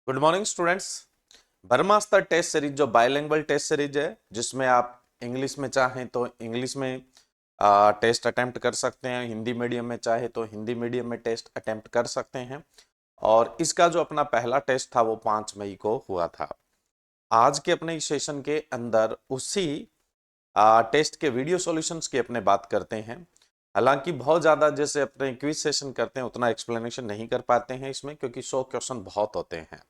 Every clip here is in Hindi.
Good morning students. Brahmastra test series जो बाइलिंगुअल टेस्ट सीरीज है, जिसमें आप इंग्लिश में चाहें तो इंग्लिश में टेस्ट अटेम्प्ट कर सकते हैं, हिंदी मीडियम में चाहे तो हिंदी मीडियम में टेस्ट अटेम्प्ट कर सकते हैं। और इसका जो अपना पहला टेस्ट था वो 5 मई को हुआ था। आज के अपने इस सेशन के अंदर उसी टेस्ट के वीडियो सॉल्यूशंस की अपने बात करते हैं। हालांकि बहुत ज़्यादा जैसे अपने क्विज सेशन करते हैं उतना एक्सप्लेनेशन नहीं कर पाते हैं इसमें, क्योंकि 100 क्वेश्चन बहुत होते हैं।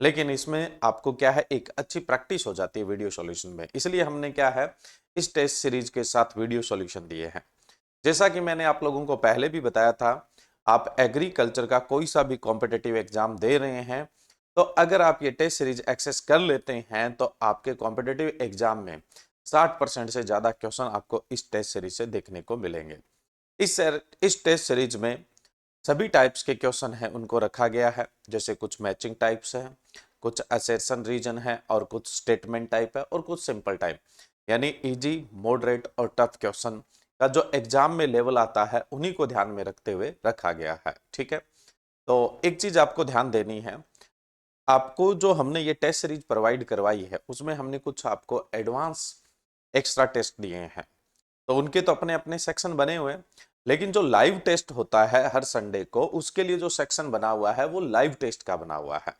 लेकिन इसमें आपको क्या है, एक अच्छी प्रैक्टिस हो जाती है वीडियो सॉल्यूशन में। इसलिए हमने क्या है, इस टेस्ट सीरीज के साथ वीडियो सॉल्यूशन दिए हैं। जैसा कि मैंने आप लोगों को पहले भी बताया था, आप एग्रीकल्चर का कोई सा भी कॉम्पिटिटिव एग्जाम दे रहे हैं तो अगर आप ये टेस्ट सीरीज एक्सेस कर लेते हैं तो आपके कॉम्पिटिटिव एग्जाम में 60% से ज्यादा क्वेश्चन आपको इस टेस्ट सीरीज से देखने को मिलेंगे। इस टेस्ट सीरीज में सभी टाइप्स के क्वेश्चन हैं उनको रखा गया है। जैसे कुछ मैचिंग टाइप्स हैं, कुछ असर्शन रीजन है, और कुछ स्टेटमेंट टाइप है, और कुछ सिंपल टाइप, यानी इजी, मॉडरेट और टफ क्वेश्चन का जो एग्जाम में लेवल आता है उन्हीं को ध्यान में रखते हुए रखा गया है। ठीक है, तो एक चीज आपको ध्यान देनी है, आपको जो हमने ये टेस्ट सीरीज प्रोवाइड करवाई है उसमें हमने कुछ आपको एडवांस एक्स्ट्रा टेस्ट दिए हैं। तो उनके तो अपने अपने सेक्शन बने हुए हैं, लेकिन जो लाइव टेस्ट होता है हर संडे को, उसके लिए जो सेक्शन बना हुआ है वो लाइव टेस्ट का बना हुआ है।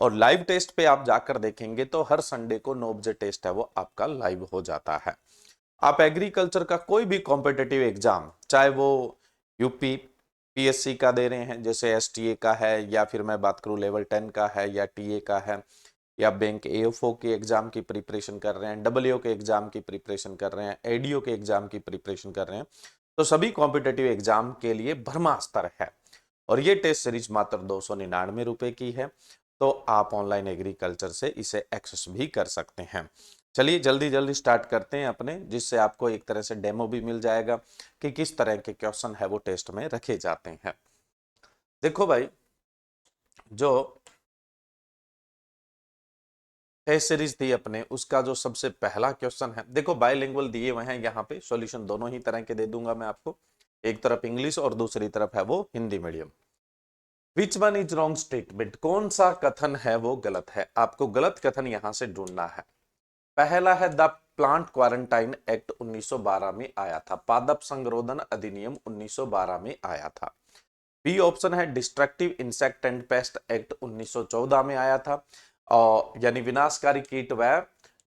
और लाइव टेस्ट पे आप जाकर देखेंगे तो हर संडे को 9 बजे टेस्ट है वो आपका लाइव हो जाता है। आप एग्रीकल्चर का कोई भी कॉम्पिटिटिव एग्जाम, चाहे वो यूपी पीएससी का दे रहे हैं जैसे एसटीए का है, या फिर मैं बात करूं लेवल 10 का है, या टीए का है, या बैंक एएफओ के एग्जाम की प्रिपरेशन कर रहे हैं, डब्ल्यूओ के एग्जाम की प्रिपरेशन कर रहे हैं, एडीओ के एग्जाम की प्रिपरेशन कर रहे हैं, तो सभी कॉम्पिटिटिव एग्जाम के लिए ब्रह्मास्त्र है। और ये टेस्ट सीरीज मात्र 299 रुपए की है। तो आप ऑनलाइन एग्रीकल्चर से इसे एक्सेस भी कर सकते हैं। चलिए जल्दी जल्दी स्टार्ट करते हैं अपने, जिससे आपको एक तरह से डेमो भी मिल जाएगा कि किस तरह के क्वेश्चन है वो टेस्ट में रखे जाते हैं। देखो भाई, जो टेस्ट सीरीज थी अपने, उसका जो सबसे पहला क्वेश्चन है, देखो बायलिंगुअल दिए हुए हैं यहाँ पे, सॉल्यूशन दोनों ही तरह के दे दूंगा मैं आपको, एक तरफ इंग्लिश और दूसरी तरफ है वो Hindi medium. Which one is wrong statement, कौन सा कथन है वो गलत है, आपको गलत कथन यहां से ढूंढना है। पहला है द प्लांट क्वारंटाइन एक्ट 1912 में आया था, पादप संरोधन अधिनियम 1912 में आया था। बी ऑप्शन है destructive insect and paste act 1914 में आया था, और यानी विनाशकारी कीट व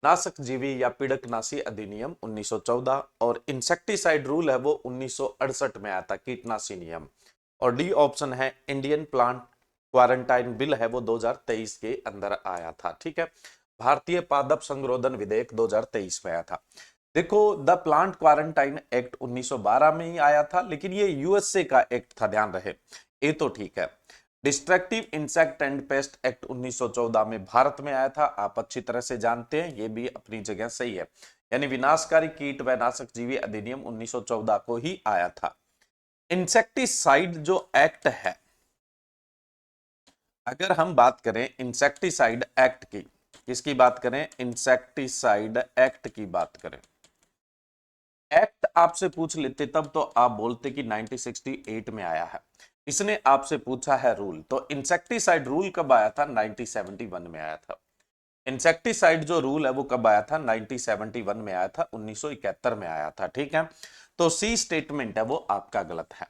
नाशक जीवी या पीड़कनाशी अधिनियम 1914, और इंसेक्टिसाइड रूल है वो 1968 में आया था, कीटनाशी नियम। और डी ऑप्शन है इंडियन प्लांट क्वारंटाइन बिल है वो 2023 के अंदर आया था। ठीक है, भारतीय पादप संरोधन विधेयक 2023 में आया था। देखो, द प्लांट क्वारंटाइन एक्ट 1912 में ही आया था, लेकिन ये यूएसए का एक्ट था, ध्यान रहे, ये तो ठीक है। Destructive insect and paste act 1914 में भारत में आया था, आप अच्छी तरह से जानते हैं, ये भी अपनी जगह सही है। यानी विनाशकारी कीट व नाशक जीवी अधिनियम 1914 को ही आया था। इंसेक्टिसाइड जो एक्ट है, अगर हम बात करें इंसेक्टिसाइड एक्ट की, किसकी बात करें, इंसेक्टिसाइड एक्ट की बात करें, एक्ट आपसे पूछ लेते तब तो आप बोलते कि 1968 में आया है। इसने आपसे पूछा है रूल, तो इंसेक्टिसाइड रूल कब आया था, 1971 में आया था। इंसेक्टिसाइड जो रूल है वो कब आया था, 1971 में आया था, 1971 में आया था। ठीक है, तो सी स्टेटमेंट है वो आपका गलत है।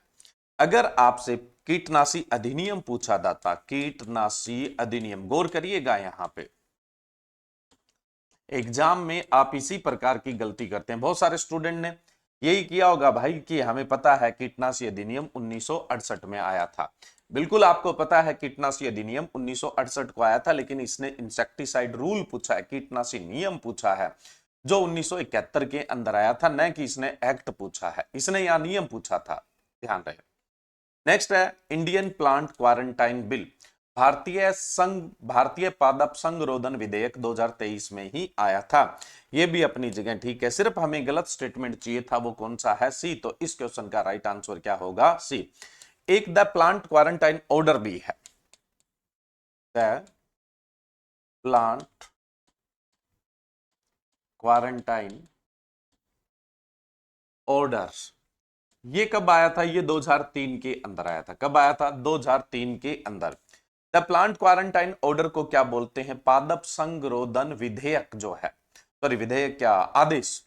अगर आपसे कीटनाशी अधिनियम पूछा जाता, कीटनाशी अधिनियम, गौर करिएगा यहां पे, एग्जाम में आप इसी प्रकार की गलती करते हैं, बहुत सारे स्टूडेंट ने यही किया होगा भाई कि हमें पता है कीटनाशी अधिनियम 1968 में आया था। बिल्कुल आपको पता है कीटनाशी अधिनियम 1968 को आया था, लेकिन इसने इंसेक्टिसाइड रूल पूछा है, कीटनाशी नियम पूछा है जो 1971 के अंदर आया था, न कि इसने एक्ट पूछा है, इसने यहां नियम पूछा था, ध्यान रहे। नेक्स्ट है इंडियन प्लांट क्वारंटाइन बिल, भारतीय पादप संरोधन विधेयक 2023 में ही आया था। यह भी अपनी जगह ठीक है, सिर्फ हमें गलत स्टेटमेंट चाहिए था, वो कौन सा है, सी। तो इस क्वेश्चन का राइट आंसर क्या होगा, सी। एक द प्लांट क्वारंटाइन ऑर्डर भी है, द प्लांट क्वारंटाइन ऑर्डर, ये कब आया था, ये 2003 के अंदर आया था। कब आया था, 2003 के अंदर। द प्लांट क्वारंटाइन ऑर्डर को क्या बोलते हैं? पादप संगरोधन विधेयक जो है, सॉरी विधेयक क्या, आदेश,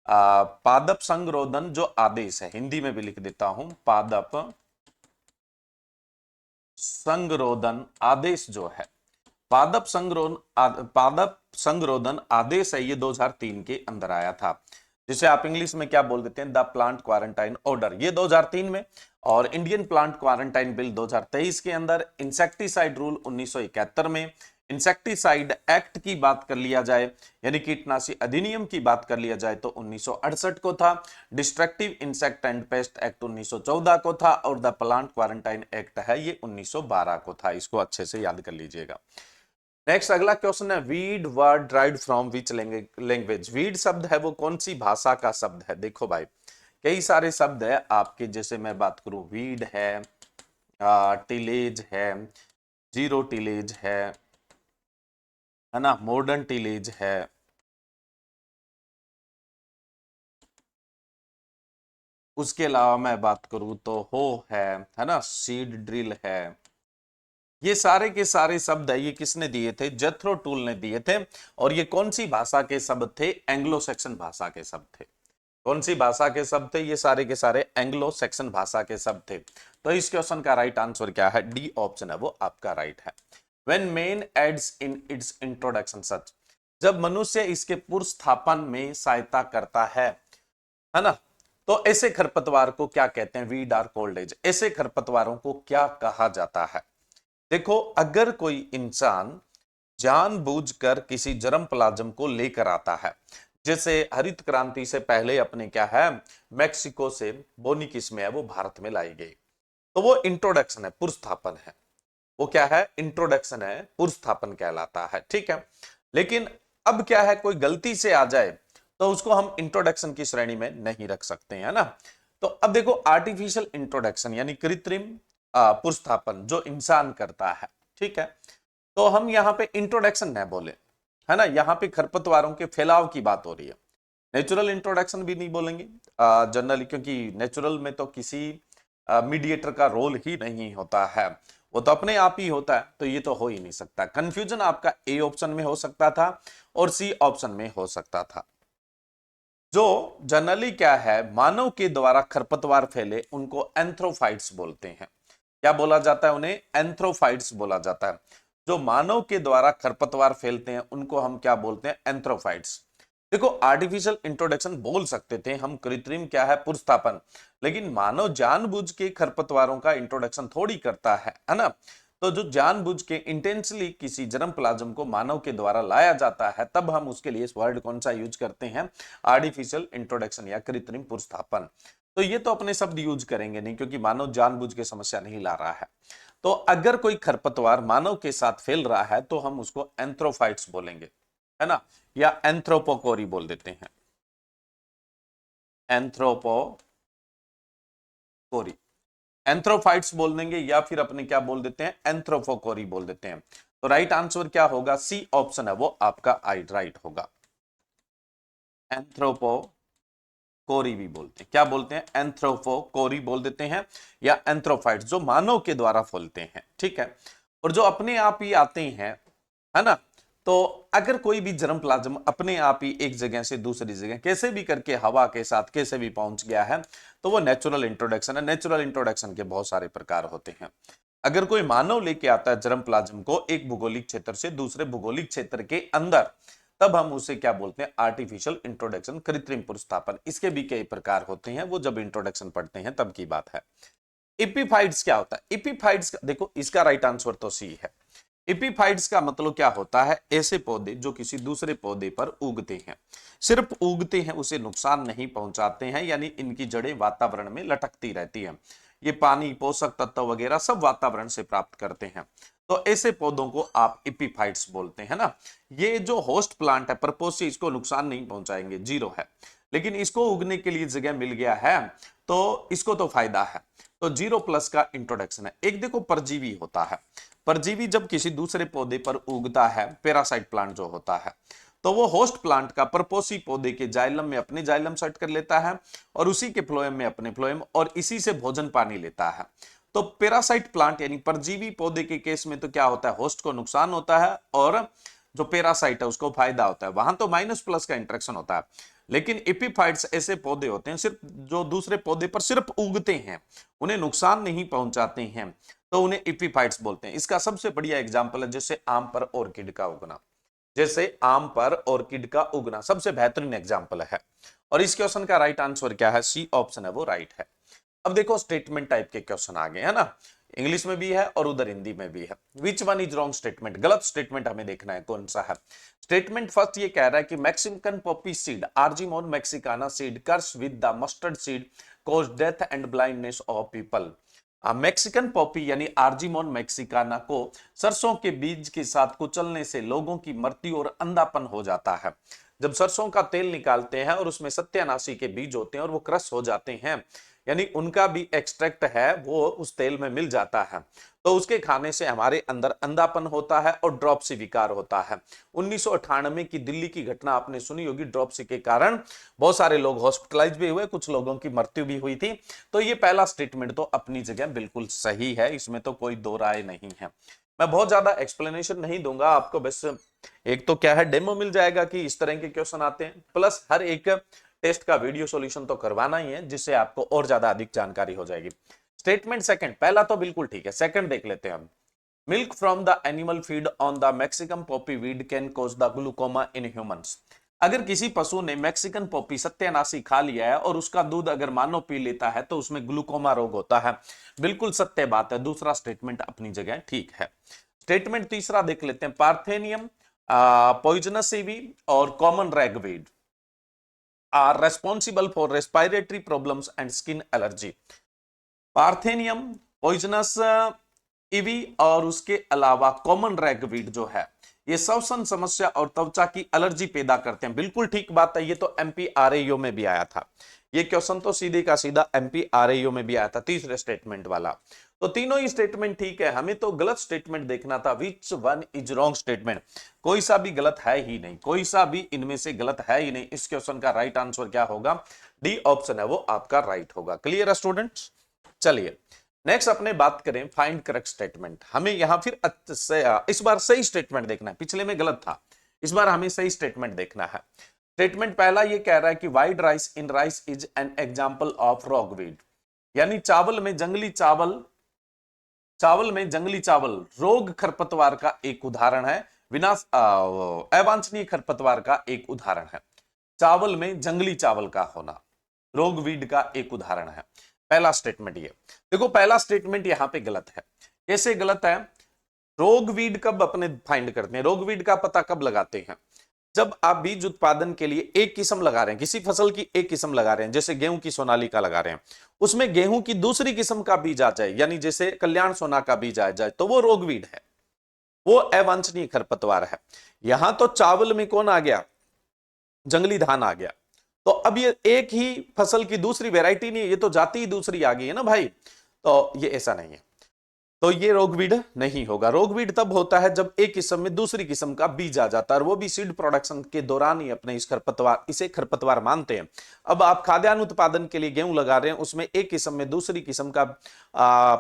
पादप संगरोधन जो आदेश है, हिंदी में भी लिख देता हूं, पादप संगरोधन आदेश जो है, पादप संगरोधन आदेश है, ये 2003 के अंदर आया था, जिसे आप इंग्लिश में क्या बोल देते हैं? द प्लांट क्वारंटाइन ऑर्डर, ये 2003 में। और इंडियन प्लांट क्वारंटाइन बिल 2023 के अंदर, इंसेक्टिसाइड रूल 1971 में, इंसेक्टिसाइड एक्ट की बात कर लिया जाए, यानी कीटनाशी अधिनियम की बात कर लिया जाए तो 1968 को था, destructive insect and paste act 1914 को था, और द प्लांट क्वारंटाइन एक्ट है ये 1912 को था। इसको अच्छे से याद कर लीजिएगा। नेक्स्ट अगला क्वेश्चन है, weed word derived from which language? Weed शब्द है वो कौन सी भाषा का शब्द है? देखो भाई, कई सारे शब्द है आपके, जैसे मैं बात करूं, वीड है, टिलेज है, जीरो टिलेज है ना, मॉडर्न टिलेज है, उसके अलावा मैं बात करूं तो हो है ना, सीड ड्रिल है। ये सारे के सारे शब्द है, ये किसने दिए थे? जेथरो टूल ने दिए थे। और ये कौन सी भाषा के शब्द थे? एंग्लो सेक्सन भाषा के शब्द थे। कौन सी भाषा के शब्द थे? ये सारे के सारे एंग्लो सेक्सन भाषा के शब्द थे। तो इस क्वेश्चन का राइट आंसर क्या है? डी ऑप्शन है वो आपका राइट है। When man adds in its introduction such, जब मनुष्य इसके पुनर्स्थापन में सहायता करता है ना, तो ऐसे खरपतवार को क्या कहते हैं? वीड आर कॉल्ड एज, ऐसे खरपतवारों को क्या कहा जाता है? देखो, अगर कोई इंसान जानबूझकर किसी जर्म प्लाज्म को लेकर आता है, जैसे हरित क्रांति से पहले अपने क्या है, मैक्सिको से बोनी किस्में है वो भारत में लाई गई, तो वो इंट्रोडक्शन है, पुनर्स्थापन है। वो क्या है? इंट्रोडक्शन है, पुनर्स्थापन कहलाता है, ठीक है। लेकिन अब क्या है, कोई गलती से आ जाए तो उसको हम इंट्रोडक्शन की श्रेणी में नहीं रख सकते हैं ना। तो अब देखो, आर्टिफिशियल इंट्रोडक्शन यानी कृत्रिम पुनर्स्थापन जो इंसान करता है, ठीक है, तो हम यहाँ पे इंट्रोडक्शन न बोले, है ना, यहाँ पे खरपतवारों के फैलाव की बात हो रही है। नेचुरल इंट्रोडक्शन भी नहीं बोलेंगे जनरली, क्योंकि नेचुरल में तो किसी मीडिएटर का रोल ही नहीं होता है, वो तो अपने आप ही होता है, तो ये तो हो ही नहीं सकता। कंफ्यूजन आपका ए ऑप्शन में हो सकता था और सी ऑप्शन में हो सकता था। जो जनरली क्या है, मानव के द्वारा खरपतवार फैले उनको एंथ्रोफाइट्स बोलते हैं। क्या बोला जाता है? उन्हें एंथ्रोफाइट्स बोला जाता है। जो मानव के द्वारा खरपतवार फैलते हैं उनको हम क्या बोलते हैं? एंथ्रोफाइट्स। देखो, आर्टिफिशियल इंट्रोडक्शन बोल सकते थे हम, कृत्रिम क्या है? पुनर्स्थापन। लेकिन मानव जानबूझ के खरपतवारों का इंट्रोडक्शन थोड़ी करता है ना। तो जो जानबूझ के इंटेंशनली किसी जर्म प्लाज्म को मानव के द्वारा लाया जाता है, तब हम उसके लिए इस वर्ड कौन सा यूज करते हैं? आर्टिफिशियल इंट्रोडक्शन या कृत्रिम पुनर्स्थापन। तो ये तो अपने शब्द यूज करेंगे नहीं, क्योंकि मानव जानबूझ के समस्या नहीं ला रहा है। तो अगर कोई खरपतवार मानव के साथ फैल रहा है तो हम उसको एंथ्रोफाइट्स बोलेंगे, है ना, या एंथ्रोपोकोरी बोल देते हैं, एंथ्रोपोकोरी, एंथ्रोफाइट्स बोल देंगे, या फिर अपने क्या बोल देते हैं? एंथ्रोपोकोरी बोल देते हैं। तो राइट आंसर क्या होगा? सी ऑप्शन है वो आपका राइट होगा। एंथ्रोपोकोरी भी बोलते हैं, क्या बोलते हैं? एंथ्रोपोकोरी बोल देते हैं, या एंथ्रोफाइट्स जो मानव के द्वारा फैलते हैं, ठीक है। और जो अपने आप ही आते हैं, है ना, तो अगर कोई भी जर्म प्लाज्म अपने आप ही एक जगह से दूसरी जगह कैसे भी करके हवा के साथ कैसे भी पहुंच गया है, तो वो नेचुरल इंट्रोडक्शन है। नेचुरल इंट्रोडक्शन के बहुत सारे प्रकार होते हैं। अगर कोई मानव लेके आता है जर्म प्लाज्म को एक भूगोलिक क्षेत्र से दूसरे भूगोलिक क्षेत्र के अंदर, तब हम उसे क्या बोलते हैं? आर्टिफिशियल इंट्रोडक्शन, कृत्रिम पुनर्स्थापन। इसके भी कई प्रकार होते हैं, वो जब इंट्रोडक्शन पढ़ते हैं तब की बात है। एपिफाइट्स क्या होता है? एपिफाइट्स का देखो, इसका राइट आंसर तो सी है। एपिफाइट्स का मतलब क्या होता है? ऐसे पौधे जो किसी दूसरे पौधे पर उगते हैं, सिर्फ उगते हैं, उसे नुकसान नहीं पहुंचाते हैं, यानी इनकी जड़ें वातावरण में लटकती रहती हैं। ये पानी, पोषक तत्व वगैरह सब वातावरण से प्राप्त करते हैं। तो ऐसे पौधों को आप एपिफाइट्स बोलते हैं ना। ये जो होस्ट प्लांट है, परपोज से इसको नुकसान नहीं पहुंचाएंगे, जीरो है, लेकिन इसको उगने के लिए जगह मिल गया है तो इसको तो फायदा है। तो 0+ का इंट्रोडक्शन है। एक देखो, परजीवी होता है, परजीवी जब किसी दूसरे पौधे पर उगता है, पैरासाइट प्लांट जो होता है, तो वो होस्ट प्लांट का परपोसी पौधे के जाइलम में अपने जाइलम सेट कर लेता है और उसी के फ्लोएम में अपने फ्लोएम, और इसी से भोजन पानी लेता है। तो पैरासाइट प्लांट यानी परजीवी पौधे के केस में तो क्या होता है, होस्ट को नुकसान होता है और जो पैरासाइट है उसको फायदा होता है, वहां तो माइनस प्लस का इंटरेक्शन होता है। लेकिन एपीफाइट्स ऐसे पौधे होते हैं सिर्फ जो दूसरे पौधे पर सिर्फ उगते हैं, उन्हें नुकसान नहीं पहुंचाते हैं, तो उन्हें एपीफाइट्स बोलते हैं। इसका सबसे बढ़िया एग्जांपल है जैसे आम पर ऑर्किड का उगना, जैसे आम पर ऑर्किड का उगना सबसे बेहतरीन एग्जांपल है। और इस क्वेश्चन का राइट आंसर क्या है, सी ऑप्शन है वो राइट है। अब देखो स्टेटमेंट टाइप के क्वेश्चन आ गए है ना, इंग्लिश में भी है और उधर हिंदी में भी है। Which one is wrong statement, गलत स्टेटमेंट हमें देखना है कौन सा है। स्टेटमेंट फर्स्ट ये कह रहा है कि Mexican poppy seed argemone mexicana seed curse with the mustard seed cause death and blindness of people. Mexican poppy यानी आर्जिमोन मैक्सिकाना को सरसों के बीज के साथ कुचलने से लोगों की मृत्यु और अंधापन हो जाता है। जब सरसों का तेल निकालते हैं और उसमें सत्यानाशी के बीज होते हैं और वो क्रश हो जाते हैं, यानी उनका भी एक्सट्रैक्ट है वो उस तेल में मिल जाता है, तो उसके खाने से हमारे अंदर अंधापन होता है और ड्रॉपसी विकार होता है। 1998 की दिल्ली की घटना आपने सुनी होगी, ड्रॉपसी के कारण बहुत सारे लोग हॉस्पिटलाइज भी हुए, कुछ लोगों की मृत्यु भी हुई थी। तो ये पहला स्टेटमेंट तो अपनी जगह बिल्कुल सही है, इसमें तो कोई दो राय नहीं है। मैं बहुत ज्यादा एक्सप्लेनेशन नहीं दूंगा आपको, बस एक तो क्या है डेमो मिल जाएगा कि इस तरह के क्वेश्चन आते हैं, प्लस हर एक टेस्ट का वीडियो सॉल्यूशन तो करवाना ही है जिससे आपको और ज्यादा अधिक जानकारी हो जाएगी। स्टेटमेंट सेकंड, पहला तो बिल्कुल ठीक है, सेकंड देख लेते हैं हम। Milk from the animal feed on the Mexican Poppy weed can cause the glaucoma in humans. अगर किसी पशु ने मैक्सिकन पॉपी सत्यानाशी खा लिया है और उसका दूध अगर मानव पी लेता है तो उसमें ग्लूकोमा रोग होता है, बिल्कुल सत्य बात है, दूसरा स्टेटमेंट अपनी जगह ठीक है। स्टेटमेंट तीसरा देख लेते हैं, पार्थेनियम पॉइजनस ईवी और common ragweed are responsible for respiratory problems and skin allergy. Parthenium poisonous ivy और उसके अलावा कॉमन रैगवीड जो है ये श्वसन समस्या और त्वचा की एलर्जी पैदा करते हैं, बिल्कुल ठीक बात है। ये तो एमपीआरएयू में भी आया था, ये क्वेश्चन तो सीधे का सीधा एमपीआरएयू में भी आया था, तीसरे स्टेटमेंट वाला। तो तीनों ही स्टेटमेंट ठीक है, हमें तो गलत स्टेटमेंट देखना था, विच वन इज रॉन्ग स्टेटमेंट। कोई सा भी गलत है ही नहीं, कोई सा भी इनमें से गलत है ही नहीं। इस क्वेश्चन का राइट आंसर क्या होगा, डी ऑप्शन है वो आपका राइट होगा। क्लियर है स्टूडेंट्स? चलिए नेक्स्ट अपने बात करें फाइंड करेक्ट स्टेटमेंट। हमें यहां फिर इस बार सही स्टेटमेंट देखना है, पिछले में गलत था, इस बार हमें सही स्टेटमेंट देखना है। स्टेटमेंट पहला ये कह रहा है कि wild rice in rice is an example of ragweed, यानी चावल में जंगली चावल रोग खरपतवार का एक उदाहरण है, विनाश अवांछनीय खरपतवार का एक उदाहरण है। चावल में जंगली चावल का होना रोगवीड का एक उदाहरण है। पहला स्टेटमेंट ये देखो, पहला स्टेटमेंट यहां पे गलत है। कैसे गलत है? रोगवीड कब अपने फाइंड करते हैं, रोगवीड का पता कब लगाते हैं? जब आप बीज उत्पादन के लिए एक किस्म लगा रहे हैं, किसी फसल की एक किस्म लगा रहे हैं, जैसे गेहूं की सोनालिका लगा रहे हैं, उसमें गेहूं की दूसरी किस्म का बीज आ जाए, यानी जैसे कल्याण सोना का बीज आ जाए, तो वो रोगवीड है, वो अवांछनीय खरपतवार है। यहां तो चावल में कौन आ गया, जंगली धान आ गया। तो अब ये एक ही फसल की दूसरी वैरायटी नहीं है, ये तो जाति ही दूसरी आ गई है ना भाई, तो ये ऐसा नहीं है, तो ये रोगवीड नहीं होगा। रोगवीड तब होता है जब एक किस्म में दूसरी किस्म का बीज आ जाता है, और वो भी सीड प्रोडक्शन के दौरान ही अपने इसे खरपतवार मानते हैं। अब आप खाद्यान्न उत्पादन के लिए गेहूं लगा रहे हैं, उसमें एक किस्म में दूसरी किस्म का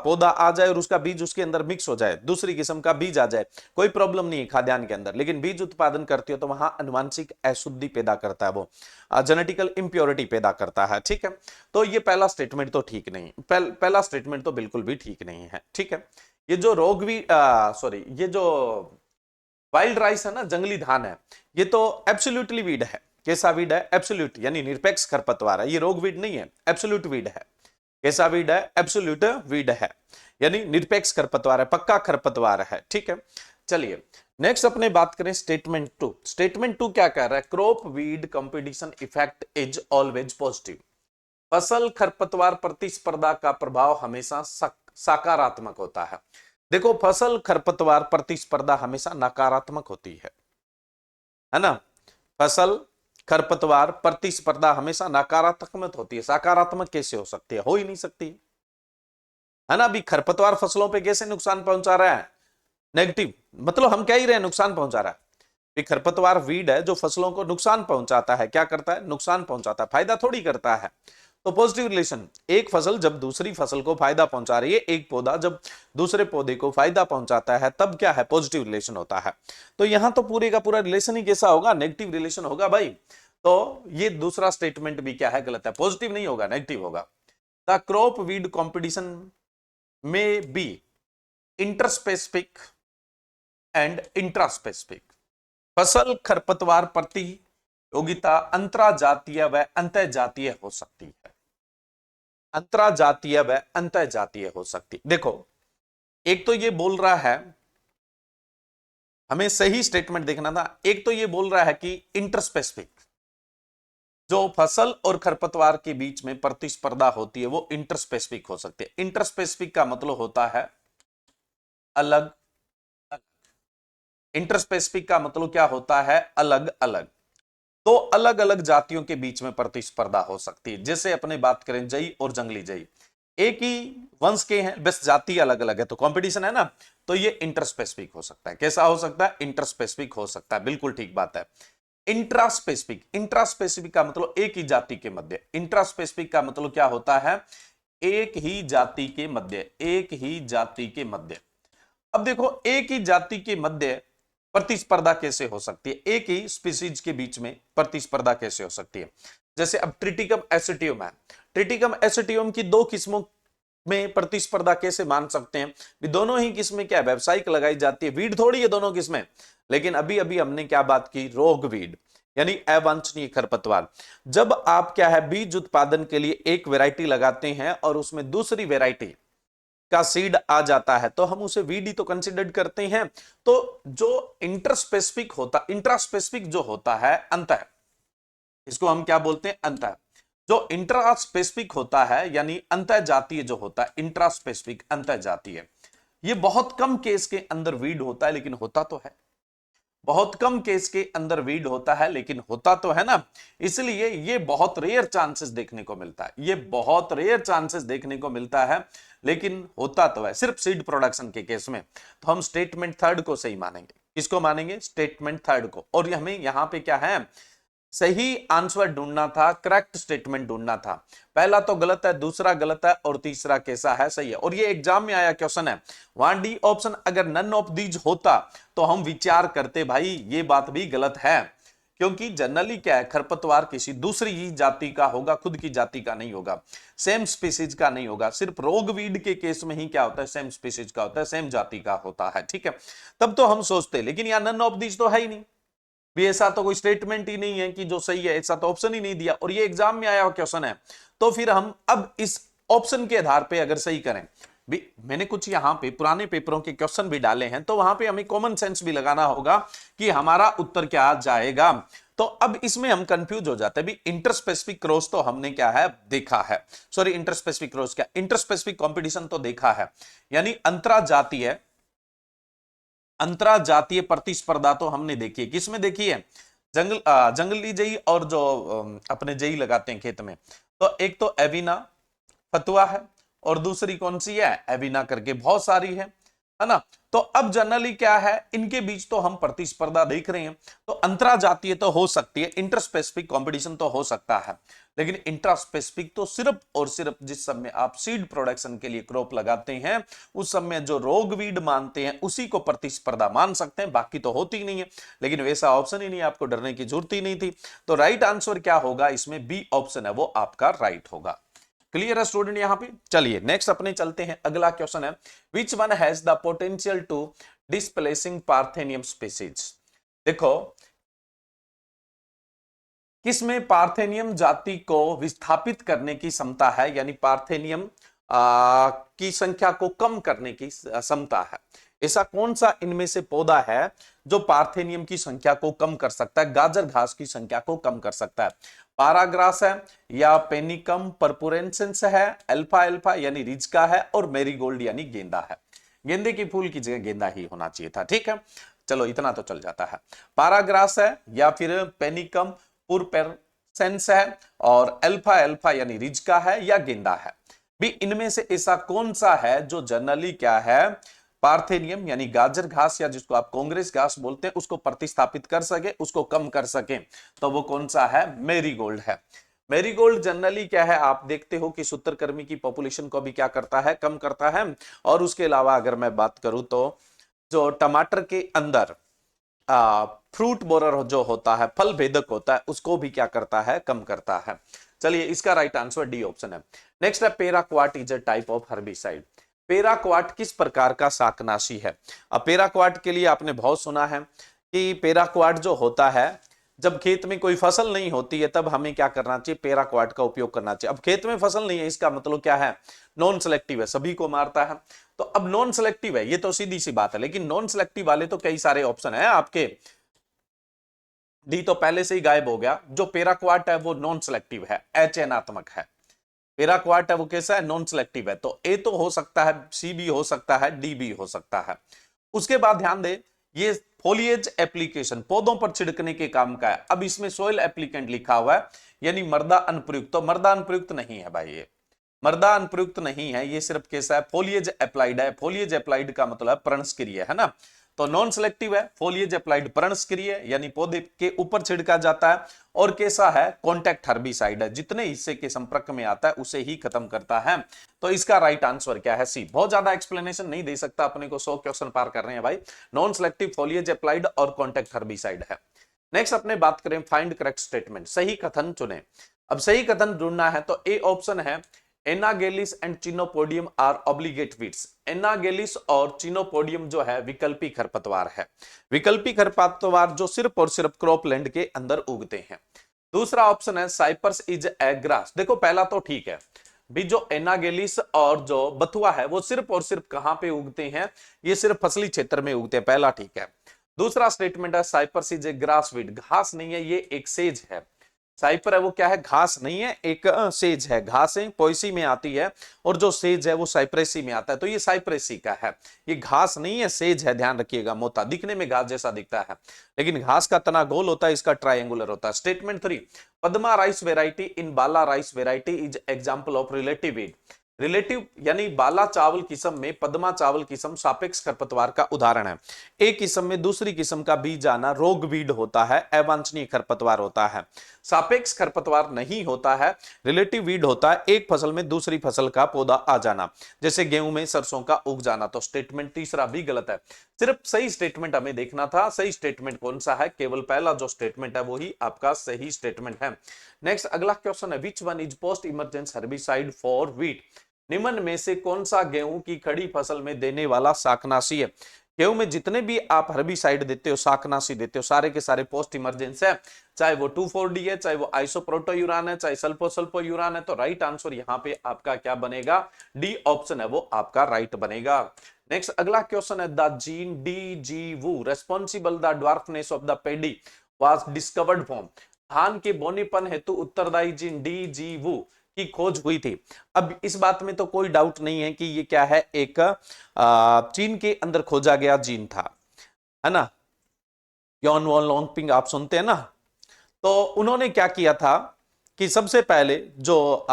पौधा आ जाए और उसका बीज उसके अंदर मिक्स हो जाए, दूसरी किस्म का बीज आ जाए, कोई प्रॉब्लम नहीं है खाद्यान्न के अंदर। लेकिन बीज उत्पादन करते हो तो वहां अनुवांशिक अशुद्धि पैदा करता है, वो जेनेटिकल इंप्योरिटी पैदा करता है, ठीक है। तो ये पहला स्टेटमेंट तो ठीक नहीं, पहला स्टेटमेंट तो बिल्कुल भी ठीक नहीं है, ठीक है। ये जो ये जो वाइल्ड राइस है ना, जंगली धान है, ये तो एब्सोल्युटली वीड है। कैसा वीड है? एब्सोल्यूट, यानी निरपेक्ष खरपतवार है, ये रोग वीड नहीं है, एब्सोल्यूट वीड है। कैसा वीड है? एब्सोल्यूट वीड है, यानी निरपेक्ष खरपतवार है, पक्का खरपतवार है, ठीक है। चलिए नेक्स्ट अपने बात करें स्टेटमेंट टू। स्टेटमेंट टू क्या कह रहा है? Crop weed competition effect is always positive. फसल खरपतवार प्रतिस्पर्धा का प्रभाव हमेशा सकारात्मक होता है। देखो फसल खरपतवार प्रतिस्पर्धा हमेशा नकारात्मक होती है ना। फसल खरपतवार प्रतिस्पर्धा हमेशा नकारात्मक होती है, सकारात्मक कैसे हो सकती है? हो ही नहीं सकती है ना। अभी खरपतवार फसलों पे कैसे नुकसान पहुंचा रहा है? नेगेटिव, मतलब हम कह ही रहे हैं नुकसान पहुंचा रहा है। खरपतवार वीड है जो फसलों को नुकसान पहुंचाता है, क्या करता है? नुकसान पहुंचाता है, फायदा थोड़ी करता है। तो पॉजिटिव रिलेशन, एक फसल जब दूसरी फसल को फायदा पहुंचा रही है, एक पौधा जब दूसरे पौधे को फायदा पहुंचाता है, तब क्या है, पॉजिटिव रिलेशन होता है। तो यहां तो पूरे का पूरा रिलेशन ही कैसा होगा, नेगेटिव रिलेशन होगा भाई। तो ये दूसरा स्टेटमेंट भी क्या है, गलत है, पॉजिटिव नहीं होगा, नेगेटिव होगा। द क्रॉप वीड कॉम्पिटिशन में बी इंटरस्पेसिफिक एंड इंट्रास्पेसिफिक। फसल खरपतवार प्रतियोगिता अंतराजातीय व अंतःजातीय हो सकती है, अंतराजातीय व अंतःजातीय हो सकती। देखो, एक तो ये बोल रहा है, हमें सही स्टेटमेंट देखना था, एक तो ये बोल रहा है कि इंटरस्पेसिफिक, जो फसल और खरपतवार के बीच में प्रतिस्पर्धा होती है वो इंटरस्पेसिफिक हो सकती है। इंटरस्पेसिफिक का मतलब होता है अलग अलग, इंटरस्पेसिफिक का मतलब क्या होता है, अलग अलग। तो अलग अलग जातियों के बीच में प्रतिस्पर्धा हो सकती है। जैसे अपने बात करें जई और जंगली जई, एक ही वंश के हैं, बस जाति अलग अलग है, तो कंपटीशन है ना, तो ये इंटरस्पेसिफिक हो सकता है। कैसा हो सकता है, इंटरस्पेसिफिक हो सकता है, बिल्कुल ठीक बात है। इंट्रास्पेसिफिक, इंट्रास्पेसिफिक का मतलब एक ही जाति के मध्य, इंट्रास्पेसिफिक का मतलब क्या होता है, एक ही जाति के मध्य, एक ही जाति के मध्य। अब देखो, एक ही जाति के मध्य प्रतिस्पर्धा कैसे हो सकती है, एक ही स्पीसीज के बीच में प्रतिस्पर्धा कैसे हो सकती है। जैसे अब ट्रिटिकम एसिटियम है, ट्रिटिकम एसिटियम की दो किस्मों में प्रतिस्पर्धा कैसे मान सकते हैं, भी दोनों ही किस्में क्या है, व्यावसायिक लगाई जाती है, वीड थोड़ी है दोनों किस्में। लेकिन अभी अभी हमने क्या बात की, रोग वीड यानी अवांछनीय खरपतवार। जब आप क्या है, बीज उत्पादन के लिए एक वैरायटी लगाते हैं और उसमें दूसरी वैरायटी का सीड आ जाता है, तो हम उसे वीड ही तो कंसिडर करते हैं। तो जो इंटरस्पेसिफिक होता, इंट्रास्पेसिफिक जो होता है अंतः, इसको हम क्या बोलते हैं, अंतः। जो इंट्रास्पेसिफिक होता है यानी अंतः जातीय जो होता है, इंट्रास्पेसिफिक अंतः जातीय, ये बहुत कम केस के अंदर वीड होता है, लेकिन होता तो है, बहुत कम केस के अंदर वीड होता है, लेकिन होता तो है ना। इसलिए ये बहुत रेयर चांसेस देखने को मिलता है, ये बहुत रेयर चांसेस देखने को मिलता है, लेकिन होता तो है, सिर्फ सीड प्रोडक्शन के केस में। तो हम स्टेटमेंट थर्ड को सही मानेंगे। किसको मानेंगे, स्टेटमेंट थर्ड को। और हमें यहां पे क्या है, सही आंसर ढूंढना था, करेक्ट स्टेटमेंट ढूंढना था। पहला तो गलत है, दूसरा गलत है, और तीसरा कैसा है, सही है। और ये एग्जाम में आया क्वेश्चन है, वहां डी ऑप्शन अगर नन ऑफ दीज होता तो हम विचार करते भाई ये बात भी गलत है, क्योंकि जनरली क्या है, खरपतवार किसी दूसरी ही जाति का होगा, खुद की जाति का नहीं होगा, सेम स्पीसीज का नहीं होगा। सिर्फ रोगवीड के केस में ही क्या होता है, सेम स्पीसीज का होता है, सेम जाति का होता है, ठीक है। तब तो हम सोचते, लेकिन यहां नन ऑफ दीज तो है ही नहीं, भी ऐसा तो कोई स्टेटमेंट ही नहीं है कि जो सही है, ऐसा तो ऑप्शन ही नहीं दिया, और ये एग्जाम में आया हुआ क्वेश्चन है। तो फिर हम अब इस ऑप्शन के आधार पे अगर सही करें, भी मैंने कुछ यहां पे पुराने पेपरों के क्वेश्चन भी डाले हैं, तो वहां पे हमें कॉमन सेंस भी लगाना होगा कि हमारा उत्तर क्या आ जाएगा। तो अब इसमें हम कंफ्यूज हो जाते हैं, भी इंटरस्पेसिफिक क्रॉस तो हमने क्या है, देखा है, सॉरी इंटरस्पेसिफिक क्रॉस क्या, इंटरस्पेसिफिक कंपटीशन तो देखा है, यानी अंतरजातीय, अंतरजातीय प्रतिस्पर्धा तो हमने देखी है। किसमें देखी है, जंगली जई और जो अपने जई लगाते हैं खेत में, तो एक तो एविना फतुआ है, और दूसरी कौन सी है, एविना करके बहुत सारी है ना। तो अब जनरली क्या है, इनके बीच तो हम प्रतिस्पर्धा देख रहे हैं, तो अंतरजातीय तो हो सकती है, इंटरस्पेसिफिक कंपटीशन तो हो सकता है, लेकिन इंट्रास्पेसिफिक तो सिर्फ और सिर्फ जिस समय आप सीड प्रोडक्शन के लिए क्रॉप लगाते हैं, उस समय जो रोगवीड मानते हैं उसी को प्रतिस्पर्धा मान सकते हैं, बाकी तो होती ही नहीं है। लेकिन वैसा ऑप्शन ही नहीं, आपको डरने की जरूरत ही नहीं थी। तो राइट आंसर क्या होगा, इसमें बी ऑप्शन है वो आपका राइट होगा। क्लियर है स्टूडेंट यहां पे। चलिए नेक्स्ट अपने चलते हैं, अगला क्वेश्चन है, which one has the potential to displacing parthenium species. देखो, किसमें पार्थेनियम जाति को विस्थापित करने की क्षमता है, यानी पार्थेनियम की संख्या को कम करने की क्षमता है। ऐसा कौन सा इनमें से पौधा है जो पार्थेनियम की संख्या को कम कर सकता है, गाजर घास की संख्या को कम कर सकता है। पाराग्रास है, या पेनिकम परपुरेंसेंस है, अल्फा अल्फा यानी रिजका है, और मेरीगोल्ड यानी गेंदा है। गेंदे की फूल की जगह गेंदा ही होना चाहिए था, ठीक है। चलो इतना तो चल जाता है। पाराग्रास है, या फिर पेनिकम पुरपेरसेंस है, और अल्फा अल्फा यानी रिजका है, या गेंदा है। भी इनमें से ऐसा कौन सा है जो जनरली क्या है, पार्थेनियम यानी गाजर घास, या जिसको आप कांग्रेस घास बोलते हैं, उसको प्रतिस्थापित कर सके, उसको कम कर सके। तो वो कौन सा है, मेरीगोल्ड है। मैरीगोल्ड जनरली क्या है, आप देखते हो कि सूत्रकृमि की पॉपुलेशन को भी क्या करता है, कम करता है। और उसके अलावा अगर मैं बात करूं तो जो टमाटर के अंदर फ्रूट बोरर जो होता है, फल भेदक होता है, उसको भी क्या करता है, कम करता है। चलिए, इसका राइट आंसर डी ऑप्शन है। नेक्स्ट है paraquat is a type of herbicide. Paraquat किस प्रकार का शाकनाशी है? अब पेराक्वाट के लिए आपने बहुत सुना है कि पेराक्वाट जो होता है, जब खेत में कोई फसल नहीं होती है तब हमें क्या करना चाहिए, पेराक्वाट का उपयोग करना चाहिए। अब खेत में फसल नहीं है, इसका मतलब क्या है, नॉन सेलेक्टिव है, सभी को मारता है। तो अब नॉन सेलेक्टिव है, ये तो सीधी सी बात है, लेकिन नॉन सेलेक्टिव वाले तो कई सारे ऑप्शन है आपके। डी तो पहले से ही गायब हो गया। जो पेराक्वाट है वो नॉन सेलेक्टिव है, अचयनात्मक है। पेराक्वाट है वो कैसा है, नॉन सेलेक्टिव है। तो ए तो हो सकता है, सी भी हो सकता है, डी भी हो सकता है। उसके बाद ध्यान दे, ये फोलिएज एप्लीकेशन, पौधों पर छिड़कने के काम का है। अब इसमें सोयल एप्लीकेंट लिखा हुआ है, यानी मर्दा अनुप्रयुक्त। तो मर्दा अनुप्रयुक्त नहीं है भाई, ये मर्दा अनुप्रयुक्त नहीं है, ये सिर्फ कैसा है, फोलिएज अप्लाइड है। फोलिएज अप्लाइड का मतलब पर्णस्क्रिय है ना। तो नॉन सेलेक्टिव है, फोलिएज अप्लाइड पर्णस्क्रिय, यानी पौधे के ऊपर छिड़का जाता है। और कैसा है, कॉन्टैक्ट हर्बिसाइड है, जितने हिस्से के संपर्क में आता है उसे ही खत्म करता है। तो इसका राइट आंसर क्या है, सी। बहुत ज्यादा एक्सप्लेनेशन नहीं दे सकता, अपने को 100 क्वेश्चन पार कर रहे हैं भाई। नॉन सेलेक्टिव, फोलिएज अप्लाइड और कॉन्टैक्ट हर्बिसाइड है। नेक्स्ट अपने बात करें, फाइंड करेक्ट स्टेटमेंट, सही कथन चुने। अब सही कथन ढूंढना है तो ए ऑप्शन है, anagallis and chenopodium are obligate weeds. Anagallis और चिनोपोडियम जो है विकल्पी खरपतवार है। विकल्पी खरपतवार जो सिर्फ और सिर्फ क्रॉपलैंड के अंदर उगते हैं। दूसरा ऑप्शन है, साइपर्स इज ए ग्रास। देखो पहला तो ठीक है भी, जो एनागेलिस और जो बथुआ है वो सिर्फ और सिर्फ कहां पे उगते हैं, ये सिर्फ फसली क्षेत्र में उगते हैं, पहला ठीक है। दूसरा स्टेटमेंट है, साइपर्स इज ए ग्रासवीड, घास नहीं है, ये एक सेज है। साइपर है वो क्या है, घास नहीं है, एक सेज है। घासें पोएसी में आती है और जो सेज है वो साइप्रेसी में आता है, तो ये साइप्रेसी का है। ये घास नहीं है, सेज है, ध्यान रखिएगा। मोटा दिखने में घास जैसा दिखता है, लेकिन घास का तना गोल होता है, इसका ट्रायंगुलर होता है। Statement 3, Padma rice variety in Bala rice variety is example of relative weed. Relative यानी बाला चावल किस्म में पद्मा चावल किस्म सापेक्ष खरपतवार का उदाहरण है। एक किस्म में दूसरी किस्म का बीज आना रोगवीड होता है, अवांछनीय खरपतवार होता है। सापेक्ष खरपतवार नहीं होता है, रिलेटिव वीड होता है, एक फसल में दूसरी फसल का पौधा आ जाना, जैसे गेहूं में सरसों का उग जाना। तो स्टेटमेंट तीसरा भी गलत है। सिर्फ सही स्टेटमेंट हमें देखना था, सही स्टेटमेंट कौन सा है, केवल पहला जो स्टेटमेंट है वही आपका सही स्टेटमेंट है। नेक्स्ट अगला क्वेश्चन है, which one is post emergence herbicide for wheat. निम्न में से कौन सा गेहूं की खड़ी फसल में देने वाला शाकनाशी है। गेहूं में जितने भी आप हर्बिसाइड देते हो, शाकनाशी देते हो, सारे के सारे पोस्ट इमरजेंस है, चाहे वो 2,4-D है, चाहे वो आइसोप्रोटोयूरान है, चाहे सल्फोसल्फोयूरान है। तो राइट आंसर यहाँ पे आपका क्या बनेगा, डी ऑप्शन है वो आपका राइट बनेगा। नेक्स्ट अगला क्वेश्चन है, the gene DGWU responsible the dwarfness of the pedi was discovered from. धान के बोनेपन हेतु उत्तरदायी जीन DGWU की खोज हुई थी। अब इस बात में तो कोई डाउट नहीं है कि ये क्या है, एक चीन के अंदर खोजा गया जीन था, है ना। यॉन वॉन लॉन्गपिंग आप सुनते हैं ना। तो उन्होंने क्या किया था कि सबसे पहले जो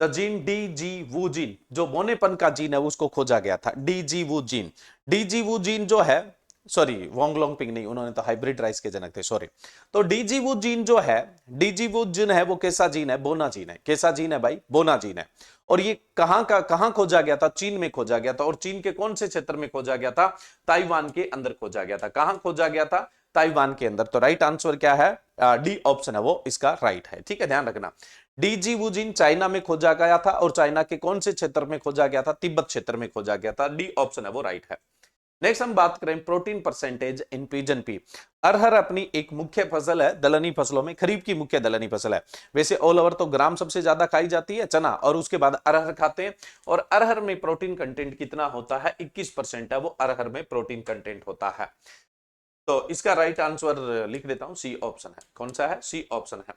जीन DGWU जीन, जो बोनेपन का जीन है उसको खोजा गया था। DGWU जीन, DGWU जीन जो है, सॉरी वोंग लोंगपिंग नहीं, उन्होंने तो हाइब्रिड राइस के जनक थे, सॉरी। तो DGWU जीन जो है, DGWU जीन है वो कैसा जीन है, बोना जीन है। कैसा जीन है भाई, बोना जीन है। और ये कहां खोजा गया था, चीन में खोजा गया था। और चीन के कौन से क्षेत्र में खोजा गया था, ताइवान के अंदर खोजा गया था। कहां खोजा गया था, ताइवान के अंदर। तो राइट आंसर क्या है, डी ऑप्शन है वो इसका राइट है, ठीक है, ध्यान रखना। DGWU जीन चाइना में खोजा गया था, और चाइना के कौन से क्षेत्र में खोजा गया था, तिब्बत क्षेत्र में खोजा गया था। डी ऑप्शन है वो राइट है। नेक्स्ट हम बात करें protein percentage in pigeon pea. अरहर अपनी एक मुख्य फसल है, दलहनी फसलों में खरीफ की मुख्य दलहनी फसल है। वैसे ऑल ओवर तो ग्राम सबसे ज्यादा खाई जाती है, चना, और उसके बाद अरहर खाते हैं। और अरहर में प्रोटीन कंटेंट कितना होता है, 21% है वो अरहर में प्रोटीन कंटेंट होता है। तो इसका राइट आंसर लिख देता हूं, सी ऑप्शन है। कौन सा है, सी ऑप्शन है।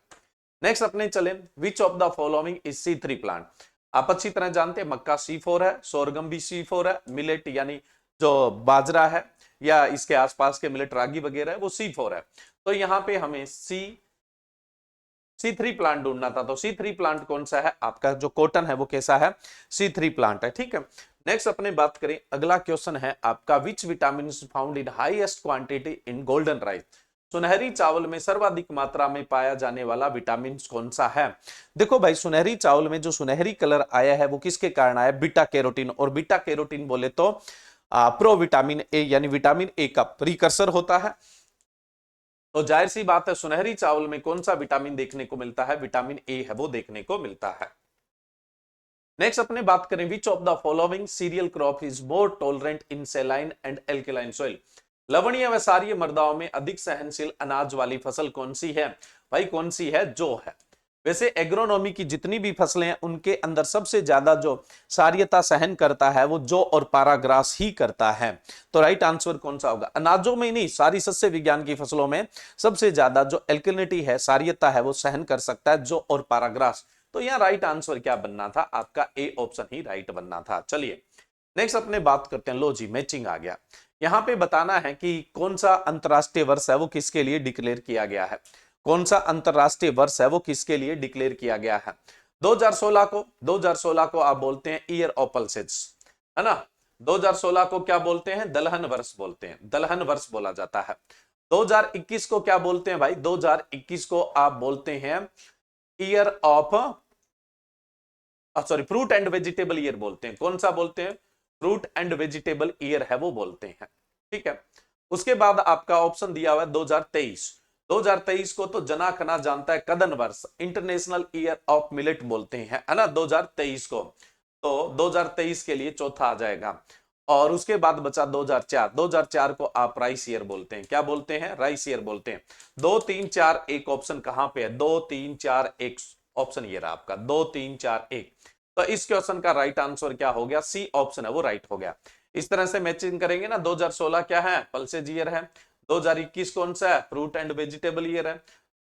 नेक्स्ट अपने चले, विच of the following is C3 plant. आप अच्छी तरह जानते हैं मक्का C4 है, सोरगम भी C4 है, मिलेट यानी जो बाजरा है या इसके आसपास के मिलेट रागी वगैरह है वो C4 है। तो यहां पे हमें C3 प्लांट ढूंढना था। तो C3 प्लांट कौन सा है, आपका जो कॉटन है वो कैसा है, C3 प्लांट है, ठीक है। नेक्स्ट अपने बात करें, अगला क्वेश्चन है आपका, which vitamin found in highest quantity in golden rice. सुनहरी चावल में सर्वाधिक मात्रा में पाया जाने वाला विटामिन कौन सा है? देखो भाई, सुनहरी चावल में जो सुनहरी कलर आया है वो किसके कारण आया? Beta carotene. और बीटा कैरोटीन बोले तो प्रोविटामिन ए, यानी विटामिन ए का प्रीकर्सर होता है। तो जाहिर सी बात है, सुनहरी चावल में कौन सा विटामिन देखने को मिलता है? विटामिन ए है वो देखने को मिलता है। नेक्स्ट अपने बात करें, विच of the following cereal crop is more tolerant in saline and alkaline soil? लवणीय व क्षारीय मृदाओं में अधिक सहनशील अनाज वाली फसल कौन सी है? भाई कौन सी है? जो है। वैसे एग्रोनॉमी की जितनी भी फसलें हैं उनके अंदर सबसे ज्यादा जो क्षारीयता सहन करता है वो जौ और पाराग्रास ही करता है। तो राइट आंसर कौन सा होगा? अनाजों में नहीं, सारी सस्य विज्ञान की फसलों में सबसे ज्यादा जो एल्कलिनिटी है, क्षारीयता है, वो सहन कर सकता है जौ और पाराग्रास। तो यहाँ राइट आंसर क्या बनना था? आपका ए ऑप्शन ही राइट बनना था। चलिए नेक्स्ट अपने बात करते हैं। लो जी, मैचिंग आ गया। यहां पे बताना है कि कौन सा अंतरराष्ट्रीय वर्ष है वो किसके लिए डिक्लेयर किया गया है। कौन सा अंतरराष्ट्रीय वर्ष है वो किसके लिए डिक्लेयर किया गया है? 2016 को आप बोलते हैं ईयर ऑफ पल्सेस, है ना। 2016 को क्या बोलते हैं? दलहन वर्ष बोलते हैं, दलहन वर्ष बोला जाता है। 2021 को क्या बोलते हैं भाई? 2021 को आप बोलते हैं year of fruit and vegetable year बोलते हैं। कौन सा बोलते हैं? फ्रूट एंड वेजिटेबल ईयर है वो बोलते हैं। ठीक है। उसके बाद आपका ऑप्शन दिया हुआ है 2023। 2023 को तो जना खना जानता है, कदन वर्ष, इंटरनेशनल ईयर ऑफ मिलेट बोलते हैं, है ना, 2023 को। तो 2023 के लिए चौथा आ जाएगा। और उसके बाद बचा 2004। 2004 को आप राइस ईयर बोलते हैं। क्या बोलते हैं? राइस ईयर बोलते हैं। 2 3 4 1 ऑप्शन कहां पे है? 2 3 4 1 ऑप्शन ये रहा आपका, 2 3 4 1। तो इस क्वेश्चन का राइट आंसर क्या हो गया? सी ऑप्शन है वो राइट हो गया। इस तरह से मैचिंग करेंगे ना। 2016 क्या है? पल्सेज ईयर है। 2021 कौन सा है? फ्रूट एंड वेजिटेबल ईयर है।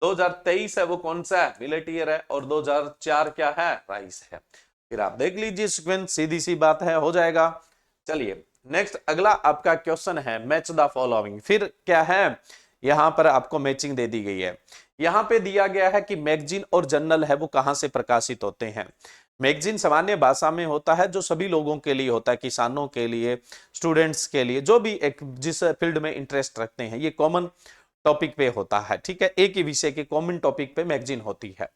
2023 है वो कौन सा है? मिलेट ईयर है। और 2004 क्या है? राइस है। फिर आप देख लीजिए सीक्वेंस, सीधी सी बात है, हो जाएगा। चलिए नेक्स्ट अगला आपका क्वेश्चन है, मैच द फॉलोइंग। फिर क्या है? यहां पर आपको मैचिंग दे दी गई है। यहां पे दिया गया है कि मैगजीन और जर्नल है वो कहां से प्रकाशित होते हैं। मैगजीन सामान्य भाषा में होता है, जो सभी लोगों के लिए होता है, किसानों के लिए, स्टूडेंट्स के लिए, जो भी एक जिस फील्ड में इंटरेस्ट रखते हैं, ये कॉमन टॉपिक पे होता है। ठीक है, एक ही विषय के कॉमन टॉपिक पे मैगजीन होती है।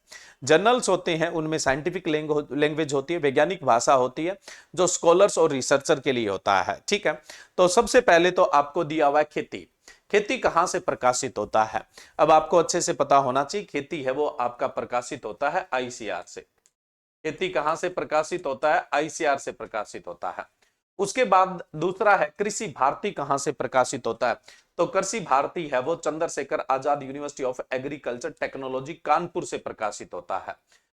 जर्नल्स होते हैं, उनमें साइंटिफिक लैंग्वेज होती है, वैज्ञानिक भाषा होती है, जो स्कॉलर्स और रिसर्चर के लिए होता है। ठीक है, तो सबसे पहले तो आपको दिया हुआ है खेती। खेती कहां से प्रकाशित होता है? अब आपको अच्छे से पता होना चाहिए, खेती है वो आपका प्रकाशित होता है आईसीआर से। खेती कहां से प्रकाशित होता है? आईसीआर से प्रकाशित होता है। उसके बाद दूसरा है कृषि भारती कहां से प्रकाशित होता है? तो कृषि भारती है वो Chandrashekhar Azad university of agriculture technology Kanpur से प्रकाशित होता है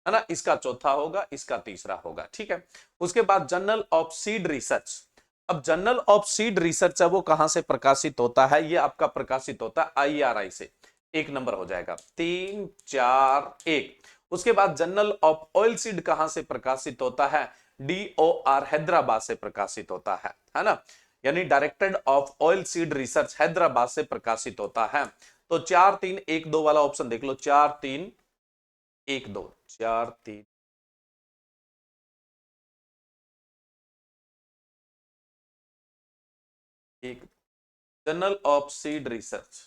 ना। इसका चौथा होगा, इसका तीसरा होगा। ठीक है। उसके बाद जर्नल ऑफ सीड रिसर्च। अब जर्नल ऑफ सीड रिसर्च है वो कहां से प्रकाशित होता है? ये आपका प्रकाशित होता है आईआरआई से। एक नंबर हो जाएगा, 3 4 1। उसके बाद जर्नल ऑफ ऑयल सीड कहां से प्रकाशित होता है? DOR हैदराबाद से प्रकाशित होता है ना। यानी directed of oil seed research Hyderabad से प्रकाशित होता है। तो 4 3 1 2 वाला ऑप्शन देख लो, 4 3 1 2, 4 3 1। जर्नल ऑफ सीड रिसर्च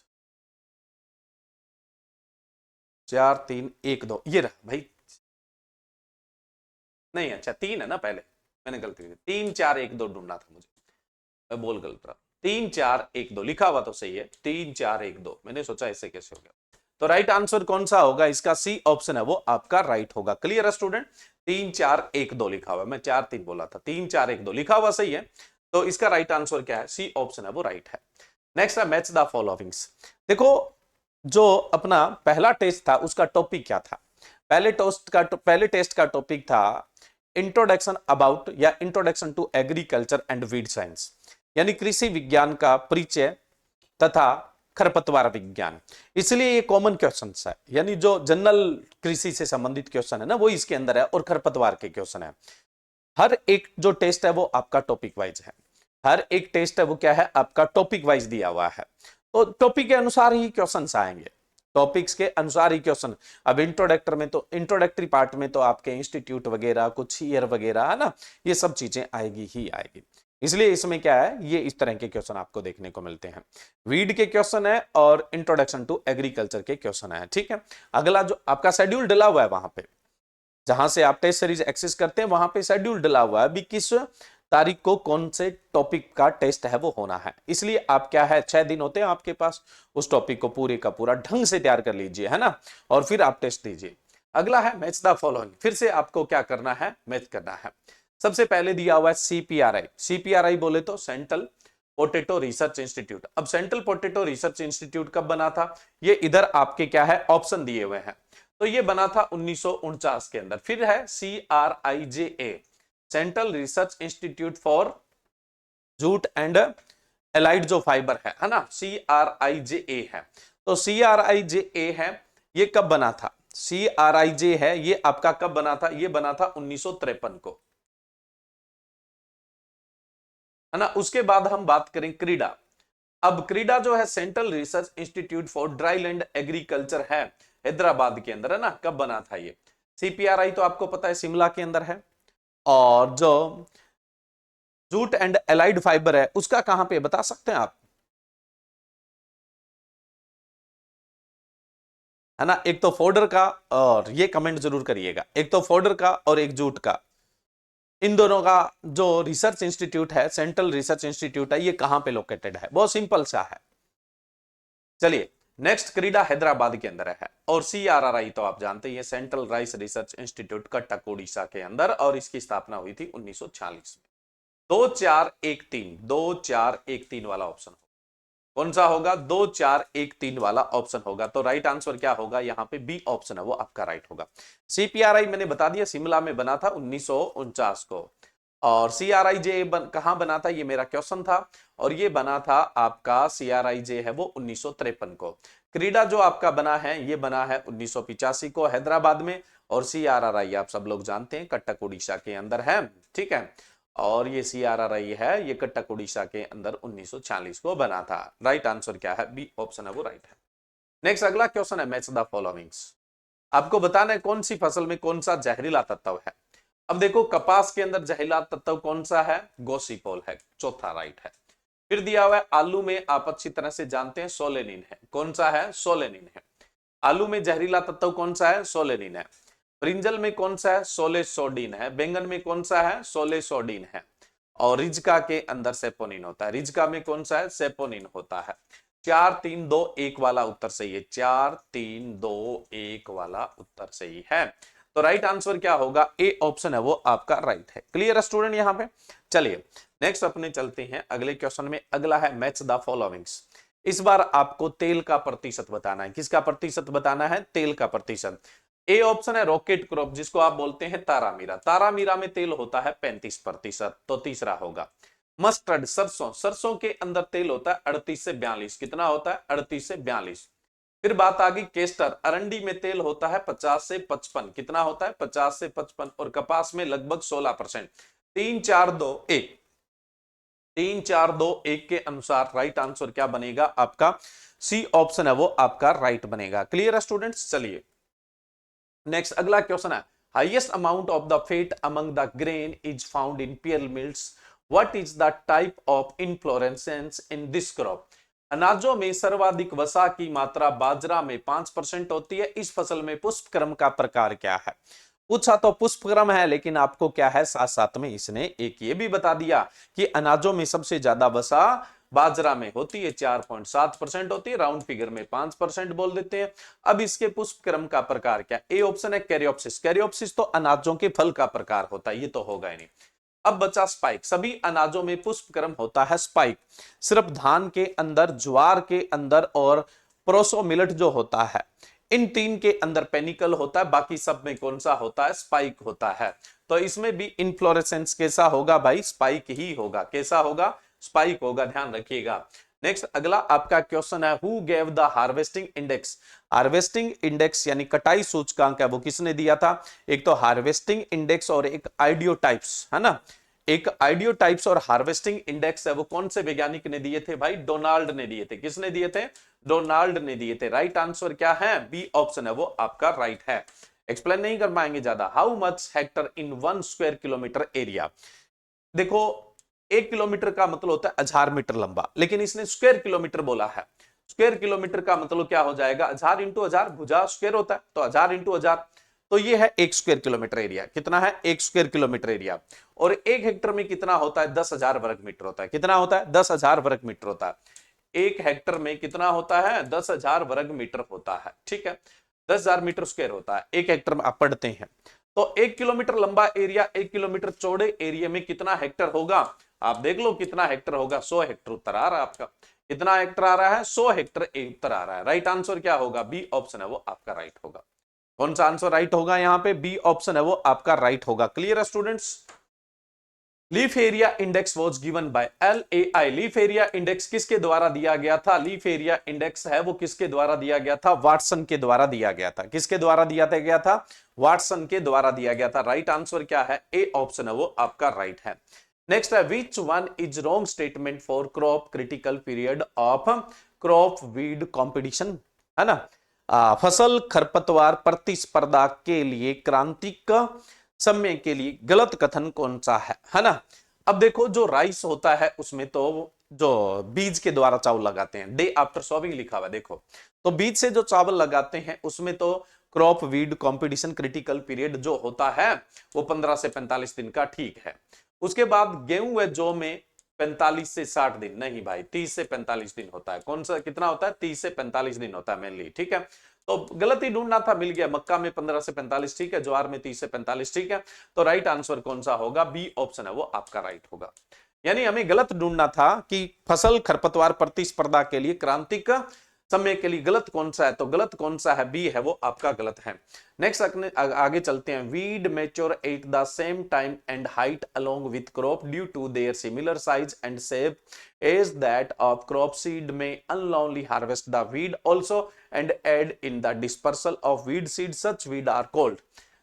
4 3 1 2 ये रहा भाई। नहीं, अच्छा 3 है ना, पहले मैंने गलती की, 3 4 1 2 ढूंढना था मुझे, मैं बोल गलत रहा। 3 4 1 2 लिखा हुआ तो सही है, 3 4 1 2, मैंने सोचा ऐसे कैसे हो गया। तो राइट आंसर कौन सा होगा? इसका सी ऑप्शन है वो आपका राइट होगा। क्लियर है स्टूडेंट? 3 4 1 2 लिखा हुआ, मैं 4 3 बोला था, 3 4 1 2 लिखा हुआ सही है। तो इसका राइट आंसर क्या है? सी ऑप्शन है वो राइट है। नेक्स्ट है मैच द फॉलोइंग्स। देखो, जो अपना पहला टेस्ट था उसका टॉपिक क्या था? पहले टेस्ट का टॉपिक था इंट्रोडक्शन अबाउट या introduction to agriculture and weed science, यानी कृषि विज्ञान का परिचय तथा खरपतवार विज्ञान। इसलिए ये कॉमन क्वेश्चन है, यानी जो जनरल कृषि से संबंधित क्वेश्चन है ना वो इसके अंदर है, और खरपतवार के क्वेश्चन है। हर एक जो टेस्ट है वो आपका टॉपिक वाइज है। हर एक टेस्ट है वो क्या है? आपका टॉपिक वाइज दिया हुआ है। तो टॉपिक के अनुसार ही क्वेश्चन आएंगे, टॉपिक्स के अनुसार ही क्वेश्चन। अब इंट्रोडक्टर में तो इंट्रोडक्टरी पार्ट में तो आपके इंस्टीट्यूट वगैरह, कुछ ईयर वगैरह, है ना, ये सब चीजें आएगी ही आएगी। इसलिए इसमें क्या है, ये इस तरह के क्वेश्चन आपको देखने को मिलते हैं। वीड के क्वेश्चन है और इंट्रोडक्शन टू एग्रीकल्चर के क्वेश्चन है। ठीक है, अगला जो आपका शेड्यूल डला हुआ है, वहां पे जहां से आप टेस्ट सीरीज एक्सेस करते हैं वहां पे शेड्यूल डला हुआ है अभी किस तारीख को कौन से टॉपिक का टेस्ट है वो होना है। इसलिए आप क्या है 6 दिन होते हैं आपके पास, उस टॉपिक को पूरे का पूरा ढंग से तैयार कर लीजिए, है ना, और फिर आप टेस्ट दीजिए। अगला है मैच द फॉलोइंग, फिर से आपको क्या करना है, मैच करना है। सबसे पहले दिया हुआ है सीपीआरआई। सीपीआरआई बोले तो सेंट्रल पोटैटो रिसर्च इंस्टीट्यूट। अब सेंट्रल पोटैटो रिसर्च इंस्टीट्यूट कब बना था, ये इधर आपके क्या है ऑप्शन दिए हुए हैं। तो ये बना था 1949 के अंदर। फिर है CRIJA, central research institute for jute and allied जो फाइबर है ना, CRIJA है। तो CRIJA है, ये कब बना था, CRIJ है ये आपका कब बना था, ये बना था 1953 को, है ना। उसके बाद हम बात करें क्रीडा। अब क्रीडा जो है central research institute for dryland agriculture है, हैदराबाद के अंदर, है ना। कब बना था ये। सीपीआरआई तो आपको पता है शिमला के अंदर है, और जो जूट एंड एलाइड फाइबर है उसका कहां पे बता सकते हैं आप, है ना। एक तो फोल्डर का, और ये कमेंट जरूर करिएगा, एक तो फोल्डर का और एक जूट का, इन दोनों का जो रिसर्च इंस्टीट्यूट है, सेंट्रल रिसर्च इंस्टीट्यूट है, ये कहां पे लोकेटेड है, बहुत सिंपल सा है। चलिए नेक्स्ट, क्रीडा हैदराबाद के अंदर है, और CRRI तो आप जानते हैं central rice research institute Cuttack Orissa के अंदर, और इसकी स्थापना हुई थी 1946 में। 2 4 1 3, 2 4 1 3 वाला ऑप्शन कौन सा होगा, 2 4 1 3 वाला ऑप्शन होगा। तो राइट आंसर क्या होगा, यहां पे बी ऑप्शन है वो आपका राइट होगा। सीपीआरआई मैंने बता दिया शिमला में बना था 1949 को, और CRIJ कहां बना था ये मेरा क्वेश्चन था, और ये बना था आपका CRIJ है वो 1953 को। क्रीडा जो आपका बना है ये बना है 1985 को हैदराबाद में, और CRRI आप सब लोग जानते हैं कटक उड़ीसा के अंदर है। ठीक है, और ये CRRI है ये कटक उड़ीसा के अंदर 1940 को बना था। राइट आंसर क्या है, बी ऑप्शन है वो राइट है। नेक्स्ट अगला क्वेश्चन है मैच द फॉलोइंग्स। आपको बताना है कौन सी फसल में कौन सा जहरीला तत्व है। अब देखो कपास के अंदर जहरीला तत्व कौन सा है, गोसिपोल है, चौथा राइट है। फिर दिया हुआ है आलू में, आप अच्छी तरह से जानते हैं सोलेनिन है, कौन सा है, सोलेनिन है। आलू में जहरीला तत्व कौन सा है, सोलेनिन है। ब्रिंजल में कौन सा है, सोलेसोडिन है। बैंगन में कौन सा है, सोलेसोडिन है। और रिजका के अंदर सेपोनिन होता है। रिजका में कौन सा है, सेपोनिन होता है। 4 3 2 1 वाला उत्तर सही है, 4 3 2 1 वाला उत्तर सही है। तो राइट आंसर क्या होगा, ए ऑप्शन है वो आपका राइट है। क्लियर है स्टूडेंट यहां पे। चलिए नेक्स्ट अपने चलते हैं अगले क्वेश्चन में। अगला है मैच द फॉलोइंग्स। इस बार आपको तेल का प्रतिशत बताना है। किसका प्रतिशत बताना है, तेल का प्रतिशत। ए ऑप्शन है रॉकेट क्रॉप, जिसको आप बोलते हैं तारामीरा। तारामीरा में तेल होता है 35%, तो तीसरा होगा। मस्टर्ड सरसों, सरसों के अंदर तेल होता है 38 से 42, कितना होता है 38 से 42। फिर बात आ गई केस्टर, अरंडी में तेल होता है 50 से 55, कितना होता है 50 से 55, और कपास में लगभग 16%। 3 4 2 1, 3 4 2 1 के अनुसार राइट आंसर क्या बनेगा आपका, सी ऑप्शन है वो आपका राइट बनेगा। क्लियर है स्टूडेंट्स। चलिए नेक्स्ट अगला क्वेश्चन है, highest amount of the fat among the grain is found in peer mills, what is the type of inflorescence in this crop. अनाजों में सर्वाधिक वसा की मात्रा बाजरा में 5% होती है, इस फसल में पुष्पक्रम का प्रकार क्या है। पूछा तो पुष्पक्रम है, लेकिन आपको क्या है साथ साथ में इसने एक ये भी बता दिया कि अनाजों में सबसे ज्यादा वसा बाजरा में होती है, 4.7% होती है, राउंड फिगर में 5% बोल देते हैं। अब इसके पुष्पक्रम का प्रकार क्या, ए ऑप्शन है कैरियोप्सिस। कैरियोप्सिस तो अनाजों के फल का प्रकार होता है, ये तो होगा ही नहीं। अब बचा स्पाइक, सभी अनाजों में पुष्पक्रम होता है स्पाइक, सिर्फ धान के अंदर, ज्वार के अंदर और प्रोसो मिलेट जो होता है, इन तीन के अंदर पेनिकल होता है, बाकी सब में कौन सा होता है, स्पाइक होता है। तो इसमें भी इन्फ्लोरेसेंस कैसा होगा भाई, स्पाइक ही होगा। कैसा होगा, स्पाइक होगा, ध्यान रखिएगा। नेक्स्ट अगला आपका क्वेश्चन है, who gave the harvesting index. Harvesting index यानी कटाई सूचकांक है वो किसने दिया था। एक तो हार्वेस्टिंग इंडेक्स और एक आइडियोटाइप्स, है ना। एक आइडियोटाइप्स और हार्वेस्टिंग इंडेक्स है वो कौन से वैज्ञानिक ने दिए थे भाई, डोनाल्ड ने दिए थे। किसने दिए थे, डोनाल्ड ने दिए थे। राइट आंसर क्या है, बी ऑप्शन है वो आपका राइट है। एक्सप्लेन नहीं कर पाएंगे ज्यादा। How much Hector in 1 square kilometre area. देखो 1 किलोमीटर का मतलब होता है 1000 मीटर लंबा, लेकिन इसने स्क्वायर किलोमीटर बोला है। स्क्वायर किलोमीटर का मतलब क्या हो जाएगा, 1000 इंटू 1000, भुजा स्क्वायर होता है, तो 1000 इंटू 1000, तो ये है 1 स्क्वायर किलोमीटर एरिया। कितना है, 1 स्क्वायर किलोमीटर एरिया। और 1 हेक्टर में कितना होता है, 10,000 वर्ग मीटर होता है। कितना होता है, 10,000 वर्ग मीटर होता है। 1 हेक्टर में कितना होता है, 10,000 वर्ग मीटर होता है। ठीक है, 10,000 मीटर स्क्वायर होता है 1 हेक्टर में, आप पढ़ते हैं। तो 1 किलोमीटर लंबा एरिया 1 किलोमीटर चौड़े एरिया में कितना हेक्टर होगा, आप देख लो कितना हेक्टर होगा। 100 हेक्टर उत्तर आ रहा है आपका। कितना हेक्टर आ रहा है, 100 हेक्टर उत्तर आ रहा है। राइट आंसर क्या होगा, बी ऑप्शन है वो आपका राइट होगा। कौन सा आंसर राइट होगा यहाँ पे, बी ऑप्शन है वो आपका राइट होगा। क्लियर है students. Leaf area index was given by LAI। Leaf area index किसके द्वारा दिया गया था, लीफ एरिया इंडेक्स है वो किसके द्वारा दिया गया था, वाटसन के द्वारा दिया गया था। किसके द्वारा दिया था, वाटसन के द्वारा दिया गया था। राइट आंसर क्या है, ए ऑप्शन है वो आपका राइट है। नेक्स्ट है, which one is wrong statement for crop critical period of crop weed competition, है ना। फसल खरपतवार प्रतिस्पर्धा के लिए क्रांतिक समय के लिए गलत कथन कौन सा है ना। अब देखो, जो राइस होता है उसमें तो जो बीज के द्वारा चावल लगाते हैं, डे आफ्टर सॉविंग लिखा हुआ है देखो, तो बीज से जो चावल लगाते हैं उसमें तो crop weed competition critical period जो होता है वो 15 से 45 दिन का, ठीक है। उसके बाद गेहूं व जौ में 45 से 60 दिन, नहीं भाई 30 से 45 दिन होता है। कौन सा कितना होता है, 30 से 45 दिन होता है मेनली, ठीक है। तो गलत ही ढूंढना था, मिल गया। मक्का में 15 से 45, ठीक है। ज्वार में 30 से 45, ठीक है। तो राइट आंसर कौन सा होगा, बी ऑप्शन है वो आपका राइट होगा। यानी हमें गलत ढूंढना था कि फसल खरपतवार प्रतिस्पर्धा के लिए क्रांतिक समय के लिए गलत कौन सा है, तो गलत कौन सा है, बी है वो आपका गलत है। नेक्स्ट आगे चलते हैं। Weed mature at the same time and height along with crop due to their similar size and shape as that of crop seed में अनलॉन्ली harvest the weed also and aid in the dispersal of weed seed, such weed are called.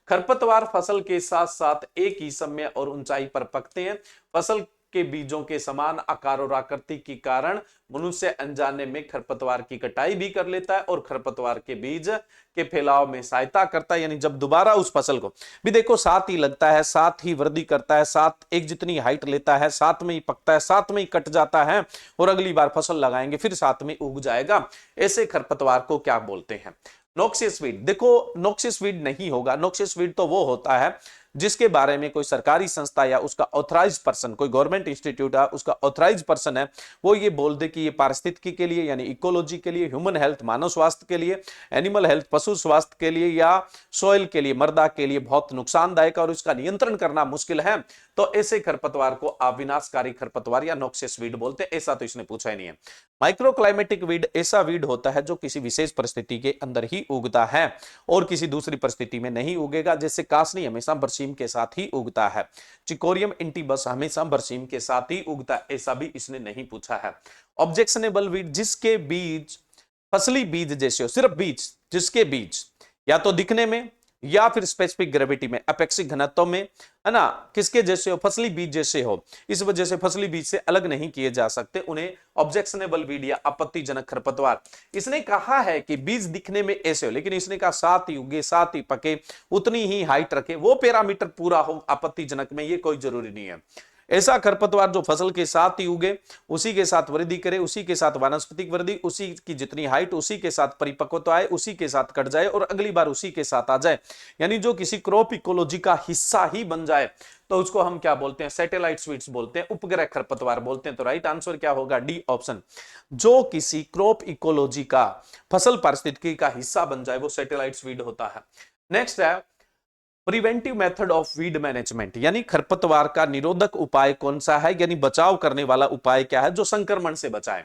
खरपतवार फसल के साथ साथ एक ही समय और ऊंचाई पर पकते हैं। फसल के बीजों के समान आकार और आकृति के कारण मनुष्य अनजाने में खरपतवार की कटाई भी कर लेता है और खरपतवार के बीज के फैलाव में सहायता करता है। यानी जब दोबारा उस फसल को भी देखो, साथ ही लगता है, साथ ही वृद्धि करता है, साथ एक जितनी हाइट लेता है, साथ में ही पकता है, साथ में ही कट जाता है और अगली बार फसल लगाएंगे फिर साथ में उग जाएगा। ऐसे खरपतवार को क्या बोलते हैं, नोक्सियस वीड। देखो, नोक्सियस वीड नहीं होगा। नोक्सियस वीड तो वो होता है जिसके बारे में कोई सरकारी संस्था या उसका ऑथराइज्ड पर्सन, कोई गवर्नमेंट इंस्टीट्यूट है, उसका ऑथराइज्ड पर्सन है, वो ये बोल दे कि ये पारिस्थितिकी के लिए यानी इकोलॉजी के लिए, ह्यूमन हेल्थ मानव स्वास्थ्य के लिए, एनिमल हेल्थ पशु स्वास्थ्य के लिए या सॉइल के लिए मृदा के लिए बहुत नुकसानदायक और उसका नियंत्रण करना मुश्किल है, तो ऐसे खरपतवार को आप विनाशकारी खरपतवार या नोक्सियस वीड बोलते हैं। ऐसा तो इसने पूछा ही नहीं है। माइक्रोक्लाइमेटिक वीड ऐसा वीड होता है जो किसी विशेष परिस्थिति के अंदर ही उगता है और किसी दूसरी परिस्थिति में नहीं उगेगा। जैसे कासनी हमेशा बरसीम के साथ ही उगता है, चिकोरियम इंटीबस हमेशा बरसीम के साथ ही उगता है, ऐसा भी इसने नहीं पूछा है। ऑब्जेक्शनेबल वीड, जिसके बीज फसली बीज जैसे हो, सिर्फ बीज, जिसके बीज या तो दिखने में या फिर स्पेसिफिक ग्रेविटी में, अपेक्षिक घनत्व में, है ना, किसके जैसे हो, फसली बीज जैसे हो, इस वजह से फसली बीज से अलग नहीं किए जा सकते, उन्हें ऑब्जेक्शनेबल वीड या आपत्तिजनक खरपतवार। इसने कहा है कि बीज दिखने में ऐसे हो, लेकिन इसने कहा साथ ही उगे, साथ ही पके, उतनी ही हाइट रखे, वो पैरामीटर पूरा हो आपत्तिजनक में, ये कोई जरूरी नहीं है। ऐसा खरपतवार जो फसल के साथ ही उगे, उसी के साथ वृद्धि करे, उसी के साथ वानस्पतिक वृद्धि, उसी की जितनी हाइट, उसी के साथ परिपक्वता आए, उसी के साथ कट जाए और अगली बार उसी के साथ आ जाए, यानी जो किसी क्रॉप इकोलॉजी का हिस्सा ही बन जाए, तो उसको हम क्या बोलते हैं, सैटेलाइट स्वीट्स बोलते हैं, उपग्रह खरपतवार बोलते हैं। तो राइट आंसर क्या होगा, डी ऑप्शन। जो किसी क्रॉप इकोलॉजी का, फसल पारिस्थितिकी का हिस्सा बन जाए वो सैटेलाइट स्वीड होता है। नेक्स्ट है preventive method of weed management, यानी खरपतवार का निरोधक उपाय कौन सा है, यानी बचाव करने वाला उपाय क्या है जो संक्रमण से बचाए।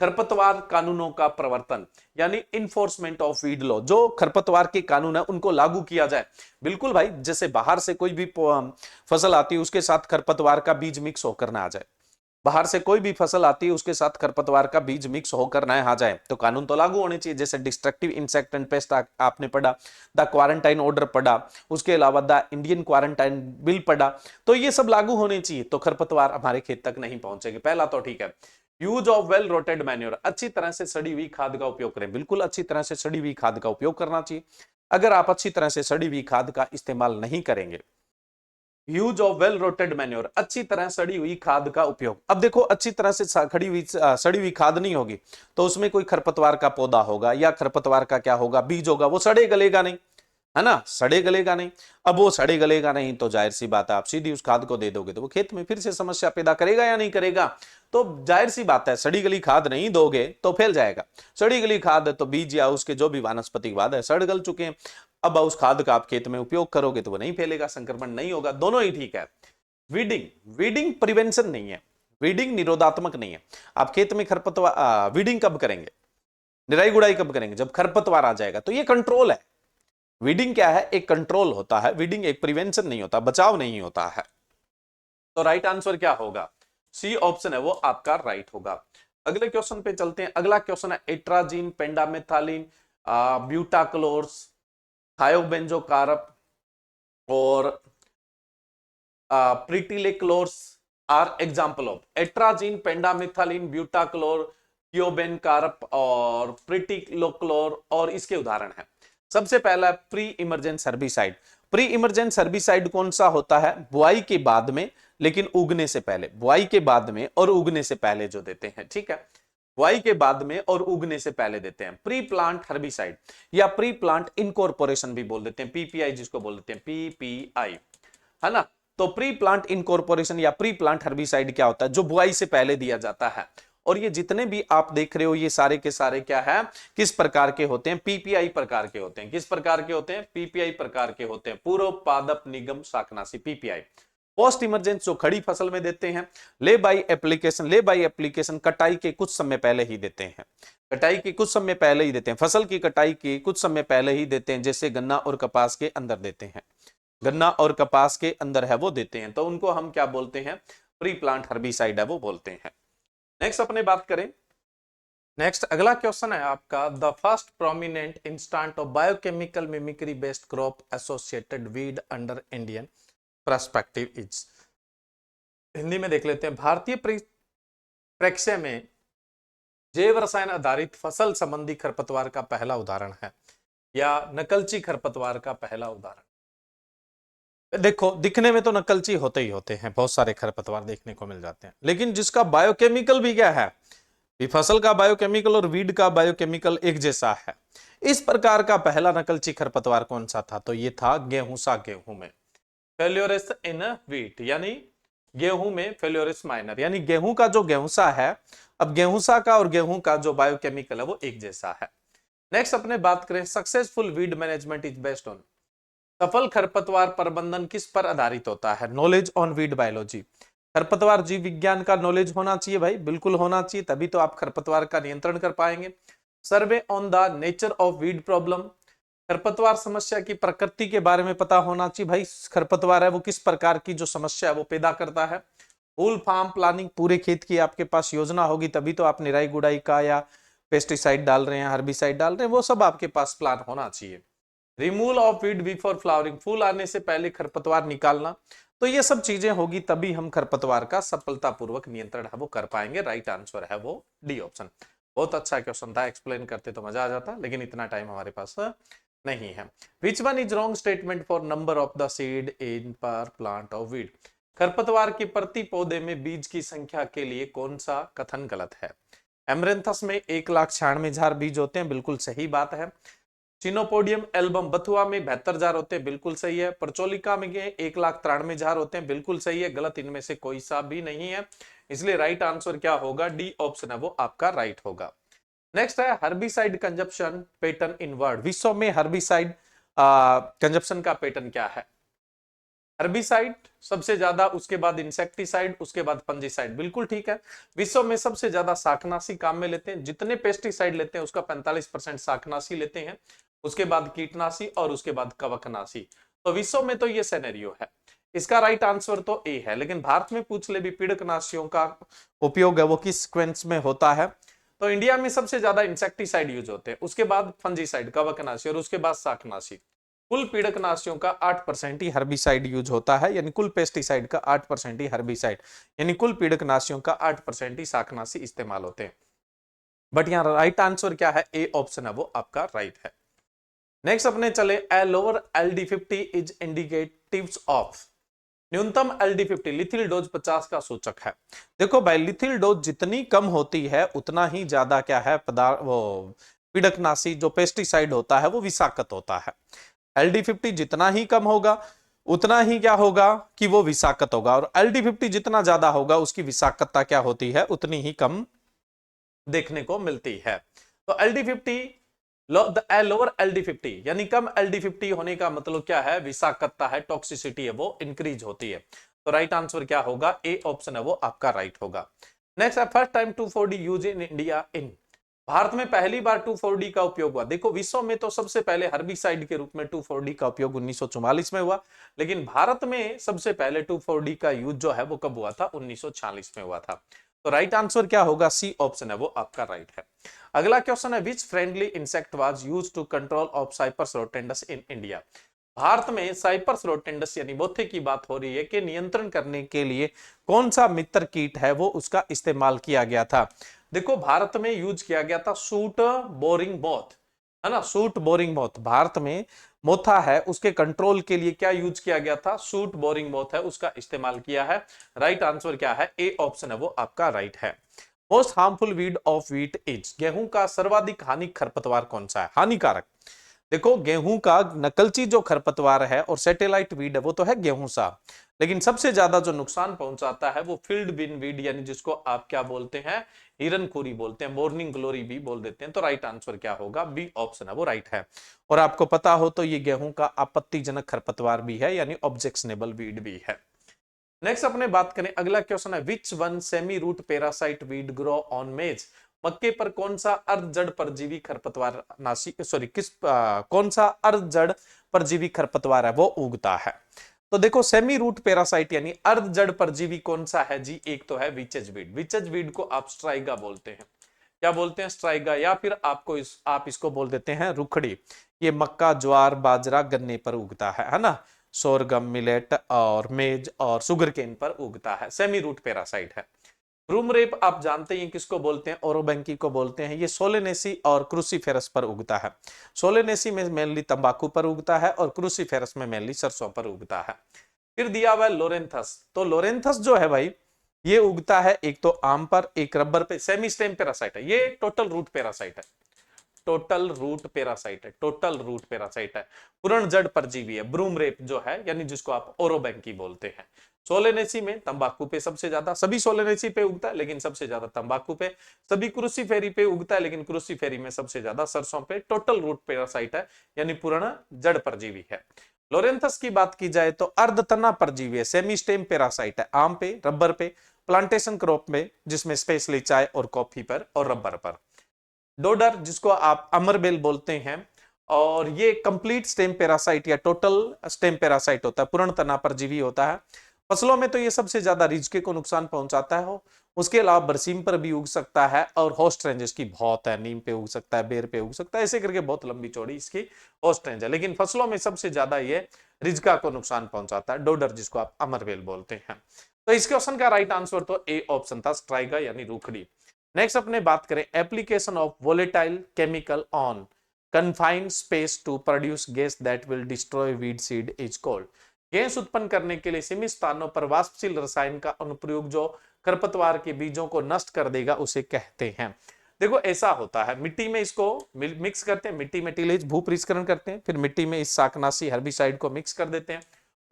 खरपतवार कानूनों का प्रवर्तन यानी इन्फोर्समेंट ऑफ वीड लॉ, जो खरपतवार के कानून है उनको लागू किया जाए। बिल्कुल भाई, जैसे बाहर से कोई भी फसल आती है उसके साथ खरपतवार का बीज मिक्स होकर ना आ जाए, बाहर से कोई भी फसल आती है उसके साथ खरपतवार का बीज मिक्स होकर ना आ जाए, तो कानून तो लागू होने चाहिए। जैसे डिस्ट्रक्टिव इंसेक्ट एंड पेस्ट आपने पढ़ा, द क्वारंटाइन ऑर्डर पढ़ा, उसके अलावा द इंडियन क्वारंटाइन बिल पढ़ा, तो ये सब लागू होने चाहिए, तो खरपतवार हमारे खेत तक नहीं पहुंचेगी। पहला तो ठीक है। Use of well rotted manure, अच्छी तरह से सड़ी हुई खाद का उपयोग करें, बिल्कुल अच्छी तरह से सड़ी हुई खाद का उपयोग करना चाहिए। अगर आप अच्छी तरह से सड़ी हुई खाद का इस्तेमाल नहीं करेंगे use of well rotted manure, अच्छी तरह सड़ी हुई खाद का उपयोग। अब देखो अच्छी तरह से सड़ी हुई खाद नहीं होगी तो उसमें कोई खरपतवार का पौधा होगा या खरपतवार का क्या होगा, बीज होगा, वो सड़े गलेगा नहीं, है ना, सड़े गलेगा नहीं। अब वो सड़े गलेगा नहीं तो जाहिर सी बात है आप सीधी उस खाद को दे दोगे तो वो खेत में फिर से समस्या पैदा करेगा या नहीं करेगा। तो जाहिर सी बात है सड़ी गली खाद नहीं दोगे तो फैल जाएगा। सड़ी गली खाद तो बीज या उसके जो भी वानस्पतिक खाद है सड़ गल चुके हैं, अब उस खाद का आप खेत में उपयोग करोगे तो वो नहीं फैलेगा, संक्रमण नहीं होगा, दोनों ही ठीक है। वीडिंग, वीडिंग प्रिवेंशन नहीं है, वीडिंग निरोधात्मक नहीं है। आप खेत में खरपतवार वीडिंग कब करेंगे, निराई गुड़ाई कब करेंगे, जब खरपतवार आ जाएगा, तो ये कंट्रोल है। वीडिंग क्या है, एक कंट्रोल होता है, वीडिंग एक प्रिवेंशन नहीं होता, बचाव नहीं होता है। तो राइट आंसर क्या होगा, सी ऑप्शन है वो आपका राइट होगा। अगले क्वेश्चन पे चलते हैं। अगला क्वेश्चन है एट्राजीन, पेंडामेथालिन, ब्यूटाक्लोर्स, थायोबेंजोकारप और pretilachlors are example of. Atrazine, pendimethalin, butachlor, thiobencarb और प्रीटिलोक्लोर और इसके उदाहरण हैं। सबसे पहला pre emergence herbicide. Pre emergence herbicide कौन सा होता है, बुआई के बाद में लेकिन उगने से पहले, बुआई के बाद में और उगने से पहले जो देते हैं, ठीक है, बुआई के बाद में और उगने से पहले देते हैं। प्री प्लांट हर्बिसाइड या प्री प्लांट इनकॉर्पोरेशन भी बोल देते हैं, पीपीआई जिसको बोल देते हैं, पीपीआई, है ना। तो प्री प्लांट इनकॉर्पोरेशन या प्री प्लांट हर्बिसाइड क्या होता है, जो बुआई से पहले दिया जाता है। और ये जितने भी आप देख रहे हो ये सारे के सारे क्या है, किस प्रकार के होते हैं, पीपीआई प्रकार के होते हैं। किस प्रकार के होते हैं, पीपीआई प्रकार के होते हैं, पूर्व पादप निगम शाकनाशी, पीपीआई। पोस्ट इमरजेंस जो खड़ी फसल में देते हैं। ले बाई एप्लीकेशन, ले बाई एप्लीकेशन कटाई के कुछ समय पहले ही देते हैं, कटाई के कुछ समय पहले ही देते हैं, फसल की कटाई के कुछ समय पहले ही देते हैं, जैसे गन्ना और कपास के अंदर देते हैं, गन्ना और कपास के अंदर है वो देते हैं, तो उनको हम क्या बोलते हैं, प्री प्लांट हर्बिसाइड है वो बोलते हैं। नेक्स्ट अपने बात करें, नेक्स्ट अगला क्वेश्चन है आपका, the first prominent instant of biochemical mimicry based crop associated weed under Indian perspective is. Hindi में देख लेते हैं। भारतीय प्रेक्षय में जैव रसायन आधारित फसल संबंधी खरपतवार का पहला उदाहरण है, या नकलची खरपतवार का पहला उदाहरण। देखो दिखने में तो नकलची होते ही होते हैं, बहुत सारे खरपतवार देखने को मिल जाते हैं, लेकिन जिसका बायोकेमिकल भी क्या है, फसल का बायोकेमिकल और वीड का बायोकेमिकल एक जैसा है। इस प्रकार का पहला नकलची खरपतवार कौन सा था, तो ये था गेहूंसा, गेहूं में फेल्योरिस इन वीट, यानी गेहूं में फेल्योरिस माइनर, यानी गेहूं का जो गेहूंसा है। अब गेहूंसा का और गेहूं का जो बायोकेमिकल है वो एक जैसा है। नेक्स्ट अपने बात करें, successful weed management is based on. सफल खरपतवार प्रबंधन किस पर आधारित होता है, नॉलेज ऑन वीड बायोलॉजी। खरपतवार जीव विज्ञान का नॉलेज होना चाहिए भाई, बिल्कुल होना चाहिए, तभी तो आप खरपतवार का नियंत्रण कर पाएंगे। सर्वे on the nature of weed problem, खरपतवार समस्या की प्रकृति के बारे में पता होना चाहिए भाई, खरपतवार है वो किस प्रकार की जो समस्या है वो पैदा करता है। फुल फार्म प्लानिंग, पूरे खेत की आपके पास योजना होगी तभी तो आप निराई गुड़ाई का या पेस्टिसाइड डाल रहे हैं, हर्बिसाइड डाल रहे हैं, वो सब आपके पास प्लान होना चाहिए। Removal of weed before flowering, फूल आने से पहले खरपतवार निकालना। तो ये सब चीजें होगी तभी हम खरपतवार का सफलतापूर्वक नियंत्रण है वो कर पाएंगे। राइट आंसर है वो डी ऑप्शन। बहुत अच्छा क्वेश्चन था, एक्सप्लेन करते तो मजा आ जाता, लेकिन इतना टाइम हमारे पास नहीं है। Which one is wrong statement for number of the seed in पर प्लांट ऑफ वीड। खरपतवार के प्रति पौधे में बीज की संख्या के लिए कौन सा कथन गलत है। एमरेंथस में 1,96,000 बीज होते हैं, बिल्कुल सही बात है। चिनोपोडियम एल्बम बथुआ में 72,000 होते हैं, बिल्कुल सही है। परचोलिका में 1,93,000 होते हैं, बिल्कुल सही है। गलत इनमें से कोई सा भी नहीं है, इसलिए राइट आंसर क्या होगा, डी ऑप्शन है वो आपका राइट होगा। नेक्स्ट है herbicide consumption pattern in world. विश्व में हर्बिसाइड कंजप्शन का पैटर्न क्या है। हर्बिसाइड सबसे ज्यादा, उसके बाद इंसेक्टिसाइड, उसके बाद फंजीसाइड, बिल्कुल ठीक है। विश्व में सबसे ज्यादा शाकनाशी काम में लेते हैं, जितने पेस्टिसाइड लेते हैं उसका 45% शाकनाशी लेते हैं, उसके बाद कीटनाशी और उसके बाद कवकनाशी। तो विश्व में तो ये सिनेरियो है, इसका राइट आंसर तो ए है। लेकिन भारत में पूछ ले भी पीड़कनाशियों का उपयोग है वो किस सीक्वेंस में होता है, तो इंडिया में सबसे ज्यादा इंसेक्टिसाइड यूज होते हैं, उसके बाद फंजीसाइड कवकनाशी और उसके बाद शाकनाशी। कुल पीड़कनाशियों का 8% ही हर्बिसाइड यूज होता है, यानी कुल पेस्टिसाइड का 8% ही हर्बिसाइड, यानी कुल पीड़कनाशियों का 8% ही शाकनाशी इस्तेमाल होते हैं। बट यहाँ राइट आंसर क्या है, ए ऑप्शन है वो आपका राइट है। नेक्स्ट अपने चले, a lower LD50 is indicatives of. न्यूनतम LD50 लिथिल डोज 50 का सूचक है। देखो भाई, लिथिल डोज जितनी कम होती है उतना ही ज्यादा क्या है, पदार्थ वो पीड़कनाशी जो पेस्टिसाइड होता है वो विषाक्त होता है। LD50 जितना ही कम होगा उतना ही क्या होगा कि वो विषाक्त होगा, और LD50 जितना ज्यादा होगा उसकी विषाक्तता क्या होती है, उतनी ही कम देखने को मिलती है। तो LD50 लोअर LD50 यानी कम LD50 होने का मतलब क्या है, विषाक्तता है, टॉक्सिसिटी है, वो इंक्रीज होती है। तो राइट आंसर क्या होगा, ए ऑप्शन है वो आपका राइट होगा। नेक्स्ट है first time 2,4-D use in India in, Bharat में पहली बार 2,4-D का उपयोग हुआ। देखो विश्व में तो सबसे पहले हर्बिसाइड के रूप में 2,4-D का उपयोग 1944 में हुआ, लेकिन भारत में सबसे पहले 2,4-D का यूज जो है वो कब हुआ था, 1946 में हुआ था। तो राइट आंसर क्या होगा, सी ऑप्शन है वो आपका राइट है। अगला क्वेश्चन है which friendly insect was used to control of cyperus rotundus in India, भारत में साइप्रस रोटेंडस यानी बोथे की बात हो रही है कि नियंत्रण करने के लिए कौन सा मित्र कीट है वो उसका इस्तेमाल किया गया था। देखो भारत में यूज किया गया था सूट बोरिंग मोथ, है ना, सूट बोरिंग मोथ भारत में मोथा है उसके कंट्रोल के लिए क्या यूज किया गया था, सूट बोरिंग मोथ है उसका इस्तेमाल किया है। राइट आंसर क्या है, ए ऑप्शन है वो आपका राइट है। Most harmful weed of wheat is, गेहूं का सर्वाधिक हानिक खरपतवार कौन सा है, हानिकारक। देखो गेहूं का नकलची जो खरपतवार है और सैटेलाइट वीड है वो तो है गेहूं सा, लेकिन सबसे ज्यादा जो नुकसान पहुंचाता है वो फील्ड बिन वीड यानी जिसको आप क्या बोलते हैं, हिरनखुरी बोलते हैं, मॉर्निंग ग्लोरी भी बोल देते हैं। तो राइट आंसर क्या होगा, बी ऑप्शन है वो राइट है। और आपको पता हो तो ये गेहूं का आपत्तिजनक खरपतवार भी है यानी ऑब्जेक्शनेबल वीड भी है। नेक्स्ट अपने बात करें, अगला क्वेश्चन है which one semi root parasite weed grow on maize, मक्के पर कौन सा अर्ध जड़ परजीवी खरपतवार नाशी सॉरी किस कौन सा अर्ध जड़ परजीवी खरपतवार है वो उगता है। तो देखो सेमी रूट पैरासाइट यानी अर्ध जड़ परजीवी कौन सा है जी, एक तो है विचेज वीड, विचेज वीड को आप स्ट्राइगा बोलते हैं, क्या बोलते हैं, स्ट्राइगा, या फिर आप इसको बोल देते हैं रुखड़ी। ये मक्का ज्वार बाजरा गन्ने पर उगता है ना, सोरगम मिलेट और मेज और सुगर केन पर उगता है, सेमी रूट पैरासाइट है। ब्रूम रेप आप जानते हैं किसको बोलते हैं, ओरोबैंकी को बोलते हैं, ये सोलेनेसी और क्रूसीफेरस पर उगता है। सोलेनेसी में मेनली तंबाकू पर उगता है और क्रूसीफेरस में मेनली सरसों पर उगता है। फिर दिया हुआ है लोरेंथस, तो लोरेंथस जो है भाई ये उगता है एक तो आम पर एक रबर पे, सेमी स्टेम पैरासाइट है, ये टोटल रूट पैरासाइट है, टोटल रूट पैरासाइट है, टोटल रूट पैरासाइट है, पूर्ण जड़ परजीवी है। ब्रूम रेप जो है यानी जिसको आप ओरोबैंकी बोलते हैं। सोलेनेसी में तंबाकू पे सबसे ज्यादा, सभी सोलेनेसी पे उगता है लेकिन सबसे ज्यादा तंबाकू पे, सभी क्रूसीफेरी पे उगता है लेकिन क्रूसीफेरी में सबसे ज्यादा सरसों पे, टोटल रूट पैरासाइट है यानी पूर्ण जड़ परजीवी है। लोरेंथस की बात की जाए तो अर्धतना परजीवी है, सेमी स्टेम पैरासाइट है, आम पे रबर पे प्लांटेशन क्रॉप में जिसमें स्पेशली चाय और कॉफी पर और रबर पर। डोडर जिसको आप अमरबेल बोलते हैं, और ये कंप्लीट स्टेम पैरासाइट या टोटल स्टेम पैरासाइट होता है, पूर्ण तना परजीवी होता है। फसलों में तो ये सबसे ज्यादा रिजके को नुकसान पहुंचाता है, उसके अलावा बरसीम पर भी उग सकता है और होस्ट रेंज इसकी बहुत है, नीम पे उग सकता है, बेर पे उग सकता है, ऐसे करके बहुत लंबी चौड़ी इसकी होस्ट रेंज है, लेकिन फसलों में सबसे ज्यादा ये रिजका को नुकसान पहुंचाता है, डोडर जिसको आप अमरबेल बोलते हैं। तो इस क्वेश्चन का राइट आंसर तो ए ऑप्शन था, स्ट्राइगा यानी रूखड़ी। नेक्स्ट अपने बात करें application of volatile chemical on confined space to produce gas that will destroy weed seed is called, gas उत्पन्न करने के लिए सीमित स्थानों पर वाष्पशील रसायन का अनुप्रयोग जो खरपतवार के बीजों को नष्ट कर देगा उसे कहते हैं। देखो ऐसा होता है, मिट्टी में इसको मिक्स करते हैं, मिट्टी में टिलेज भूपरिष्करण करते हैं, फिर मिट्टी में इस शाकनाशी हर्बिसाइड को मिक्स कर देते हैं,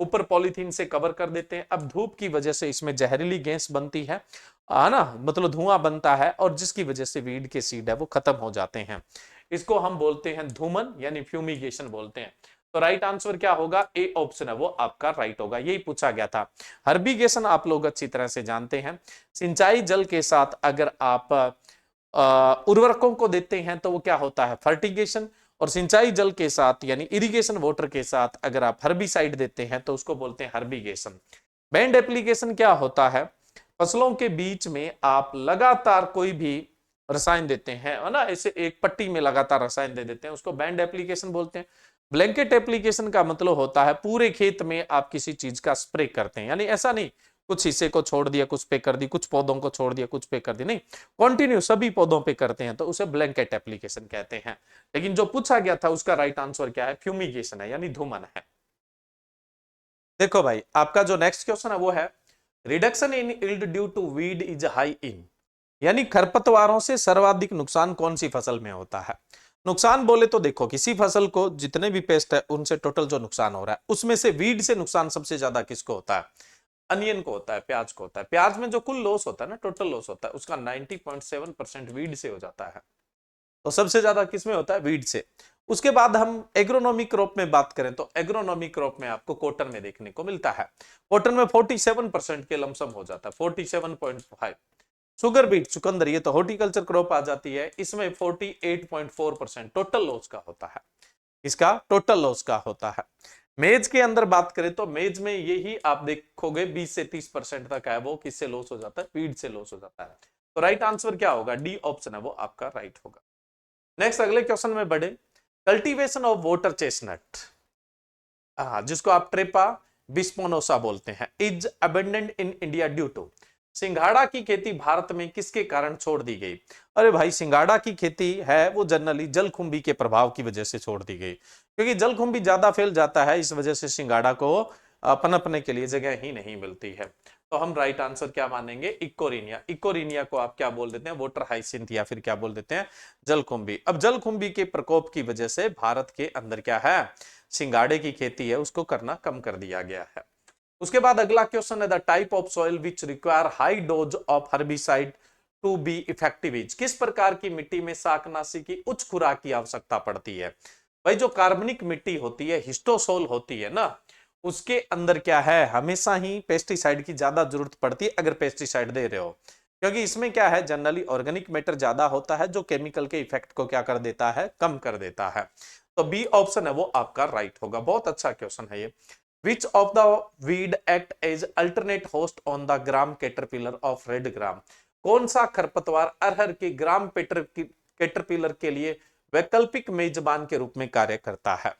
ऊपर पॉलीथीन से कवर कर देते हैं। अब धूप की वजह से इसमें जहरीली गैस बनती है ना, मतलब धुआं बनता है और जिसकी वजह से वीड के सीड है वो खत्म हो जाते हैं। इसको हम बोलते हैं धूमन यानी फ्यूमिगेशन बोलते हैं। तो राइट आंसर क्या होगा, ए ऑप्शन है वो आपका राइट होगा, यही पूछा गया था। हर्बिगेशन आप लोग अच्छी तरह से जानते हैं, सिंचाई जल के साथ अगर आप उर्वरकों को देते हैं तो वो क्या होता है, फर्टिगेशन, और सिंचाई जल के साथ यानी इरिगेशन वाटर के साथ अगर आप हर्बिसाइड देते हैं तो उसको बोलते हैं हर्बिगेशन। बैंड एप्लीकेशन क्या होता है, फसलों के बीच में आप लगातार कोई भी रसायन देते हैं, है ना, ऐसे एक पट्टी में लगातार रसायन दे देते हैं, उसको बैंड एप्लीकेशन बोलते हैं। ब्लैंकेट एप्लीकेशन का मतलब होता है पूरे खेत में आप किसी चीज का स्प्रे करते हैं, यानी ऐसा नहीं कुछ हिस्से को छोड़ दिया कुछ पे कर दी, कुछ पौधों को छोड़ दिया कुछ पे कर दी, नहीं, कंटिन्यू सभी पौधों पे करते हैं तो उसे ब्लैंकेट एप्लीकेशन कहते हैं। लेकिन जो पूछा गया था उसका राइट आंसर क्या है, फ्यूमिगेशन है यानी धूमन है। देखो भाई, आपका जो नेक्स्ट क्वेश्चन है वो है reduction in yield due to weed is high in, यानी खरपतवारों से सर्वाधिक नुकसान कौन सी फसल में होता है। नुकसान बोले तो देखो, किसी फसल को जितने भी पेस्ट है उनसे टोटल जो नुकसान हो रहा है, उसमें से वीड से नुकसान सबसे ज्यादा किसको होता है? अनियन को होता है, प्याज को होता है। प्याज में जो कुल लॉस होता है ना, टोटल लॉस होता है, उसका 90.7% वीड से हो जाता है। तो सबसे ज्यादा किसमें होता है? वीड से। उसके बाद हम एग्रोनॉमी क्रॉप में बात करें तो एग्रोनॉमी क्रॉप में आपको कॉटन में देखने को मिलता है। कॉटन में 47% के लमसम हो जाता है, 47.5। सुगर बीट, चुकंदर, ये तो हॉर्टिकल्चर क्रॉप आ जाती है, इसमें 48.4% टोटल लॉस का होता है। इसका टोटल लॉस का होता है। मेज के अंदर बात करें तो मेज में यही आप देखोगे 20 से 30% तक है वो किससे लॉस हो जाता है? वीड से लॉस हो जाता है। तो राइट आंसर क्या होगा? डी ऑप्शन है वो आपका राइट होगा। नेक्स्ट अगले क्वेश्चन में बढ़े। कल्टीवेशन ऑफ वाटर चेस्टनट, जिसको आप ट्रेपा बिस्पोनोसा बोलते हैं, is abundant in India due to. सिंघाड़ा की खेती भारत में किसके कारण छोड़ दी गई? अरे भाई, सिंघाड़ा की खेती है वो जनरली जलकुंभी के प्रभाव की वजह से छोड़ दी गई, क्योंकि जलकुंभी ज्यादा फैल जाता है, इस वजह से सिंघाड़ा को पनपने के लिए जगह ही नहीं मिलती है। तो हम राइट आंसर क्या मानेंगे? इकोरिनिया। इकोरिनिया को आप क्या बोल देते हैं? वाटर हाइसिंथ, या फिर क्या बोल देते हैं? जलकुंभी। अब जलकुंभी के प्रकोप की वजह से भारत के अंदर क्या है? सिंगाड़े की खेती है उसको करना कम कर दिया गया है। उसके बाद अगला क्वेश्चन है the type of soil which require high dose of herbicide to be effective is. किस प्रकार की मिट्टी में शाकनाशी की उच्च खुराक की आवश्यकता पड़ती है? भाई, जो कार्बनिक मिट्टी होती है, हिस्टोसोल होती है ना, उसके अंदर क्या है? हमेशा ही पेस्टिसाइड की ज्यादा जरूरत पड़ती है अगर पेस्टिसाइड दे रहे हो, क्योंकि इसमें क्या है? जनरली ऑर्गेनिक मैटर ज्यादा होता है जो केमिकल के इफेक्ट को क्या कर देता है? कम कर देता है। तो बी ऑप्शन है वो आपका राइट होगा। बहुत अच्छा क्वेश्चन है ये। Which of the weed act as alternate host on the gram caterpillar of red gram? कौन सा खरपतवार अरहर के ग्राम कैटरपिलर के लिए वैकल्पिक मेजबान के रूप में कार्य करता है?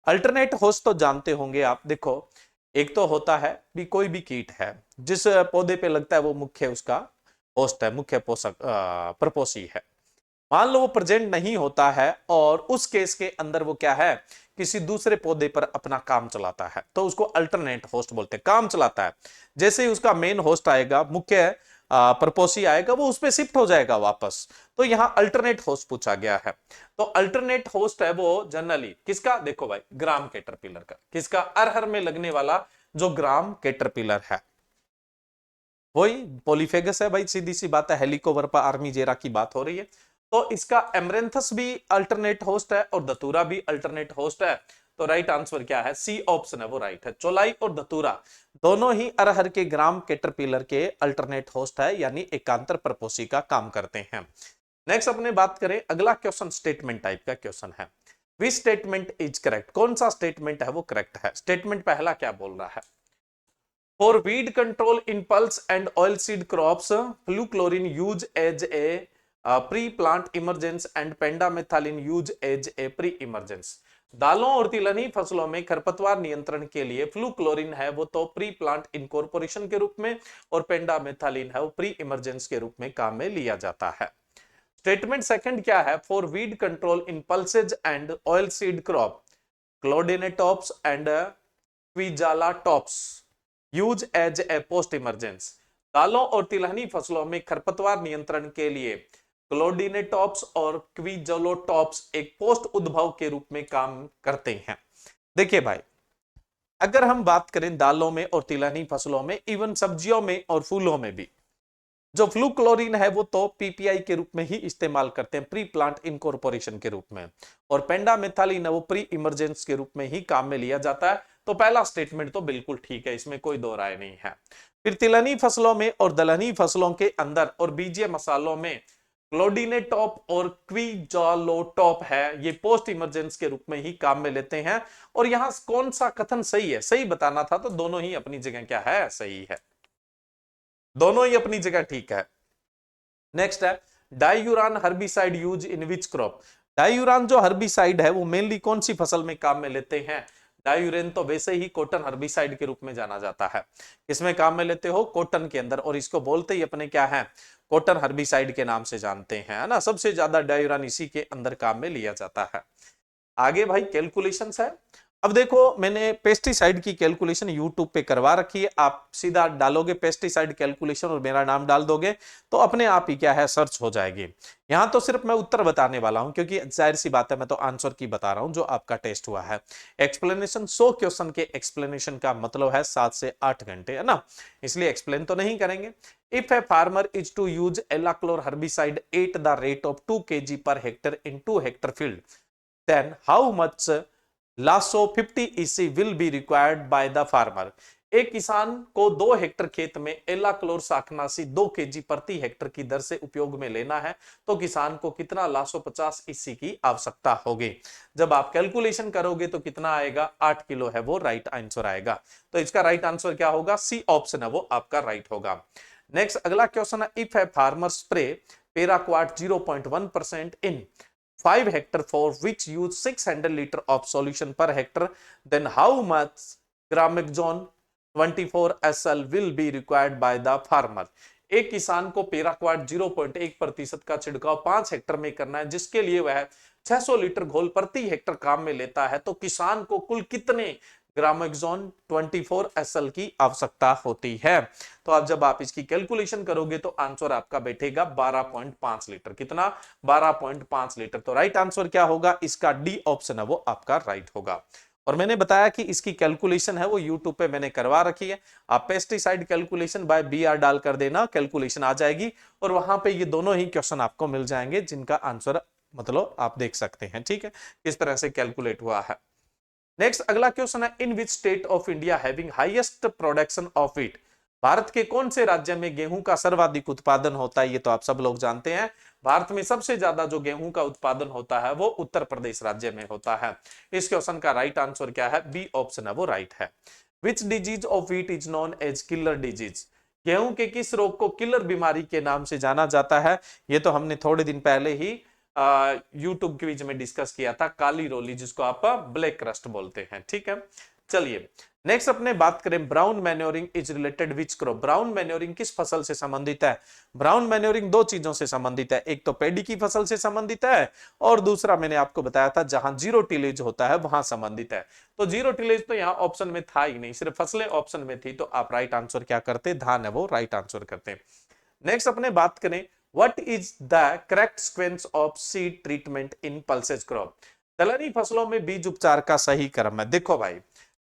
अल्टरनेट होस्ट तो जानते होंगे आप। देखो, एक तो होता है भी कोई भी कीट है जिस पौधे पे लगता है वो मुख्य उसका होस्ट है, मुख्य पोषक प्रपोषी है। मान लो वो प्रेजेंट नहीं होता है और उस केस के अंदर वो क्या है? किसी दूसरे पौधे पर अपना काम चलाता है, तो उसको अल्टरनेट होस्ट बोलते हैं। काम चलाता है, जैसे ही उसका मेन होस्ट आएगा, मुख्य प्रपोसी आएगा, वो उस पर शिफ्ट हो जाएगा वापस। तो यहां अल्टरनेट होस्ट पूछा गया है। तो अल्टरनेट होस्ट है वो जनरली किसका? देखो भाई, ग्राम कैटरपिलर का। किसका? अरहर में लगने वाला जो ग्राम कैटरपिलर है वही पॉलीफेगस है भाई, सीधी सी बात है। हेलिकोवर्पा आर्मीजेरा की बात हो रही है। तो इसका एमरेंथस भी अल्टरनेट होस्ट है और धतूरा भी अल्टरनेट होस्ट है। तो राइट आंसर क्या है? सी ऑप्शन है वो राइट है। चौलाई और धतूरा दोनों ही अरहर के ग्राम कैटरपिलर के अल्टरनेट होस्ट है, यानी एकांतर प्रपोषी का काम करते हैं। नेक्स्ट अपने बात करें, अगला क्वेश्चन स्टेटमेंट टाइप का क्वेश्चन है। Which statement is correct? कौन सा स्टेटमेंट है वो करेक्ट है? स्टेटमेंट पहला क्या बोल रहा है? For weed control in pulse and oilseed crops, fluclorin used as a pre-plant emergence and pendimethalin used as a pre-emergence। दालों और तिलहनी फसलों में खरपतवार नियंत्रण के लिए फ्लूक्लोरिन है वो तो प्री प्लांट इनकॉर्पोरेशन के रूप में, और पेंडामेथालिन है वो प्री इमरजेंस के रूप में काम में लिया जाता है। स्टेटमेंट सेकंड क्या है? For weed control in pulses and oil seed crop, clodinafops and quizalofops use as a post emergence. दालों और तिलहनी फसलों में खरपतवार नियंत्रण के लिए क्लोडिनेटॉप्स और क्विजोलोटॉप्स एक पोस्ट उद्भव के रूप में काम करते हैं। देखिए भाई, अगर हम बात करें दालों में और तिलहनी फसलों में, इवन सब्जियों में और फूलों में भी, जो फ्लूक्लोरीन है वो तो पीपीआई के रूप में ही इस्तेमाल करते हैं, प्री प्लांट इनकॉर्पोरेशन के रूप में, और पेंडामेथालिन है वो प्री इमरजेंस के रूप में ही काम में लिया जाता है। तो पहला स्टेटमेंट तो बिल्कुल ठीक है, इसमें कोई दो राय नहीं है। फिर तिलहनी फसलों में और दलहनी फसलों के अंदर और बीजीय मसालों में क्लोडिनेटॉप और क्विजालोटॉप है, ये पोस्ट इमरजेंस के रूप में ही काम में लेते हैं। और यहां कौन सा कथन सही है? सही बताना था तो दोनों ही अपनी जगह क्या है? सही है, दोनों ही अपनी जगह ठीक है। नेक्स्ट है diuron herbicide use in which crop. Diuron जो हर्बिसाइड है वो मेनली कौन सी फसल में काम में लेते हैं? डायूरेन तो वैसे ही कॉटन हर्बिसाइड के रूप में जाना जाता है। किसमें काम में लेते हो? कॉटन के अंदर, और इसको बोलते ही अपने क्या है? कॉटन हर्बिसाइड के नाम से जानते हैं, है ना। सबसे ज्यादा डायूरान इसी के अंदर काम में लिया जाता है। आगे भाई कैलकुलेशंस है। अब देखो मैंने पेस्टिसाइड की कैलकुलेशन यूट्यूब पे करवा रखी है, आप सीधा डालोगे पेस्टिसाइड कैलकुलेशन और मेरा नाम डाल दोगे तो अपने आप ही क्या है सर्च हो जाएगी। यहां तो सिर्फ मैं उत्तर बताने वाला हूं क्योंकि जाहिर सी बात है मैं तो आंसर की बता रहा हूं जो आपका टेस्ट हुआ है। एक्सप्लेनेशन 100 क्वेश्चन के एक्सप्लेनेशन का मतलब है 7 से 8 घंटे, है ना, इसलिए एक्सप्लेन तो नहीं करेंगे। If a farmer is to use alachlor herbicide at the rate of 2 kg per hectare in 2 hectare field, then how much Lasso 50 EC will be required by the farmer। एक किसान को 2 हेक्टर खेत में एलाक्लोर शाकनाशी 2 kg प्रति हेक्टर की दर से उपयोग में लेना है तो किसान को कितना लासो 50 EC की आवश्यकता होगी। जब आप कैलकुलेशन करोगे तो कितना आएगा, 8 किलो है वो राइट आंसर आएगा। तो इसका राइट आंसर क्या होगा, सी ऑप्शन है वो आपका राइट होगा। नेक्स्ट अगला क्वेश्चन है, if a farmer spray paraquat 0.1% in 5 hectare for which use 600 liter of solution per hectare, then how much gramexon 24 SL will be required by the farmer। एक किसान को पेराक्वाट 0.1% का छिड़काव 5 हेक्टर में करना है जिसके लिए वह 600 लीटर घोल प्रति हेक्टर काम में लेता है तो किसान को कुल कितने ग्रामेक्सोन 24 SL की आवश्यकता होती है। तो अब जब आप इसकी कैलकुलेशन करोगे तो आंसर आपका बैठेगा 12.5 लीटर। कितना, 12.5 लीटर। तो राइट आंसर क्या होगा, इसका डी ऑप्शन है वो आपका राइट होगा। और मैंने बताया कि इसकी कैलकुलेशन है वो यूट्यूब पे मैंने करवा रखी है, आप पेस्टिसाइड कैलकुलेशन बाय BR डाल कर देना, कैलकुलेशन आ जाएगी और वहां पे ये दोनों ही क्वेश्चन आपको मिल जाएंगे जिनका आंसर मतलब आप देख सकते हैं, ठीक है, किस तरह से कैलकुलेट हुआ है। नेक्स्ट अगला क्वेश्चन है, in which state of India having highest production of wheat. भारत के कौन से राज्य में गेहूं का सर्वाधिक उत्पादन होता है, ये तो आप सब लोग जानते हैं। भारत में सबसे ज्यादा जो गेहूं का उत्पादन होता है वो उत्तर प्रदेश राज्य में होता है। इस क्वेश्चन का राइट आंसर क्या है, बी ऑप्शन है वो राइट है। Which disease of wheat is known as killer disease. गेहूं के किस रोग को किलर बीमारी के नाम से जाना जाता है, ये तो हमने थोड़े दिन पहले ही यूट्यूब क्विज में डिस्कस किया था, काली रोली जिसको आप ब्लैक क्रस्ट बोलते हैं, ठीक है। चलिए नेक्स्ट अपने बात करें, brown manuring is related which crop. Brown manuring किस फसल से संबंधित है। ब्राउन मैन्योरिंग दो चीजों से संबंधित है, एक तो पेडी की फसल से संबंधित है और दूसरा मैंने आपको बताया था जहां जीरो टिलेज होता है वहां संबंधित है। तो जीरो टिलेज तो यहाँ ऑप्शन में था ही नहीं, सिर्फ फसलें ऑप्शन में थी, तो आप राइट आंसर क्या करते, धान है वो राइट आंसर करते। नेक्स्ट अपने बात करें, what is the correct sequence of seed treatment in pulses crop. दलहनी फसलों में बीज उपचार का सही क्रम है। देखो भाई,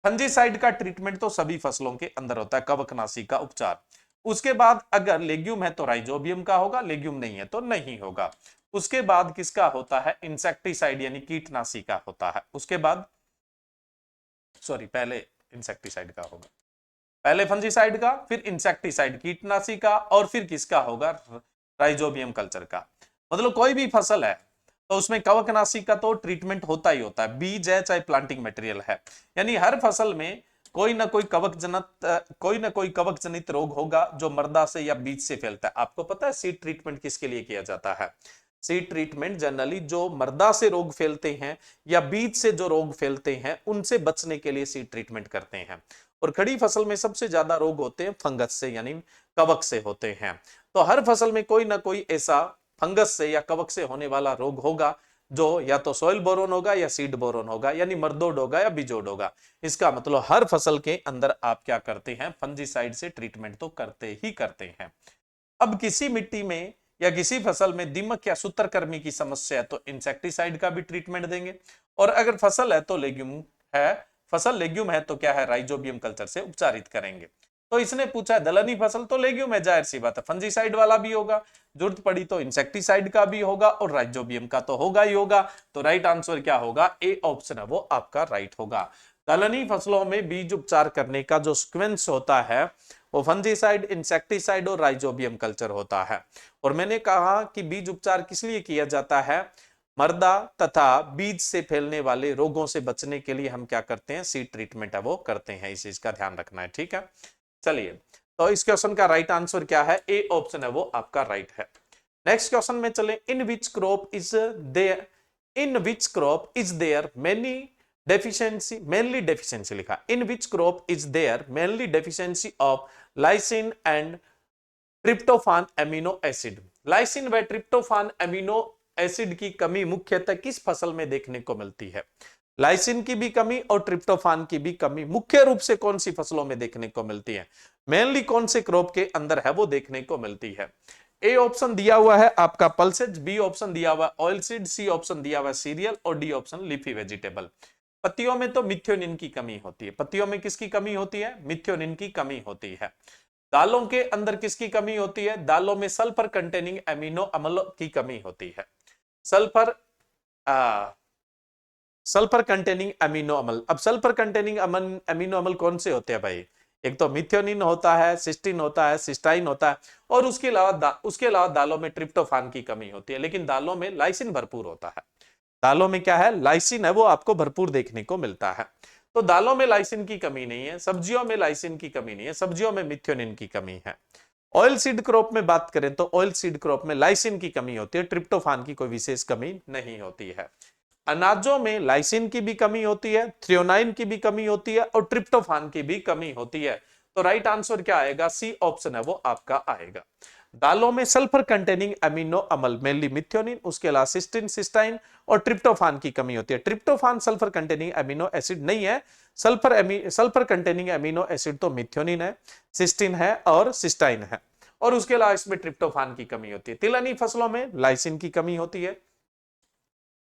फंजीसाइड का ट्रीटमेंट तो सभी फसलों के अंदर होता है, कवकनाशी का उपचार। उसके बाद अगर लेग्यूम है तो राइजोबियम का होगा, लेग्यूम नहीं है तो नहीं होगा। उसके बाद किसका होता है, इंसेक्टिसाइड यानी कीटनाशी का होता है। उसके बाद सॉरी पहले इंसेक्टिसाइड का होगा, पहले फंजीसाइड का, फिर इंसेक्टिसाइड कीटनाशी का और फिर किसका होगा, राइजोबियम कल्चर का। मतलब कोई भी फसल है तो उसमें कवकनाशी का तो ट्रीटमेंट होता ही होता है, बीज है चाहे प्लांटिंग मटेरियल है, यानी हर फसल में कोई ना कोई कवक जनित रोग होगा जो मृदा से या बीज से फैलता है। आपको पता है सीड ट्रीटमेंट किसके लिए किया जाता है। सीड ट्रीटमेंट जनरली जो मृदा से रोग फैलते हैं या बीज से जो रोग फैलते हैं उनसे बचने के लिए सीड ट्रीटमेंट करते हैं। और खड़ी फसल में सबसे ज्यादा रोग होते हैं फंगस से यानी कवक से होते हैं। तो हर फसल में कोई ना कोई ऐसा फंगस से या कवक से होने वाला रोग होगा जो या तो सॉइल बोरोन होगा या सीड बोरोन होगा, यानी मर्दोड होगा या बिजोड होगा। इसका मतलब हर फसल के अंदर आप क्या करते हैं, फंजीसाइड से ट्रीटमेंट तो करते ही करते हैं। अब किसी मिट्टी में या किसी फसल में दीमक या सूत्रकृमि की समस्या है तो इंसेक्टिसाइड का भी ट्रीटमेंट देंगे। और अगर फसल है तो लेग्यूम है तो क्या है, राइजोबियम कल्चर से उपचारित करेंगे। तो इसने पूछा दलहनी फसल तो लेग्यूम है, जाहिर सी बात है फंजीसाइड वाला भी होगा, जरूरत पड़ी तो इंसेक्टिसाइड का भी होगा और राइजोबियम का तो होगा ही होगा। तो राइट आंसर क्या होगा, ए ऑप्शन है वो आपका राइट होगा। दलहनी फसलों में बीज उपचार करने का जो सीक्वेंस होता है वो फंजीसाइड, इंसेक्टिसाइड और राइजोबियम कल्चर होता है। और मैंने कहा कि बीज उपचार किस लिए किया जाता है, मृदा तथा बीज से फैलने वाले रोगों से बचने के लिए हम क्या करते हैं, सीड ट्रीटमेंट है वो करते हैं, इस चीज का ध्यान रखना है, ठीक है। चलिए तो इस क्वेश्चन का राइट आंसर क्या है, ए ऑप्शन है वो आपका राइट है। नेक्स्ट क्वेश्चन में चले, in which crop is there mainly deficiency लिखा, in which crop is there mainly deficiency of lysine and tryptophan amino acid. Lysine व ट्रिप्टोफान एमिनो एसिड की कमी मुख्यतः किस फसल में देखने को मिलती है। लाइसिन की भी कमी और ट्रिप्टोफान की भी कमी मुख्य रूप से कौन सी फसलों में देखने को मिलती है, मेनली कौन से क्रॉप के अंदर है वो देखने को मिलती है। ए ऑप्शन दिया हुआ है आपका पल्सेज, बी ऑप्शन दिया हुआ है ऑयल सीड, सी ऑप्शन दिया हुआ है सीरियल और डी ऑप्शन लीफी वेजिटेबल। पत्तियों में तो मिथ्योनिन की कमी होती है। पत्तियों में किसकी कमी होती है? मिथ्योनिन की कमी होती है। दालों के अंदर किसकी कमी होती है? दालों में सल्फर कंटेनिंग एमिनो अम्ल की कमी होती है। सल्फर सल्फर कंटेनिंग अमीनो अम्ल। अब सल्फर कंटेनिंग अमीनो अम्ल कौन से होते हैं भाई? एक तो मिथ्योनिन होता है, सिस्टीन होता है, सिस्टाइन होता है, और उसके अलावा दालों में ट्रिप्टोफान की कमी होती है। लेकिन दालों में लाइसिन भरपूर होता है। दालों में क्या है? लाइसिन है, वो आपको भरपूर देखने को मिलता है। तो दालों में लाइसिन की कमी नहीं है, सब्जियों में लाइसिन की कमी नहीं है, सब्जियों में मिथ्योनिन की कमी है। ऑयल सीड क्रॉप में बात करें तो ऑयल सीड क्रॉप में लाइसिन की कमी होती है, ट्रिप्टोफान की कोई विशेष कमी नहीं होती है। अनाजों में लाइसिन की भी कमी होती है, थ्रियोनाइन की भी कमी होती है और ट्रिप्टोफान की भी कमी होती है। तो राइट आंसर क्या आएगा? सी ऑप्शन है वो आपका आएगा। दालों में सल्फर कंटेनिंग अमीनो अम्ल मेनली मिथ्योनिन, उसके अलावा सिस्टीन, सिस्टाइन और ट्रिप्टोफान की कमी होती है। Tryptophan sulphur containing amino acid नहीं है। सल्फर कंटेनिंग अमीनो एसिड तो मिथ्योनिन है, सिस्टीन है और सिस्टाइन है, और उसके अलावा इसमें ट्रिप्टोफान की कमी होती है। तिलहनी फसलों में लाइसिन की कमी होती है,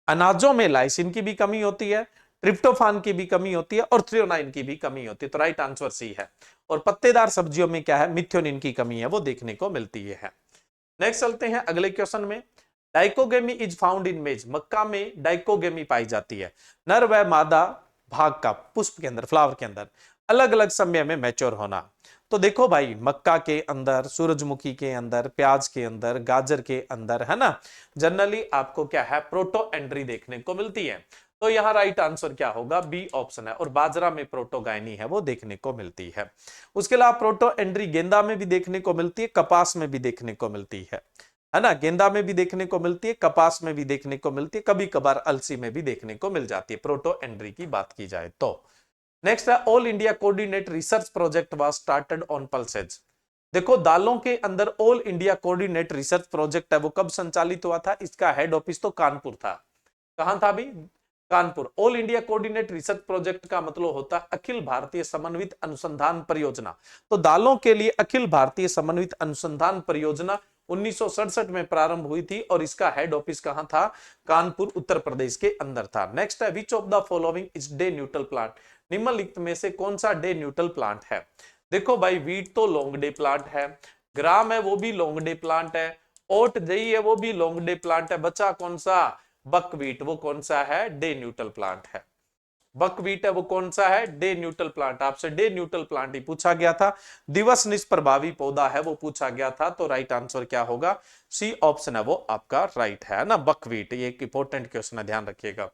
अनाजों में लाइसिन की भी कमी होती है, ट्रिप्टोफान की भी कमी होती है और थ्रियोनाइन की भी कमी होती है। तो राइट आंसर सी है। और पत्तेदार सब्जियों में क्या है? मिथ्योनिन की कमी है, वो देखने को मिलती है। नेक्स्ट चलते हैं अगले क्वेश्चन में। डाइकोगेमी इज फाउंड इन मेज। मक्का में डाइकोगेमी पाई जाती है, नर व मादा भाग का पुष्प के अंदर, फ्लावर के अंदर अलग अलग समय में मैच्योर होना। तो देखो भाई, मक्का के अंदर, सूरजमुखी के अंदर, प्याज के अंदर, गाजर के अंदर, है ना, जनरली आपको क्या है? प्रोटो एंट्री देखने को मिलती है। तो यहां राइट आंसर क्या होगा? बी ऑप्शन है। और बाजरा में प्रोटोगायनी है वो देखने को मिलती है। उसके अलावा प्रोटो एंट्री गेंदा में भी देखने को मिलती है, कपास में भी देखने को मिलती है ना, गेंदा में भी देखने को मिलती है, कपास में भी देखने को मिलती है, कभी कभार अलसी में भी देखने को मिल जाती है, प्रोटो एंट्री की बात की जाए तो। नेक्स्ट है all India coordinate research project was started on pulses. देखो, दालों के अंदर all India coordinate research project है वो कब संचालित हुआ था? इसका हेड ऑफिस तो कानपुर था। कहां था अभी? Kanpur. All India coordinate research project का मतलब होता है अखिल भारतीय समन्वित अनुसंधान परियोजना। तो दालों के लिए अखिल भारतीय समन्वित अनुसंधान परियोजना 1967 में प्रारंभ हुई थी और इसका हेड ऑफिस कहां था? कानपुर, उत्तर प्रदेश के अंदर था। नेक्स्ट है which of the following is day neutral plant. निम्नलिखित में से कौन सा डे न्यूट्रल प्लांट है? देखो भाई, वीट तो लॉन्ग डे प्लांट है, ग्राम है वो भी लॉन्ग डे प्लांट है, ओट जई है वो भी लॉन्ग डे प्लांट है, बचा कौन सा? बकवीट। वो कौन सा है? डे न्यूट्रल प्लांट है। बकवीट है वो कौन सा है? Day neutral plant. आपसे डे न्यूट्रल प्लांट ही पूछा गया था। दिवस निष्प्रभावी पौधा है वो पूछा गया था। तो राइट आंसर क्या होगा? सी ऑप्शन है वो आपका राइट है ना, बकवीट। ये एक इंपॉर्टेंट क्वेश्चन है, ध्यान रखिएगा।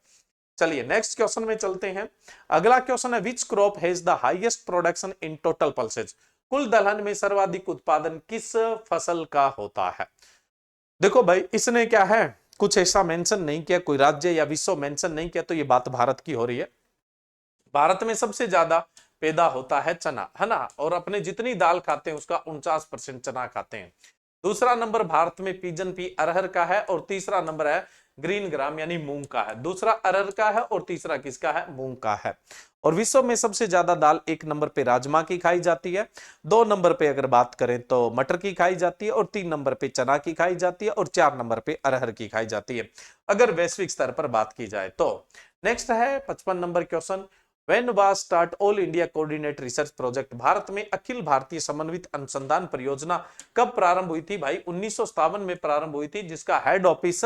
चलिए नेक्स्ट क्वेश्चन में चलते हैं। अगला क्वेश्चन है which crop has the highest production in total pulses. कुल दलहन में सर्वाधिक उत्पादन किस फसल का होता है? देखो भाई, इसने क्या है, कुछ ऐसा मेंशन नहीं किया, कोई राज्य या विश्व मेंशन नहीं किया, तो ये बात भारत की हो रही है। भारत में सबसे ज्यादा पैदा होता है चना, है ना, और अपने जितनी दाल खाते हैं उसका 49% चना खाते हैं। दूसरा नंबर भारत में पीजन पी अरहर का है और तीसरा नंबर है ग्रीन ग्राम यानी मूंग का है। दूसरा अरहर का है और तीसरा किसका है? मूंग का है। और विश्व में सबसे ज्यादा दाल एक नंबर पे राजमा की खाई जाती है, 2 नंबर पे अगर बात करें तो मटर की खाई जाती है, और 3 नंबर पे चना की खाई जाती है, और 4 नंबर पे अरहर की खाई जाती है अगर वैश्विक स्तर पर बात की जाए तो। नेक्स्ट है 55 number question. When was start all India coordinate research project. Bharat में अखिल भारतीय समन्वित अनुसंधान परियोजना कब प्रारंभ हुई थी भाई? 1957 में प्रारंभ हुई थी, जिसका हेड ऑफिस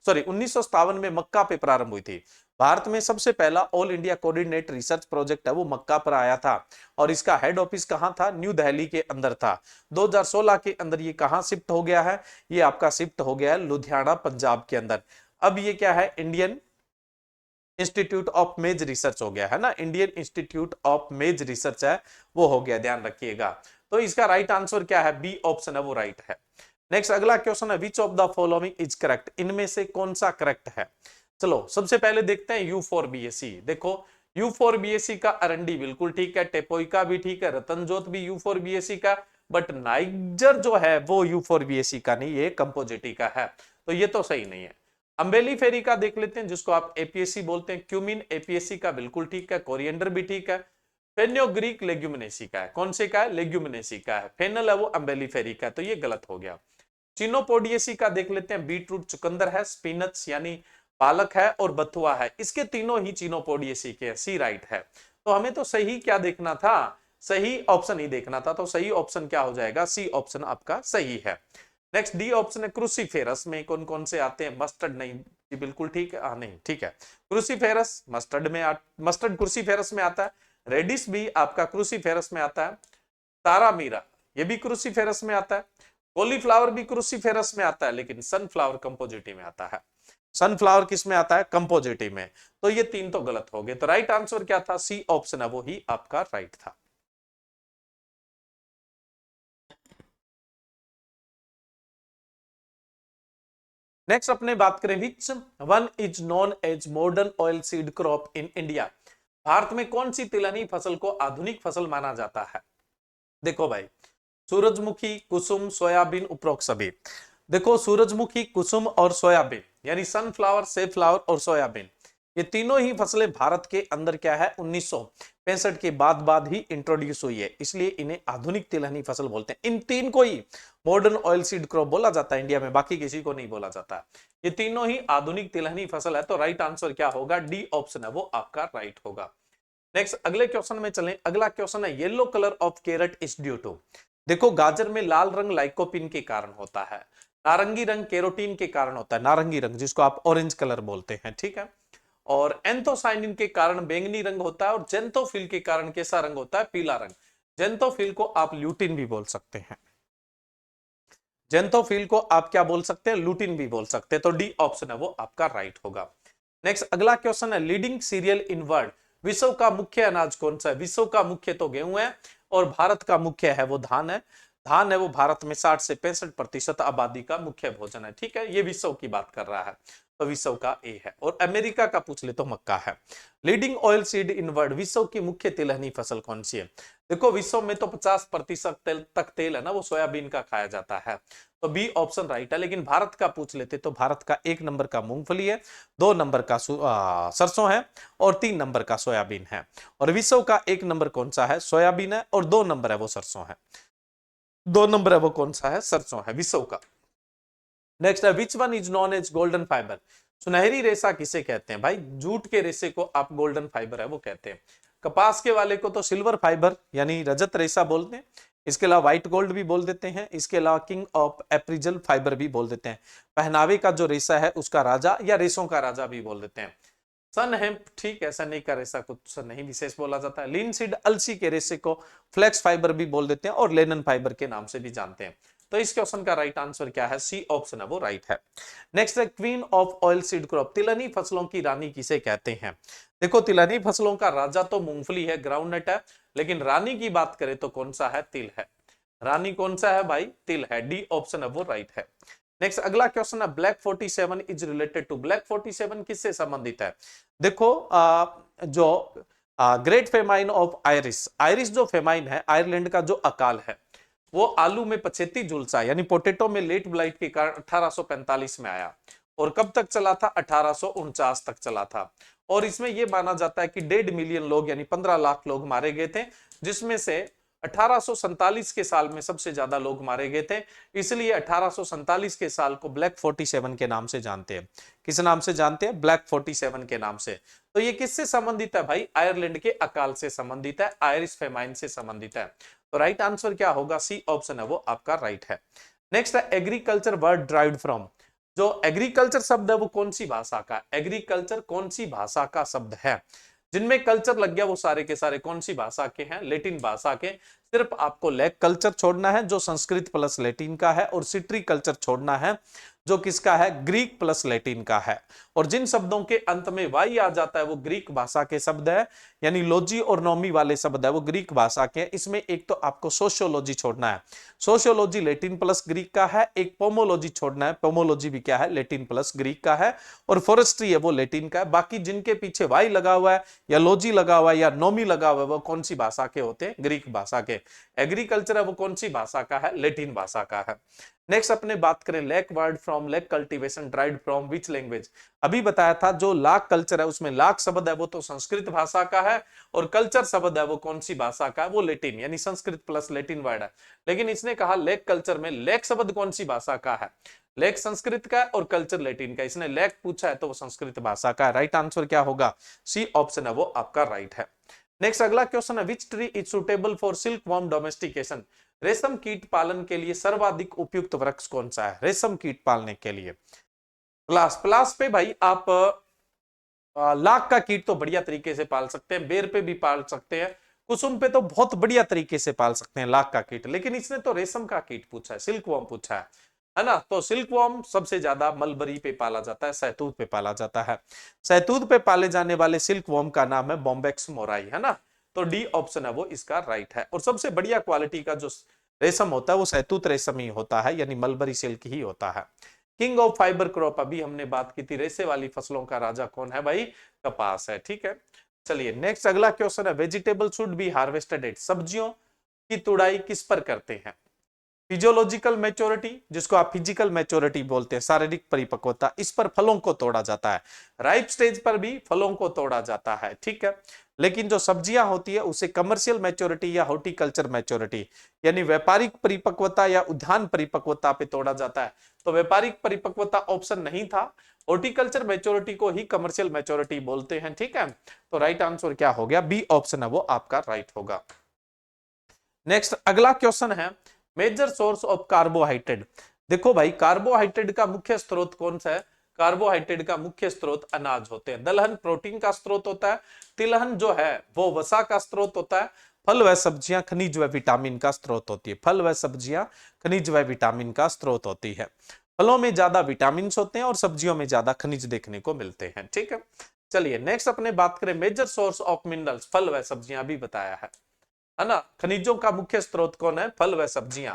1957 में मक्का पे प्रारंभ हुई थी। भारत में सबसे पहला all India coordinate research project है वो मक्का पर आया था, और इसका हेड ऑफिस कहां था? न्यू दिल्ली के अंदर था। 2016 के अंदर ये कहां शिफ्ट हो गया है? ये आपका शिफ्ट हो गया है लुधियाना, पंजाब के अंदर। अब ये क्या है? इंडियन इंस्टीट्यूट ऑफ मेज रिसर्च हो गया है ना, इंडियन इंस्टीट्यूट ऑफ मेज रिसर्च है वो हो गया, ध्यान रखिएगा। तो इसका राइट आंसर क्या है? बी ऑप्शन है वो राइट है। नेक्स्ट अगला क्वेश्चन है which of the following is correct. इनमें से कौन सा करेक्ट है? चलो सबसे पहले देखते हैं U4BAC। देखो, U4BAC का अरंडी बिल्कुल ठीक है, टेपोइका भी ठीक है, रतनजोत भी U4BAC का, बट नाइजर जो है वो U4BAC का नहीं, ये कंपोजिटी का है। तो ये तो सही नहीं है। अम्बेली फेरी का देख लेते हैं, जिसको आप एपीएससी बोलते हैं। क्यूमिन एपीएससी का बिल्कुल ठीक है, कोरिएंडर भी ठीक है। फेन्योग्रीक लेग्यूमिनेसी का है, कौन से का है? लेग्यूमिनेसी का है। फेनल है वो अम्बेली फेरी का है, तो ये गलत हो गया। चिनोपोडियेसी का देख लेते हैं, बीट रूट चुकंदर है, स्पिनच यानी पालक है, और बथुआ है। इसके तीनों ही चिनोपोडियेसी के, सी राइट है। तो हमें तो सही क्या देखना था? सही ऑप्शन ही देखना था, तो सही ऑप्शन क्या हो जाएगा? सी ऑप्शन आपका सही है। नेक्स्ट डी ऑप्शन है क्रूसीफेरस में कौन कौन से आते हैं? मस्टर्ड नहीं, ये बिल्कुल ठीक है, नहीं ठीक है। क्रूसीफेरस मस्टर्ड में मस्टर्ड क्रूसीफेरस में आता है। रेडिस भी आपका क्रूसीफेरस में आता है। तारामीरा ये भी क्रूसीफेरस में आता है। कॉलीफ्लावर भी क्रूसीफेरस में आता है, लेकिन सनफ्लावर कंपोजिटी में आता है। सनफ्लावर किस में आता है? कंपोजिटी में। तो ये तीन तो गलत हो गए, तो राइट आंसर क्या था? सी ऑप्शन है वो ही आपका राइट था। नेक्स्ट अपने बात करें, which one is known as modern oil seed crop in India? भारत में कौन सी तिलहनी फसल को आधुनिक फसल माना जाता है? देखो भाई, सूरजमुखी, कुसुम, सोयाबीन, उपरोक्त सभी। देखो सूरजमुखी, कुसुम और सोयाबीन यानी सनफ्लावर, सेफ्लावर और सोयाबीन, ये तीनों ही फसलें भारत के अंदर क्या है? 1965 के बाद ही इंट्रोड्यूस हुई है, इसलिए इन्हें आधुनिक तिलहनी फसल बोलते हैं। इन तीन को ही मॉडर्न ऑयल सीड क्रॉप बोला जाता है इंडिया में, बाकी किसी को नहीं बोला जाता। ये तीनों ही आधुनिक तिलहनी फसल है, तो राइट आंसर क्या होगा? डी ऑप्शन है वो आपका राइट होगा। नेक्स्ट अगले क्वेश्चन में चलें। अगला क्वेश्चन है, yellow colour of carrot is due to. देखो गाजर में लाल रंग लाइकोपिन के कारण होता है, नारंगी रंग कैरोटीन के कारण होता है, नारंगी रंग जिसको आप ऑरेंज कलर बोलते हैं, ठीक है। और एंथोसाइनिन के कारण बैंगनी रंग होता है, और जेंथोफिल के कारण कैसा रंग होता है? पीला रंग। जेंथोफिल को आप ल्यूटिन भी बोल सकते हैं। जेंथोफिल को आप क्या बोल सकते हैं? लूटिन भी बोल सकते हैं। तो डी ऑप्शन है वो आपका राइट होगा। नेक्स्ट अगला क्वेश्चन है, लीडिंग सीरियल इन वर्ल्ड। विश्व का मुख्य अनाज कौन सा है? विश्व का मुख्य तो गेहूं है, और भारत का मुख्य है वो धान है। धान है वो भारत में 60 से 65% आबादी का मुख्य भोजन है, ठीक है। ये विश्व की बात कर रहा है, तो विश्व का ए है। और अमेरिका का पूछ ले तो मक्का है। Leading oil seed in world, विश्व की मुख्य तिलहनी फसल कौन सी है? देखो विश्व में तो 50% तेल तक तेल है ना, वो सोयाबीन का खाया जाता है, तो बी ऑप्शन राइट है। लेकिन भारत का पूछ लेते तो भारत का 1 नंबर का मूंगफली है, 2 नंबर का सरसों है, और 3 नंबर का सोयाबीन है। और विश्व का 1 नंबर कौन सा है? सोयाबीन है, और 2 नंबर है वो सरसों है। 2 नंबर है वो कौन सा है? सरसों है विश्व का। नेक्स्ट है, which one is known as golden fibre. सुनहरी रेशा किसे कहते हैं? भाई जूट के रेशे को आप गोल्डन फाइबर है वो कहते हैं। कपास के वाले को तो सिल्वर फाइबर यानी रजत रेशा बोलते हैं। इसके अलावा व्हाइट गोल्ड भी बोल देते हैं। इसके अलावा किंग ऑफ एप्रिजल फाइबर भी बोल देते हैं। पहनावे का जो रेशा है उसका राजा या रेशों का राजा भी बोल देते हैं। सन हेम्प, ठीक है, सनी का रेशा कुछ नहीं विशेष बोला जाता है। लिनसीड अलसी के रेशे को फ्लेक्स फाइबर भी बोल देते हैं, और लेनन फाइबर के नाम से भी जानते हैं। तो इस क्वेश्चन का राइट आंसर क्या है? सी ऑप्शन है वो राइट है। नेक्स्ट है, queen of oil seed crop, तिलहनी फसलों की रानी किसे कहते हैं? देखो तिलहनी फसलों का राजा तो मूंगफली है, ग्राउंडनट है, लेकिन रानी की बात करें तो कौन सा है? तिल है। रानी कौन सा है भाई? तिल है। डी ऑप्शन है वो राइट है। नेक्स्ट अगला क्वेश्चन है, black 47 is related to. Black 47 किससे संबंधित है? देखो जो great famine of Irish, Irish जो फेमाइन है, आयरलैंड का जो अकाल है, वो आलू में पछेती झुलसा यानी पोटैटो में लेट ब्लाइट के कारण 1845 में आया। और कब तक चला था? 1849 तक चला था। और इसमें यह माना जाता है कि 1.5 मिलियन लोग यानी 15 लाख लोग मारे गए थे, जिसमें से 1847 के साल में सबसे ज्यादा लोग मारे गए थे। इसलिए 1847 के साल को ब्लैक 47 के नाम से जानते हैं। किस नाम से जानते हैं? ब्लैक 47 के नाम से। तो ये किससे संबंधित है भाई? आयरलैंड के अकाल से संबंधित है, आयरिश फेमाइन से संबंधित है। तो राइट आंसर क्या होगा? सी ऑप्शन है वो आपका राइट है। नेक्स्ट है, एग्रीकल्चर वर्ड ड्राइव्ड फ्रॉम। जो एग्रीकल्चर शब्द है वो कौन सी भाषा का? एग्रीकल्चर कौन सी भाषा का शब्द है? जिनमें कल्चर लग गया वो सारे के सारे कौन सी भाषा के हैं? लैटिन भाषा के। सिर्फ आपको लैक कल्चर छोड़ना है जो संस्कृत प्लस लैटिन का है, और सिट्री कल्चर छोड़ना है जो किसका है? ग्रीक प्लस लैटिन का है। और जिन शब्दों के अंत में वाई आ जाता है वो ग्रीक भाषा के शब्द है, यानी लॉजी और नॉमी वाले शब्द है वो ग्रीक भाषा के। इसमें एक तो आपको सोशियोलॉजी छोड़ना है, सोशियोलॉजी लैटिन प्लस ग्रीक का है। एक पोमोलॉजी छोड़ना है, पोमोलॉजी भी क्या है? लैटिन प्लस ग्रीक का है। और फॉरेस्ट्री है वो लैटिन का है। बाकी जिनके पीछे वाई लगा हुआ है, या लॉजी लगा हुआ है, या नोमी लगा हुआ है, वो कौन सी भाषा के होते हैं? ग्रीक भाषा के। एग्रीकल्चर है वो कौन सी भाषा का है? लैटिन भाषा का है। नेक्स्ट अपने बात करें lac word from lac cultivation derived from which language. अभी बताया था जो लाख कल्चर है उसमें लाख शब्द है वो तो संस्कृत भाषा का है, और कल्चर शब्द है वो कौन सी भाषा का है? वो लैटिन, यानी संस्कृत प्लस लैटिन वर्ड है। लेकिन इसने कहा लैक कल्चर में लैक शब्द कौन सी भाषा का है? लैक संस्कृत का है और कल्चर लैटिन का। इसने लैक पूछा है तो वो संस्कृत भाषा का है। राइट आंसर क्या होगा? सी ऑप्शन है वो आपका राइट है। नेक्स्ट अगला क्वेश्चन है which tree is suitable for silk worm domestication. रेशम कीट पालन के लिए सर्वाधिक उपयुक्त वृक्ष कौन सा है? रेशम कीट पालने के लिए प्लास, प्लास पे भाई आप लाख का कीट तो बढ़िया तरीके से पाल सकते हैं, बेर पे भी पाल सकते हैं, कुसुम पे तो बहुत बढ़िया तरीके से पाल सकते हैं लाख का कीट। लेकिन इसने तो रेशम का कीट पूछा है, सिल्क वॉर्म पूछा है ना। तो सिल्क वॉर्म सबसे ज्यादा मलबरी पे पाला जाता है, सहतूत पे पाला जाता है। सहतूत पे पाले जाने वाले सिल्क वॉर्म का नाम है बॉम्बेक्स मोराई, है ना। तो डी ऑप्शन है वो इसका राइट है। और सबसे बढ़िया क्वालिटी का जो रेशम होता है वो सहतूत रेशम ही होता है, यानी मलबरी सिल्क ही होता है। किंग ऑफ फाइबर क्रॉप, अभी हमने बात की थी, रेशे वाली फसलों का राजा कौन है भाई? कपास है। ठीक है, चलिए नेक्स्ट अगला क्वेश्चन है vegetable should be harvested at. सब्जियों की तुड़ाई किस पर करते हैं? फिजियोलॉजिकल मैच्योरिटी, जिसको आप फिजिकल मैच्योरिटी बोलते हैं, शारीरिक परिपक्वता, इस पर फलों को तोड़ा जाता है। राइप स्टेज पर भी फलों को तोड़ा जाता है। ठीक है, लेकिन जो सब्जियां होती है उसे कमर्शियल मैच्योरिटी या हॉर्टिकल्चर मैच्योरिटी, यानी व्यापारिक परिपक्वता या उद्यान परिपक्वता पे तोड़ा जाता है। तो व्यापारिक परिपक्वता ऑप्शन नहीं था, हॉर्टिकल्चर मैच्योरिटी को ही कमर्शियल मैच्योरिटी बोलते हैं। ठीक है, तो राइट आंसर क्या हो गया? बी ऑप्शन है वो आपका राइट होगा। नेक्स्ट अगला क्वेश्चन है मेजर सोर्स ऑफ कार्बोहाइड्रेट। देखो भाई कार्बोहाइड्रेट का मुख्य स्रोत कौन सा है? कार्बोहाइड्रेट का मुख्य स्रोत अनाज होते हैं। दलहन प्रोटीन का स्रोत होता है, तिलहन जो है वो वसा का स्रोत होता है, फल व सब्जियां खनिज व विटामिन का स्रोत होती है। फल व सब्जियां खनिज व विटामिन का स्रोत होती है। फलों में ज्यादा विटामिन होते हैं और सब्जियों में ज्यादा खनिज देखने को मिलते हैं। ठीक है, चलिए नेक्स्ट अपने बात करें मेजर सोर्स ऑफ मिनरल्स, फल व सब्जियां भी बताया है ना। खनिजों का मुख्य स्रोत कौन है? फल व सब्जियां।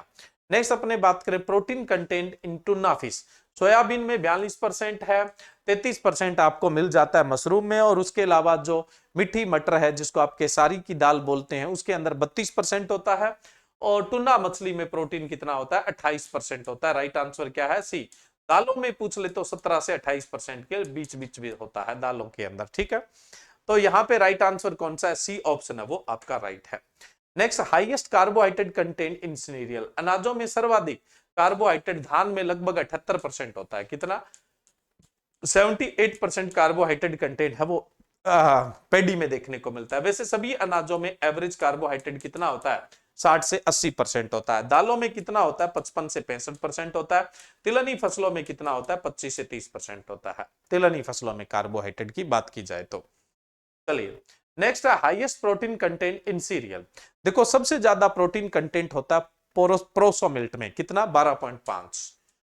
नेक्स्ट अपने बात करें protein content in tuna fish. Soybean में 42% है, 33% आपको मिल जाता है मशरूम में, और उसके अलावा जो मीठी मटर है जिसको आप केसारी की दाल बोलते हैं उसके अंदर 32% होता है। और टूना मछली में प्रोटीन कितना होता है? 28% होता है। राइट आंसर क्या है? सी। दालों में पूछ ले तो 17 से 28% के बीच बीच भी होता है दालों के अंदर। ठीक है, तो यहाँ पे राइट आंसर कौन सा है? सी ऑप्शन है वो आपका राइट है। Next highest carbohydrate content in serial. अनाजों में सर्वाधिक कार्बोहाइड्रेट धान में लगभग 78% होता है। कितना? 78% कार्बोहाइड्रेट कंटेंट है वो पेडी में देखने को मिलता है। वैसे सभी अनाजों में एवरेज कार्बोहाइड्रेट कितना होता है? 60 से 80% होता है। दालों में कितना होता है? 55 से 65% होता है। तिलहनी फसलों में कितना होता है? 25 से 30% होता है। तिलहनी फसलों में कार्बोहाइड्रेट की बात की जाए तो। चलिए नेक्स्ट है highest protein content in serial. देखो सबसे ज्यादा प्रोटीन कंटेंट होता है प्रोसो मिल्ट में। कितना? 12.5।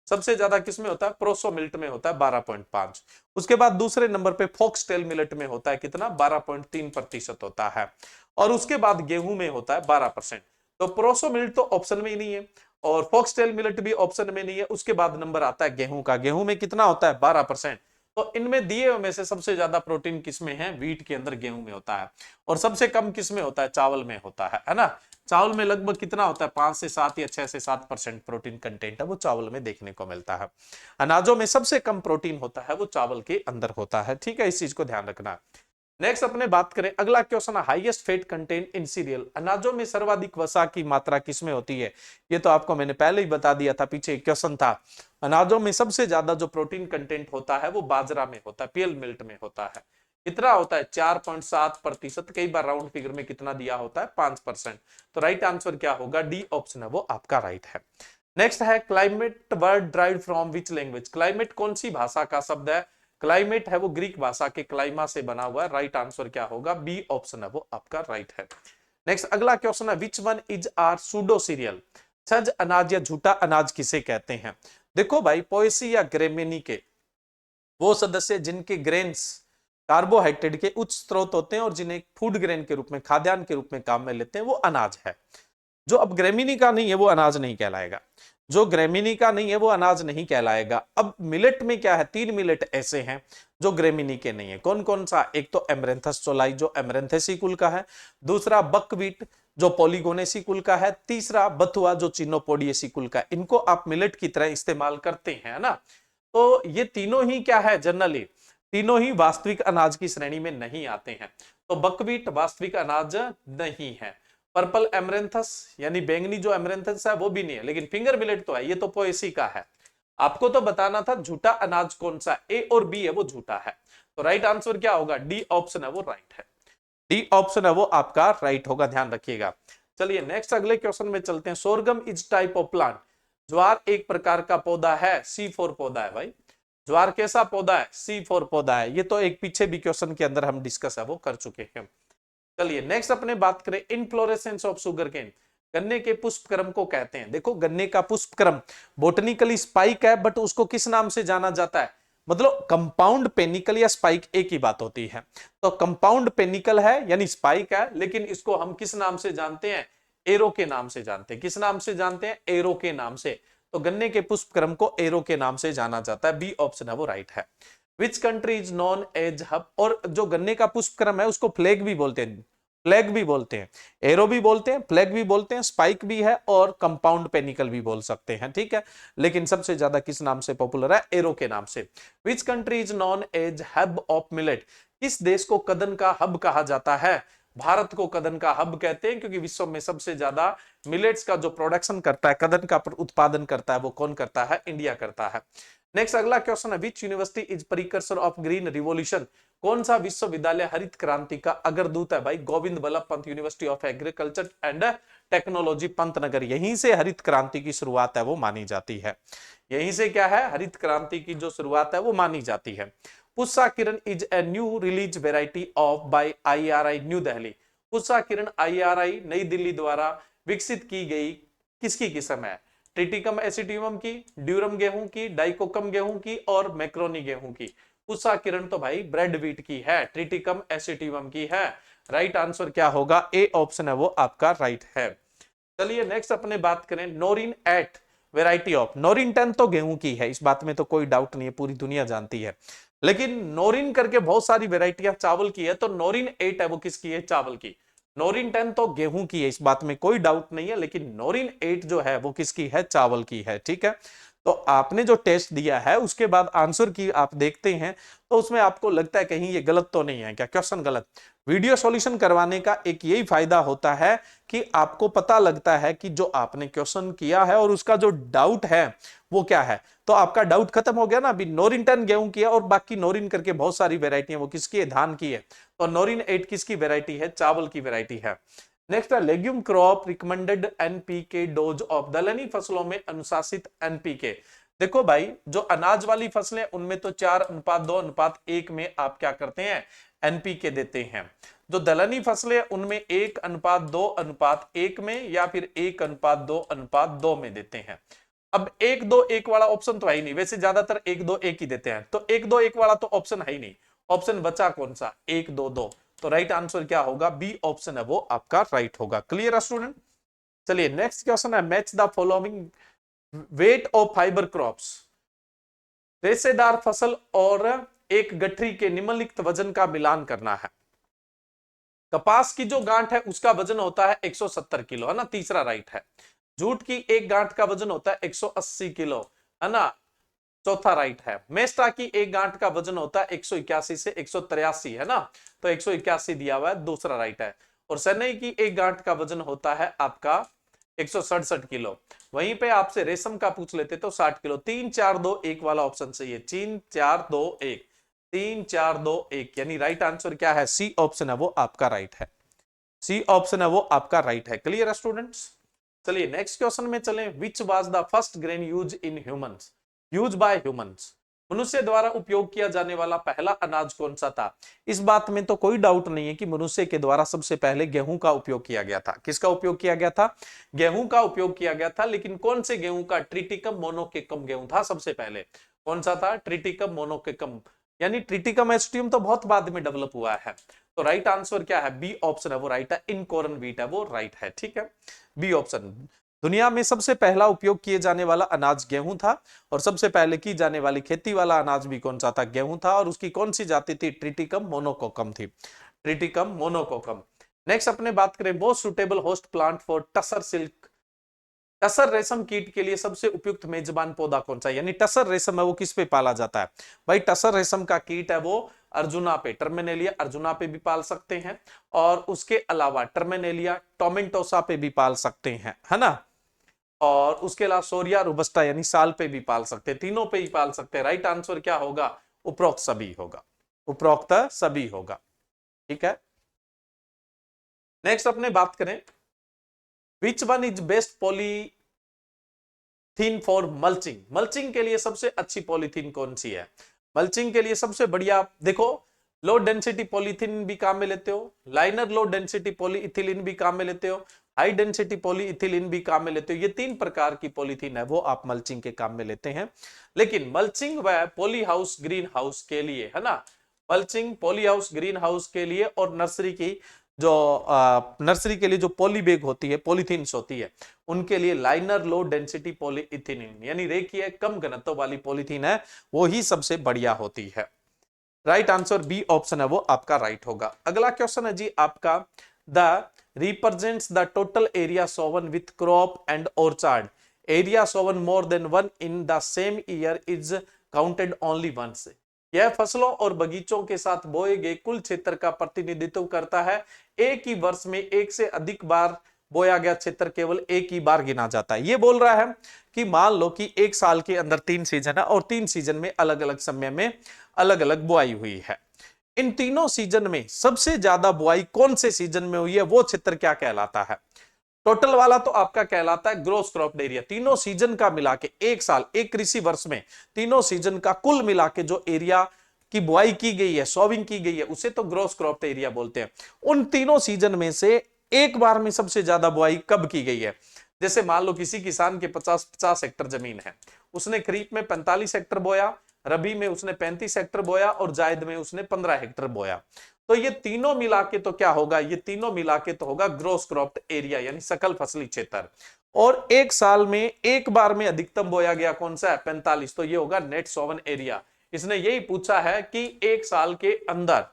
सबसे ज्यादा किसमें होता है? प्रोसो मिल्ट में होता है 12.5। उसके बाद दूसरे नंबर पे फॉक्सटेल मिलेट में होता है कितना? 12.3% होता है। और उसके बाद गेहूं में होता है 12%। तो प्रोसो मिल्ट तो ऑप्शन में ही नहीं है और फॉक्सटेल मिलेट भी ऑप्शन में नहीं है। उसके बाद नंबर आता है गेहूं का। गेहूं में कितना होता है? 12%। तो इनमें दिए हुए में से सबसे ज्यादा प्रोटीन किसमें है? व्हीट के अंदर, गेहूं में होता है। और सबसे कम किसमें होता है? चावल में होता है ना। चावल में लगभग कितना होता है? 5 से 7 या 6 से 7% प्रोटीन कंटेंट है वो चावल में देखने को मिलता है। अनाजों में सबसे कम प्रोटीन होता है वो चावल के अंदर होता है। ठीक है, इस चीज को ध्यान रखना। नेक्स्ट अपने बात करें अगला क्वेश्चन है highest fat content in serial. अनाजों में सर्वाधिक वसा की मात्रा किसमें होती है? ये तो आपको मैंने पहले ही बता दिया था, पीछे एक क्वेश्चन था। अनाजों में सबसे ज्यादा जो प्रोटीन कंटेंट होता है वो बाजरा में होता है, पीएल मिल्ट में होता है। कितना होता है? 4.7%। कई बार राउंड फिगर में कितना दिया होता है? 5%। तो राइट आंसर क्या होगा? डी ऑप्शन है वो आपका राइट है। नेक्स्ट है climate word drive from which language. Climate कौन सी भाषा का शब्द है? क्लाइमेट है वो ग्रीक भाषा के क्लाइमा से बना हुआ है। राइट आंसर क्या होगा? बी ऑप्शन है वो आपका राइट है। नेक्स्ट अगला क्वेश्चन है which one is are pseudo cereal. छज अनाज या झूठा अनाज किसे कहते हैं? देखो भाई पोएसी या ग्रेमिनी के वो सदस्य जिनके ग्रेन्स कार्बोहाइड्रेट के उच्च स्रोत होते हैं और जिन्हें फूड ग्रेन के रूप में, खाद्यान्न के रूप में काम में लेते हैं, वो अनाज है। जो अब ग्रेमिनी का नहीं है वो अनाज नहीं कहलाएगा। जो ग्रेमिनी का नहीं है वो अनाज नहीं कहलाएगा। अब मिलेट में क्या है? 3 मिलेट ऐसे हैं जो ग्रेमिनी के नहीं है। कौन कौन सा? एक तो एमरेंथस चोलाई जो एमरेंथेसी कुल का है। दूसरा बकवीट जो पॉलीगोनेसी कुल का है, तीसरा बथुआ जो चिनोपोडियेसी कुल का है। इनको आप मिलेट की तरह इस्तेमाल करते हैं, है ना। तो ये तीनों ही क्या है, जनरली तीनों ही वास्तविक अनाज की श्रेणी में नहीं आते हैं। तो बकव्हीट वास्तविक अनाज नहीं है। पर्पल एमरेंथस यानी बैंगनी जो एमरेंथस है वो भी नहीं है, लेकिन फिंगर मिलेट तो है, ये तो पोएसी का है। आपको तो बताना था झूठा अनाज कौन सा, ए और बी है वो झूठा है। तो राइट आंसर क्या होगा, डी ऑप्शन है वो राइट है। डी ऑप्शन है वो आपका राइट होगा, ध्यान रखिएगा। चलिए नेक्स्ट अगले क्वेश्चन में चलते हैं। Sorghum is type of plant, ज्वार एक प्रकार का पौधा है, C4 पौधा है भाई। ज्वार कैसा पौधा है, C4 पौधा है। ये तो एक पीछे भी क्वेश्चन के अंदर हम डिस्कस है वो कर चुके हैं। चलिए नेक्स्ट अपने बात करें इनफ्लोरेसेंस ऑफ शुगर केन, गन्ने के पुष्प क्रम को कहते हैं। देखो गन्ने का पुष्प क्रम बोटनिकली स्पाइक है, बट उसको किस नाम से जाना जाता है, मतलब कंपाउंड पेनिकल या स्पाइक एक ही बात होती है। तो कंपाउंड पेनिकल है यानी स्पाइक है, लेकिन इसको हम किस नाम से जानते हैं, एरो के नाम से जानते हैं। किस नाम से जानते हैं, एरो के नाम से। तो गन्ने के पुष्प क्रम को एरो के नाम से जाना जाता है, बी ऑप्शन है वो राइट है। Which country is known as hub, और जो गन्ने का पुष्प क्रम है उसको फ्लैग भी बोलते हैं, फ्लैग भी बोलते हैं, एरो भी बोलते हैं, फ्लैग भी बोलते हैं, स्पाइक भी है और कंपाउंड पेनिकल भी बोल सकते हैं, ठीक है। लेकिन सबसे ज्यादा किस नाम से पॉपुलर है, एरो के नाम से। Which country is known as hub of millet, किस देश को कदन का हब कहा जाता है, भारत को कदन का हब कहते हैं, क्योंकि विश्व में सबसे ज्यादा मिलेट्स का जो प्रोडक्शन करता है, कदन का उत्पादन करता है, वो कौन करता है, इंडिया करता है। नेक्स्ट अगला क्वेश्चन है, which university is precursor of green revolution, कौन सा विश्वविद्यालय हरित क्रांति का अग्रदूत है भाई, Govind Ballabh Pant university of agriculture and technology Pantnagar, यहीं से हरित क्रांति की शुरुआत है वो मानी जाती है। यहीं से क्या है, हरित क्रांति की जो शुरुआत है वो मानी जाती है। Pushpa Kiran is a new release variety of by IRI new Delhi, Pushpa Kiran IRI नई दिल्ली द्वारा विकसित की गई किसकी किस्म है, ट्रिटिकम एसिटिवम की, ड्यूरम गेहूं की, डाइकोकम गेहूं की और मैक्रोनी गेहूं की। पुष्पा किरण तो भाई ब्रेड व्हीट की है, ट्रिटिकम एसिटिवम की है। राइट आंसर क्या होगा, ए ऑप्शन है वो आपका राइट है। चलिए नेक्स्ट अपने बात करें, नोरिन 8 वेराइटी ऑफ, नोरिन 10 तो गेहूं की है, इस बात में तो कोई डाउट नहीं है, पूरी दुनिया जानती है। लेकिन नोरिन करके बहुत सारी वेराइटियां चावल की है, तो नोरिन 8 है वो किसकी है, चावल की। नोरिन 10 तो गेहूं की है, इस बात में कोई डाउट नहीं है, लेकिन नोरिन 8 जो है वो किसकी है, चावल की है, ठीक है। तो आपने जो टेस्ट दिया है उसके बाद आंसर की आप देखते हैं, तो उसमें आपको लगता है कहीं ये गलत तो नहीं है क्या, क्वेश्चन गलत। वीडियो सॉल्यूशन करवाने का एक यही फायदा होता है कि आपको पता लगता है कि जो आपने क्वेश्चन किया है और उसका जो डाउट है वो क्या है। तो आपका डाउट खत्म हो गया ना, अभी नोरिन 10 गेहूं की है और बाकी नोरिन करके बहुत सारी वेरायटी है, वो किसकी है, धान की है। तो नोरिन 8 किसकी वेरायटी है, चावल की वेरायटी है। नेक्स्ट है legume crop recommended NPK dose of, दलहनी फसलों में अनुशासित NPK। देखो भाई जो अनाज वाली फसलें उनमें तो 4:2:1 में आप क्या करते हैं, NPK देते हैं। जो दलहनी फसलें उनमें 1:2:1 में या फिर 1:2:2 में देते हैं। अब 1:2:1 वाला ऑप्शन तो है ही नहीं, वैसे ज्यादातर 1:2:1 ही देते हैं, तो 1:2:1 वाला तो ऑप्शन है ही नहीं। ऑप्शन बचा कौन सा, 1:2:2। तो राइट आंसर क्या होगा, बी ऑप्शन है वो आपका राइट होगा। क्लियर है स्टूडेंट। चलिए नेक्स्ट क्वेश्चन है, match the following weight of fibre crops, रेशेदार फसल और एक गठरी के निम्नलिखित वजन का मिलान करना है। कपास की जो गांठ है उसका वजन होता है 170 किलो, है ना, तीसरा राइट है। जूट की एक गांठ का वजन होता है 180 किलो, है ना, चौथा राइट है। मेस्टा की एक गांठ का वजन होता है 181 से 183, है ना, तो 181 दिया हुआ है, दूसरा राइट है। और सनई की एक गांठ का वजन होता है आपका 167 किलो। वहीं पे आपसे रेशम का पूछ लेते तो 60 किलो। 3:4:2:1 वाला ऑप्शन सही है, 3:4:2:1, 3:4:2:1 यानी राइट आंसर क्या है, सी ऑप्शन है वो आपका राइट है। सी ऑप्शन है वो आपका राइट है। क्लियर है स्टूडेंट्स। चलिए नेक्स्ट क्वेश्चन में चलें। Which was the first grain use in humans, use by humans, मनुष्य द्वारा उपयोग किया जाने वाला पहला अनाज कौन सा था। इस बात में तो कोई डाउट नहीं है कि मनुष्य के द्वारा सबसे पहले गेहूं का उपयोग किया गया था। किसका उपयोग किया गया था, गेहूं का उपयोग किया गया था। लेकिन कौन से गेहूं का, ट्रिटिकम मोनोकेकम गेहूं था सबसे पहले। कौन सा था, ट्रिटिकम मोनोकेकम, यानी ट्रिटिकम एस्टियम तो बहुत बाद में डेवलप हुआ है। तो राइट आंसर क्या है, बी ऑप्शन है वो राइट है, इनकॉर्न व्हीट है वो राइट है, ठीक है, बी ऑप्शन। दुनिया में सबसे पहला उपयोग किए जाने वाला अनाज गेहूं था, और सबसे पहले की जाने वाली खेती वाला अनाज भी कौन सा था, गेहूं था, और उसकी कौन सी जाति थी, ट्रिटिकम मोनोकोकम थी, ट्रिटिकम मोनोकोकम। नेक्स्ट अपने बात करें most suitable host plant for tussar silk. Tussar रेशम कीट के लिए सबसे उपयुक्त मेजबान पौधा कौन सा है, यानी टसर रेशम है वो किस पे पाला जाता है? भाई टसर रेशम का कीट है वो अर्जुना पे, टर्मिनेलिया अर्जुना पे भी पाल सकते हैं, और उसके अलावा टर्मिनेलिया टोमेंटोसा पे भी पाल सकते हैं, है ना, और उसके अलावा सोरिया रोबस्टा यानी साल पे भी पाल सकते हैं, तीनों पे ही पाल सकते हैं। राइट आंसर क्या होगा? उपरोक्त सभी होगा, उपरोक्त सभी होगा। ठीक है, नेक्स्ट अपने बात करें which one is best polythene for mulching. Mulching के लिए सबसे अच्छी पॉलीथीन कौन सी है? मल्चिंग के लिए सबसे बढ़िया, देखो लो डेंसिटी पॉलीथीन भी काम में लेते हो, लाइनर लो डेंसिटी पॉलीइथिलीन भी काम में लेते हो, हाई डेंसिटी पॉलीइथिलीन भी काम में लेते हो। ये 3 प्रकार की पॉलीथीन है वो आप मल्चिंग के काम में लेते हैं। लेकिन मल्चिंग व पॉली हाउस ग्रीन हाउस के लिए, है ना, mulching poly house green house के लिए और नर्सरी की जो नर्सरी के लिए जो पॉली बैग होती है, पॉलीथीन्स होती है, उनके लिए लाइनर लो डेंसिटी पॉलीइथिलीन यानी रेखीय कम घनत्व वाली पॉलीथीन है वो ही सबसे बढ़िया होती है। राइट आंसर बी ऑप्शन है वो आपका राइट होगा। अगला क्वेश्चन है जी आपका, the represents the total area sown with crop and orchard. Area sown more than one in the same year is counted only once. यह फसलों और बगीचों के साथ बोए गए कुल क्षेत्र का प्रतिनिधित्व करता है। एक ही वर्ष में एक से अधिक बार बोया गया क्षेत्र केवल एक ही बार गिना जाता है। ये बोल रहा है कि मान लो कि एक साल के अंदर 3 सीजन है और 3 सीजन में अलग अलग समय में अलग अलग बुआई हुई है। इन तीनों सीजन में सबसे ज्यादा बुआई कौन से सीजन में हुई है वो क्षेत्र क्या कहलाता है? टोटल वाला तो आपका कहलाता है ग्रोस क्रॉप्ड एरिया। तीनों सीजन का मिला के, एक साल एक कृषि वर्ष में तीनों सीजन का कुल मिला के जो एरिया की बुआई की गई है, सॉविंग की गई है, उसे तो ग्रोस क्रॉप्ड एरिया बोलते हैं। उन तीनों सीजन में से एक बार में सबसे ज्यादा बुआई कब की गई है? जैसे मान लो किसी किसान के 50 हेक्टर जमीन है, उसने खरीफ में 45 हेक्टर बोया, रबी में उसने 35 हेक्टर बोया और जायद में उसने 15 हेक्टर बोया। तो ये तीनों मिला के तो क्या होगा? ये तीनों मिला के तो होगा ग्रोस क्रॉप्ड एरिया यानी सकल फसली क्षेत्र। और एक साल में एक बार में अधिकतम बोया गया कौन सा है? 45। तो ये होगा नेट सोवन एरिया। इसने यही पूछा है कि एक साल के अंदर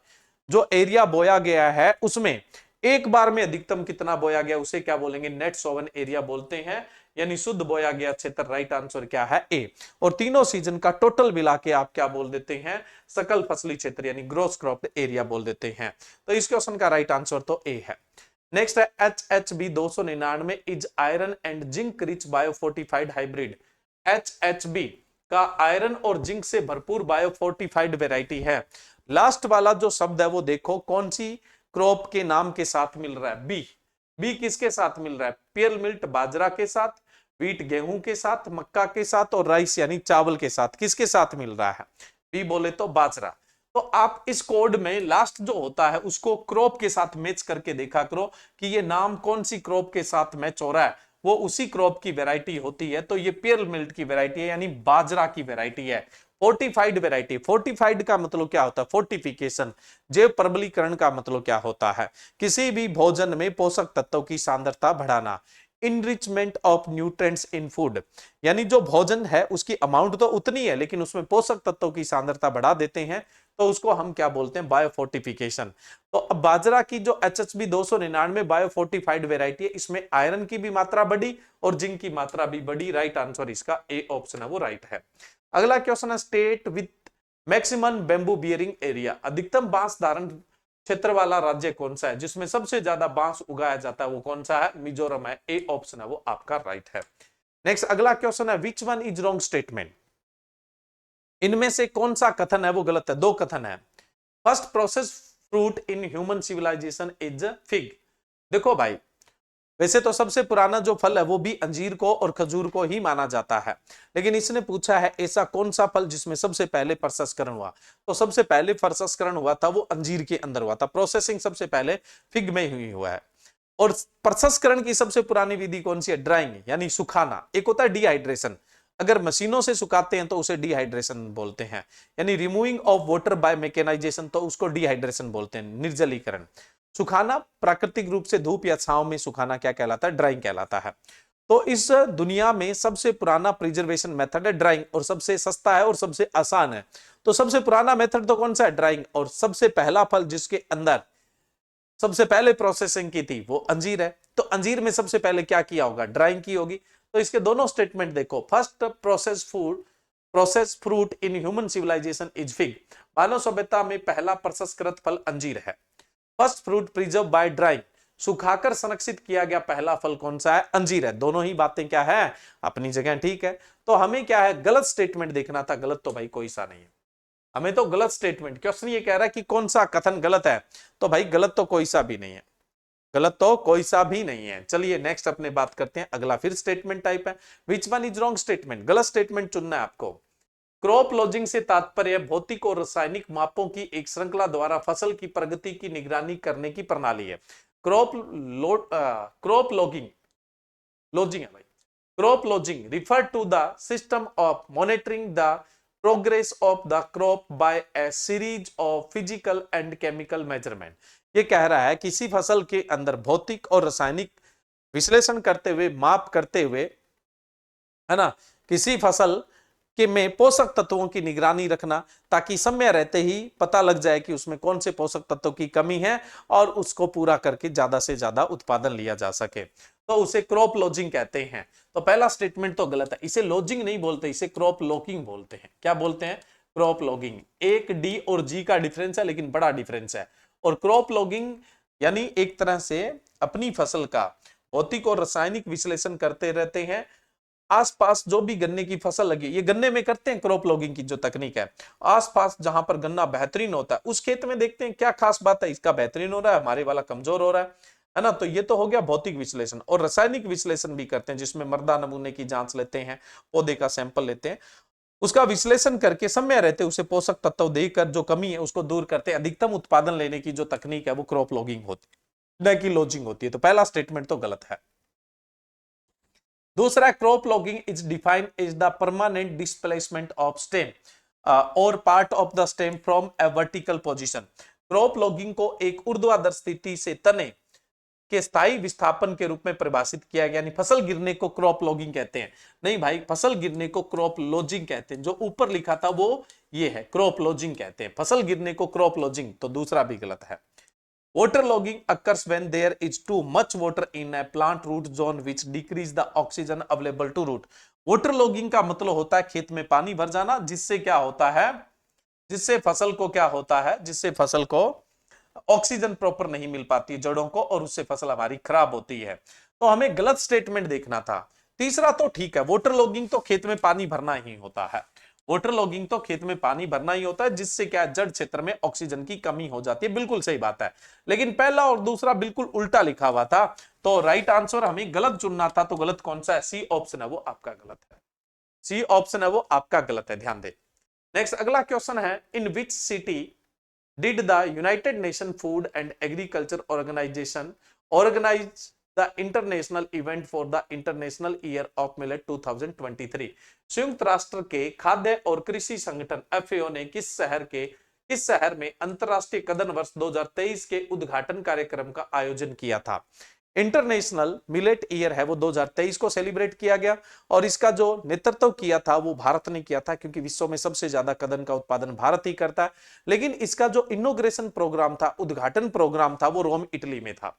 जो एरिया बोया गया है उसमें एक बार में अधिकतम कितना बोया गया, उसे क्या बोलेंगे? नेट सोवन एरिया बोलते हैं, यानी शुद्ध बोया गया क्षेत्र। राइट आंसर क्या है? ए। और तीनों सीजन का टोटल मिला के आप क्या बोल देते हैं? सकल फसली क्षेत्र यानी ग्रोस क्रॉप्ड एरिया बोल देते हैं। तो इस क्वेश्चन का राइट आंसर तो ए है। नेक्स्ट है HHB 299 is iron and zinc rich bio fortified hybrid. HHB का आयरन और जिंक से भरपूर बायो फोर्टिफाइड वेराइटी है। लास्ट वाला जो शब्द है वो देखो कौन सी क्रॉप के नाम के साथ मिल रहा है? बी। बी किसके साथ मिल रहा है? पेयल मिल्ट बाजरा के साथ, व्हीट गेहूं के साथ, मक्का के साथ और राइस यानी चावल के साथ। किसके साथ मिल रहा है? बी बोले तो बाजरा। तो आप इस कोड में लास्ट जो होता है उसको क्रॉप के साथ मैच करके देखा करो कि ये नाम कौन सी क्रॉप के साथ मैच हो रहा है, वो उसी क्रॉप की वैरायटी होती है। तो ये पेयल मिल्ट की वैरायटी है यानी बाजरा की वैरायटी है। फोर्टिफाइड वैरायटी, फोर्टिफाइड का मतलब क्या होता है? फोर्टिफिकेशन। जैव प्रबलीकरण का मतलब क्या होता है? किसी भी भोजन में पोषक तत्वों की सांद्रता बढ़ाना। Enrichment of nutrients in food, यानी जो भोजन है उसकी अमाउंट तो उतनी है लेकिन उसमें पोषक तत्वों की सांद्रता बढ़ा देते हैं, तो उसको हम क्या बोलते हैं? बायोफोर्टिफिकेशन। तो अब बाजरा की जो HHB 299 बायोफोर्टिफाइड वेराइटी है, इसमें आयरन की भी मात्रा बढ़ी और जिंक की मात्रा भी बढ़ी। राइट आंसर इसका ए ऑप्शन है वो राइट है। अगला क्वेश्चन है state with maximum bamboo bearing area. अधिकतम बांस धारण क्षेत्र वाला राज्य कौन सा है जिसमें सबसे ज्यादा बांस उगाया जाता है? वो कौन सा है? मिजोरम है। ए ऑप्शन है वो आपका राइट है। नेक्स्ट अगला क्वेश्चन है which one is wrong statement. इनमें से कौन सा कथन है वो गलत है? दो कथन है। First process fruit in human civilisation is fig. देखो भाई, वैसे तो सबसे पुराना जो फल है वो भी अंजीर को और खजूर को ही माना जाता है, लेकिन इसने पूछा है ऐसा कौन सा फल जिसमें सबसे पहले प्रसंस्करण हुआ। तो सबसे पहले प्रसंस्करण हुआ था वो अंजीर के अंदर हुआ था। प्रोसेसिंग सबसे पहले फिग में हुई हुआ है। और प्रसंस्करण की सबसे पुरानी विधि कौन सी है? ड्राइंग यानी सुखाना। एक होता है डिहाइड्रेशन, अगर मशीनों से सुखाते हैं तो उसे डिहाइड्रेशन बोलते हैं, यानी removing of water by mechanisation, तो उसको डिहाइड्रेशन बोलते हैं, निर्जलीकरण। सुखाना प्राकृतिक रूप से धूप या छांव में सुखाना क्या कहलाता है? ड्राइंग कहलाता है। तो इस दुनिया में सबसे पुराना प्रिजर्वेशन मेथड है ड्राइंग, और सबसे सस्ता है और सबसे आसान है। तो सबसे पुराना मेथड तो कौन सा है? ड्राइंग। और सबसे पहला फल जिसके अंदर सबसे पहले प्रोसेसिंग की थी वो अंजीर है, तो अंजीर में सबसे पहले क्या किया होगा, ड्राइंग की होगी। तो इसके दोनों स्टेटमेंट देखो, first process fruit in human civilisation is fig, मानव सभ्यता में पहला प्रसंस्कृत फल अंजीर है। First fruit preserve by drying, सुखाकर संरक्षित किया गया पहला फल कौन सा है, अंजीर है। दोनों ही बातें क्या है, अपनी जगह ठीक है। तो हमें क्या है, गलत स्टेटमेंट देखना था। गलत तो भाई कोई सा नहीं है, हमें तो गलत स्टेटमेंट, क्वेश्चन ये कह रहा है कि कौन सा कथन गलत है, तो भाई गलत तो कोई सा भी नहीं है, गलत तो कोई सा भी नहीं है। चलिए नेक्स्ट अपने बात करते हैं, अगला फिर स्टेटमेंट टाइप है, which one is wrong statement, गलत स्टेटमेंट चुनना है आपको। क्रॉप लॉजिंग से तात्पर्य भौतिक और रासायनिक मापों की एक श्रृंखला द्वारा फसल की प्रगति की निगरानी करने की प्रणाली है। क्रॉप लॉजिंग है भाई। Crop lodging refer to the system of monitoring the progress of the crop by a series of physical and chemical measurement. ये कह रहा है किसी फसल के अंदर भौतिक और रासायनिक विश्लेषण करते हुए, माप करते हुए, है ना, किसी फसल कि में पोषक तत्वों की निगरानी रखना, ताकि समय रहते ही पता लग जाए कि उसमें कौन से पोषक तत्वों की कमी है और उसको पूरा करके ज्यादा से ज्यादा उत्पादन लिया जा सके, तो उसे क्रॉप लॉजिंग कहते हैं। तो पहला स्टेटमेंट तो गलत है, इसे लॉजिंग नहीं बोलते, इसे क्रॉप लॉकिंग बोलते हैं। क्या बोलते हैं, क्रॉप लॉगिंग। एक डी और जी का डिफरेंस है, लेकिन बड़ा डिफरेंस है। और क्रॉप लॉगिंग यानी एक तरह से अपनी फसल का भौतिक और रासायनिक विश्लेषण करते रहते हैं। आसपास जो भी गन्ने की फसल लगी, ये गन्ने में करते हैं क्रॉप लॉगिंग की जो तकनीक है, आसपास जहां पर गन्ना बेहतरीन होता है उस खेत में देखते हैं क्या खास बात है, इसका बेहतरीन हो रहा है, हमारे वाला कमजोर हो रहा है ना। तो ये तो हो गया भौतिक विश्लेषण। और रासायनिक विश्लेषण भी करते हैं, जिसमें मृदा नमूने की जांच लेते हैं, पौधे का सैंपल लेते हैं, उसका विश्लेषण करके समय रहते उसे पोषक तत्व देकर जो कमी है उसको दूर करते, अधिकतम उत्पादन लेने की जो तकनीक है वो क्रॉप लॉगिंग होती है, न कि लॉजिंग होती है। तो पहला स्टेटमेंट तो गलत है। दूसरा, crop lodging is defined is the permanent displacement of stem और part of the stem from a vertical position. Crop lodging को एक ऊर्ध्वाधर स्थिति से तने के स्थायी विस्थापन के रूप में परिभाषित किया गया, यानी फसल गिरने को क्रॉप लॉगिंग कहते हैं। नहीं भाई, फसल गिरने को क्रॉप लॉजिंग कहते हैं, जो ऊपर लिखा था वो ये है, क्रॉप लॉजिंग कहते हैं, फसल गिरने को क्रॉप लॉजिंग। तो दूसरा भी गलत है। Waterlogging occurs when there is too much water in a plant root zone which decrease the oxygen available to root। Waterlogging का मतलब होता है खेत में पानी भर जाना, जिससे क्या होता है, जिससे फसल को क्या होता है, जिससे फसल को ऑक्सीजन प्रॉपर नहीं मिल पाती जड़ों को, और उससे फसल हमारी खराब होती है। तो हमें गलत स्टेटमेंट देखना था। तीसरा तो ठीक है, वाटर लॉगिंग तो खेत में पानी भरना ही होता है, वाटर लॉगिंग तो खेत में पानी भरना ही होता है, जिससे क्या जड़ क्षेत्र में ऑक्सीजन की कमी हो जाती है। बिल्कुल सही बात है, लेकिन पहला और दूसरा बिल्कुल उल्टा लिखा हुआ था, तो राइट आंसर हमें गलत चुनना था। तो गलत कौन सा है, सी ऑप्शन है वो आपका गलत है, सी ऑप्शन है वो आपका गलत है, ध्यान दे। नेक्स्ट अगला क्वेश्चन है, in which city did the United Nation food and agriculture organization organize the international event for the international year of millet 2023। संयुक्त राष्ट्र के खाद्य और कृषि संगठन एफएओ ने किस शहर में अंतरराष्ट्रीय कदन वर्ष 2023 के उद्घाटन कार्यक्रम का आयोजन किया था। इंटरनेशनल मिलेट ईयर है वो 2023 को सेलिब्रेट किया गया, और इसका जो नेतृत्व किया था वो भारत ने किया था, क्योंकि विश्व में सबसे ज्यादा कदन का उत्पादन भारत ही करता है। लेकिन इसका जो इनोग्रेशन प्रोग्राम था, उद्घाटन प्रोग्राम था, वो रोम इटली में था।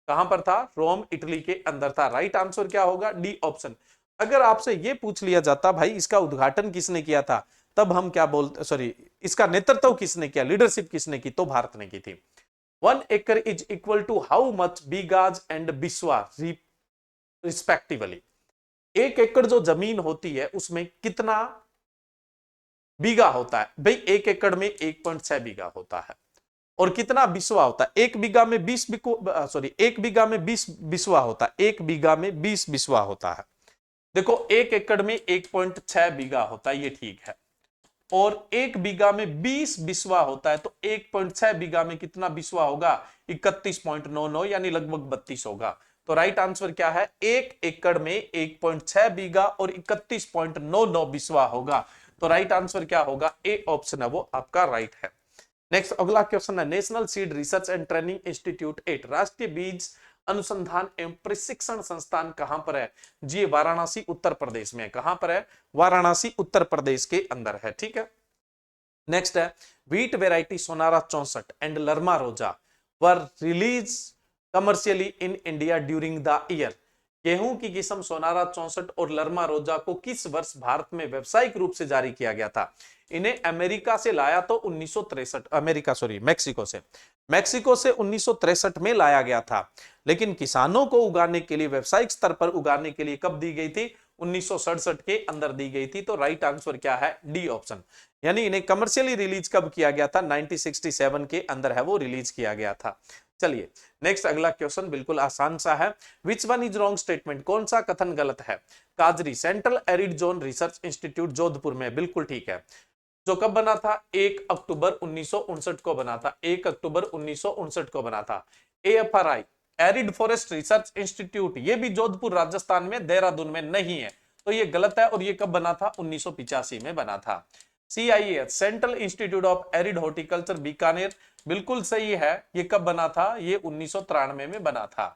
कहां पर था, रोम इटली के अंदर था। राइट आंसर क्या होगा, डी ऑप्शन। अगर आपसे ये पूछ लिया जाता भाई इसका उद्घाटन किसने किया था, तब हम क्या बोलते, सॉरी, इसका नेतृत्व किसने किया, लीडरशिप किसने की, तो भारत ने की थी। 1 acre is equal to how much bighas and biswa respectively। 1 एकड़ जो जमीन होती है उसमें कितना बीघा होता है, भाई 1 एकड़ में 1.6 बीघा होता है, और कितना बिस्वा होता है, 1 बीघा में 20 1 बीघा में 20 बिस्वा होता है, 1 बीघा में 20 बिस्वा होता है। देखो 1 एकड़ में 1.6 बीघा होता है, ये ठीक है, और 1 बीघा में 20 बिस्वा होता है, तो 1.6 बीघा में कितना बिस्वा होगा, 31.99, यानी लगभग 32 होगा। तो राइट आंसर क्या है, 1 एकड़ में 1.6 बीघा और 31.99 बिस्वा होगा। तो राइट आंसर क्या होगा, ए ऑप्शन है वो आपका राइट है। नेक्स्ट अगला क्वेश्चन है, national seed research and training institute 8 राष्ट्रीय बीज अनुसंधान एवं प्रशिक्षण संस्थान कहां पर है, जी वाराणसी उत्तर प्रदेश में। कहां पर है, वाराणसी उत्तर प्रदेश के अंदर है, ठीक है। नेक्स्ट है, व्हीट वेराइटी सोनारा 64 एंड लर्मा रोजा वर release commercially in India during the year. गेहूं की किस्म सोनारा 64 और लरमा रोजा को किस वर्ष भारत में व्यावसायिक रूप से जारी किया गया था? इन्हें अमेरिका से लाया तो 1963, मैक्सिको से 1963 में लाया गया था, लेकिन किसानों को उगाने के लिए, व्यावसायिक स्तर पर उगाने के लिए कब दी गई थी? 1967 के अंदर दी गई थी। तो राइट आंसर क्या है? D option. यानी इन्हें कमर्शियली रिलीज कब किया गया था? 1967 के अंदर है वो रिलीज किया गया था। चलिए नेक्स्ट अगला क्वेश्चन बिल्कुल आसान सा है। Which one is wrong statement? कौन सा कथन गलत है? काजरी central arid zone research institute Jodhpur में, बिल्कुल ठीक है। जो कब बना था? 1 अक्टूबर 1959 को बना था। 1 अक्टूबर 1959 को बना था। AFRI arid forest research institute, ये भी जोधपुर राजस्थान में, देहरादून में नहीं है, तो ये गलत है। और ये कब बना था? 1985 में बना था। CIEH central institute of arid horticulture Bikaner, बिल्कुल सही है। ये कब बना था? ये 1993 में बना था।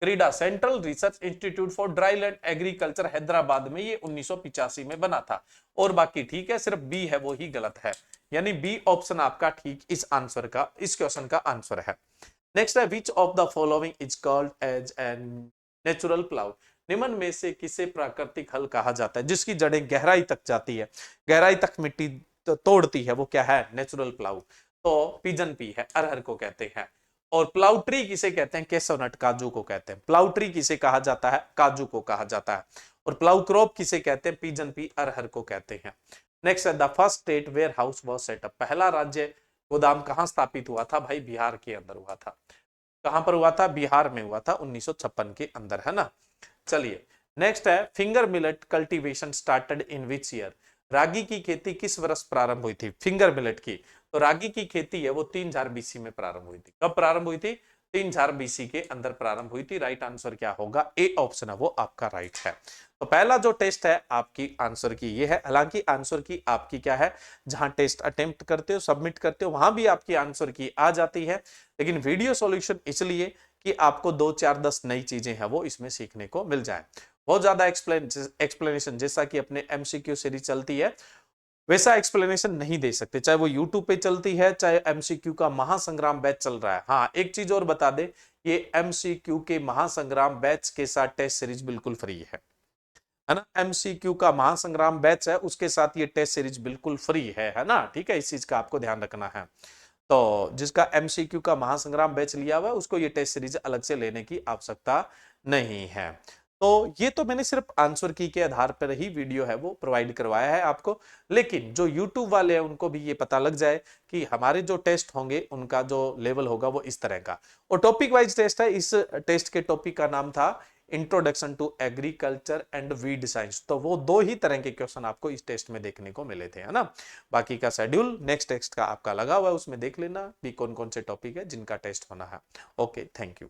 क्रीडा central research institute for dryland agriculture Hyderabad में, ये 1985 में बना था। और बाकी ठीक है, सिर्फ बी है वो ही गलत है। यानी बी ऑप्शन आपका ठीक इस आंसर का, इस क्वेश्चन का आंसर है। नेक्स्ट है which of the following is called as an natural plough? निम्न में से किसे प्राकृतिक हल कहा जाता है जिसकी जड़ें गहराई तक जाती है, गहराई तक मिट्टी तोड़ती है? वो क्या है? Natural plough. तो पिजन पी है, अरहर को कहते हैं। और प्लाउ ट्री किसे कहते हैं? केसोनट, काजू को कहते हैं। प्लाउ ट्री किसे कहा जाता है? काजू को कहा जाता है। और प्लाउ क्रॉप किसे कहते हैं? पिजन पी, अरहर को कहते हैं। नेक्स्ट है the first state warehouse was set up? पहला राज्य गोदाम कहां स्थापित हुआ था? भाई बिहार के अंदर हुआ था। कहां पर हुआ था? बिहार में हुआ था, 1956 के अंदर, है ना। चलिए नेक्स्ट है finger millet cultivation started in which year? Ragi की खेती किस वर्ष प्रारंभ हुई थी? फिंगर मिलेट की, तो रागी की खेती है वो 3000 BC में प्रारंभ हुई थी। कब प्रारंभ हुई थी? 3000 BC के अंदर प्रारंभ हुई थी। राइट आंसर क्या होगा? ए ऑप्शन है वो आपका राइट है। तो पहला जो टेस्ट है आपकी आंसर की ये है। हालांकि आंसर की आपकी क्या है, जहां टेस्ट अटेम्प्ट करते हो, सबमिट करते हो, वहां भी आपकी आंसर की आ जाती है, लेकिन वीडियो सॉल्यूशन इसलिए कि आपको 2 4 10 नई चीजें हैं वो इसमें सीखने को मिल जाए। बहुत ज्यादा एक्सप्लेनेशन जैसा कि अपने MCQ सीरीज चलती है वैसा एक्सप्लेनेशन नहीं दे सकते, चाहे वो YouTube पे चलती है, चाहे MCQ का महासंग्राम बैच चल रहा है। हाँ एक चीज और बता दे, ये MCQ के महासंग्राम बैच के साथ टेस्ट सीरीज बिल्कुल फ्री है ना। MCQ का महासंग्राम बैच है, उसके साथ ये टेस्ट सीरीज बिल्कुल फ्री है ना। ठीक है, इस चीज का आपको ध्यान रखना है। तो जिसका MCQ का महासंग्राम बैच लिया हुआ है उसको ये टेस्ट सीरीज अलग से लेने की आवश्यकता नहीं है। तो ये तो मैंने सिर्फ आंसर की के आधार पर ही वीडियो है वो प्रोवाइड करवाया है आपको, लेकिन जो YouTube वाले हैं उनको भी ये पता लग जाए कि हमारे जो टेस्ट होंगे उनका जो लेवल होगा वो इस तरह का। और टॉपिक वाइज टेस्ट है। इस टेस्ट के टॉपिक का नाम था introduction to agriculture and weed science. तो वो 2 ही तरह के क्वेश्चन आपको इस टेस्ट में देखने को मिले थे, है ना। बाकी का शेड्यूल नेक्स्ट टेस्ट का आपका लगा हुआ है, उसमें देख लेना भी कौन कौन से टॉपिक है जिनका टेस्ट होना है। Okay, thank you.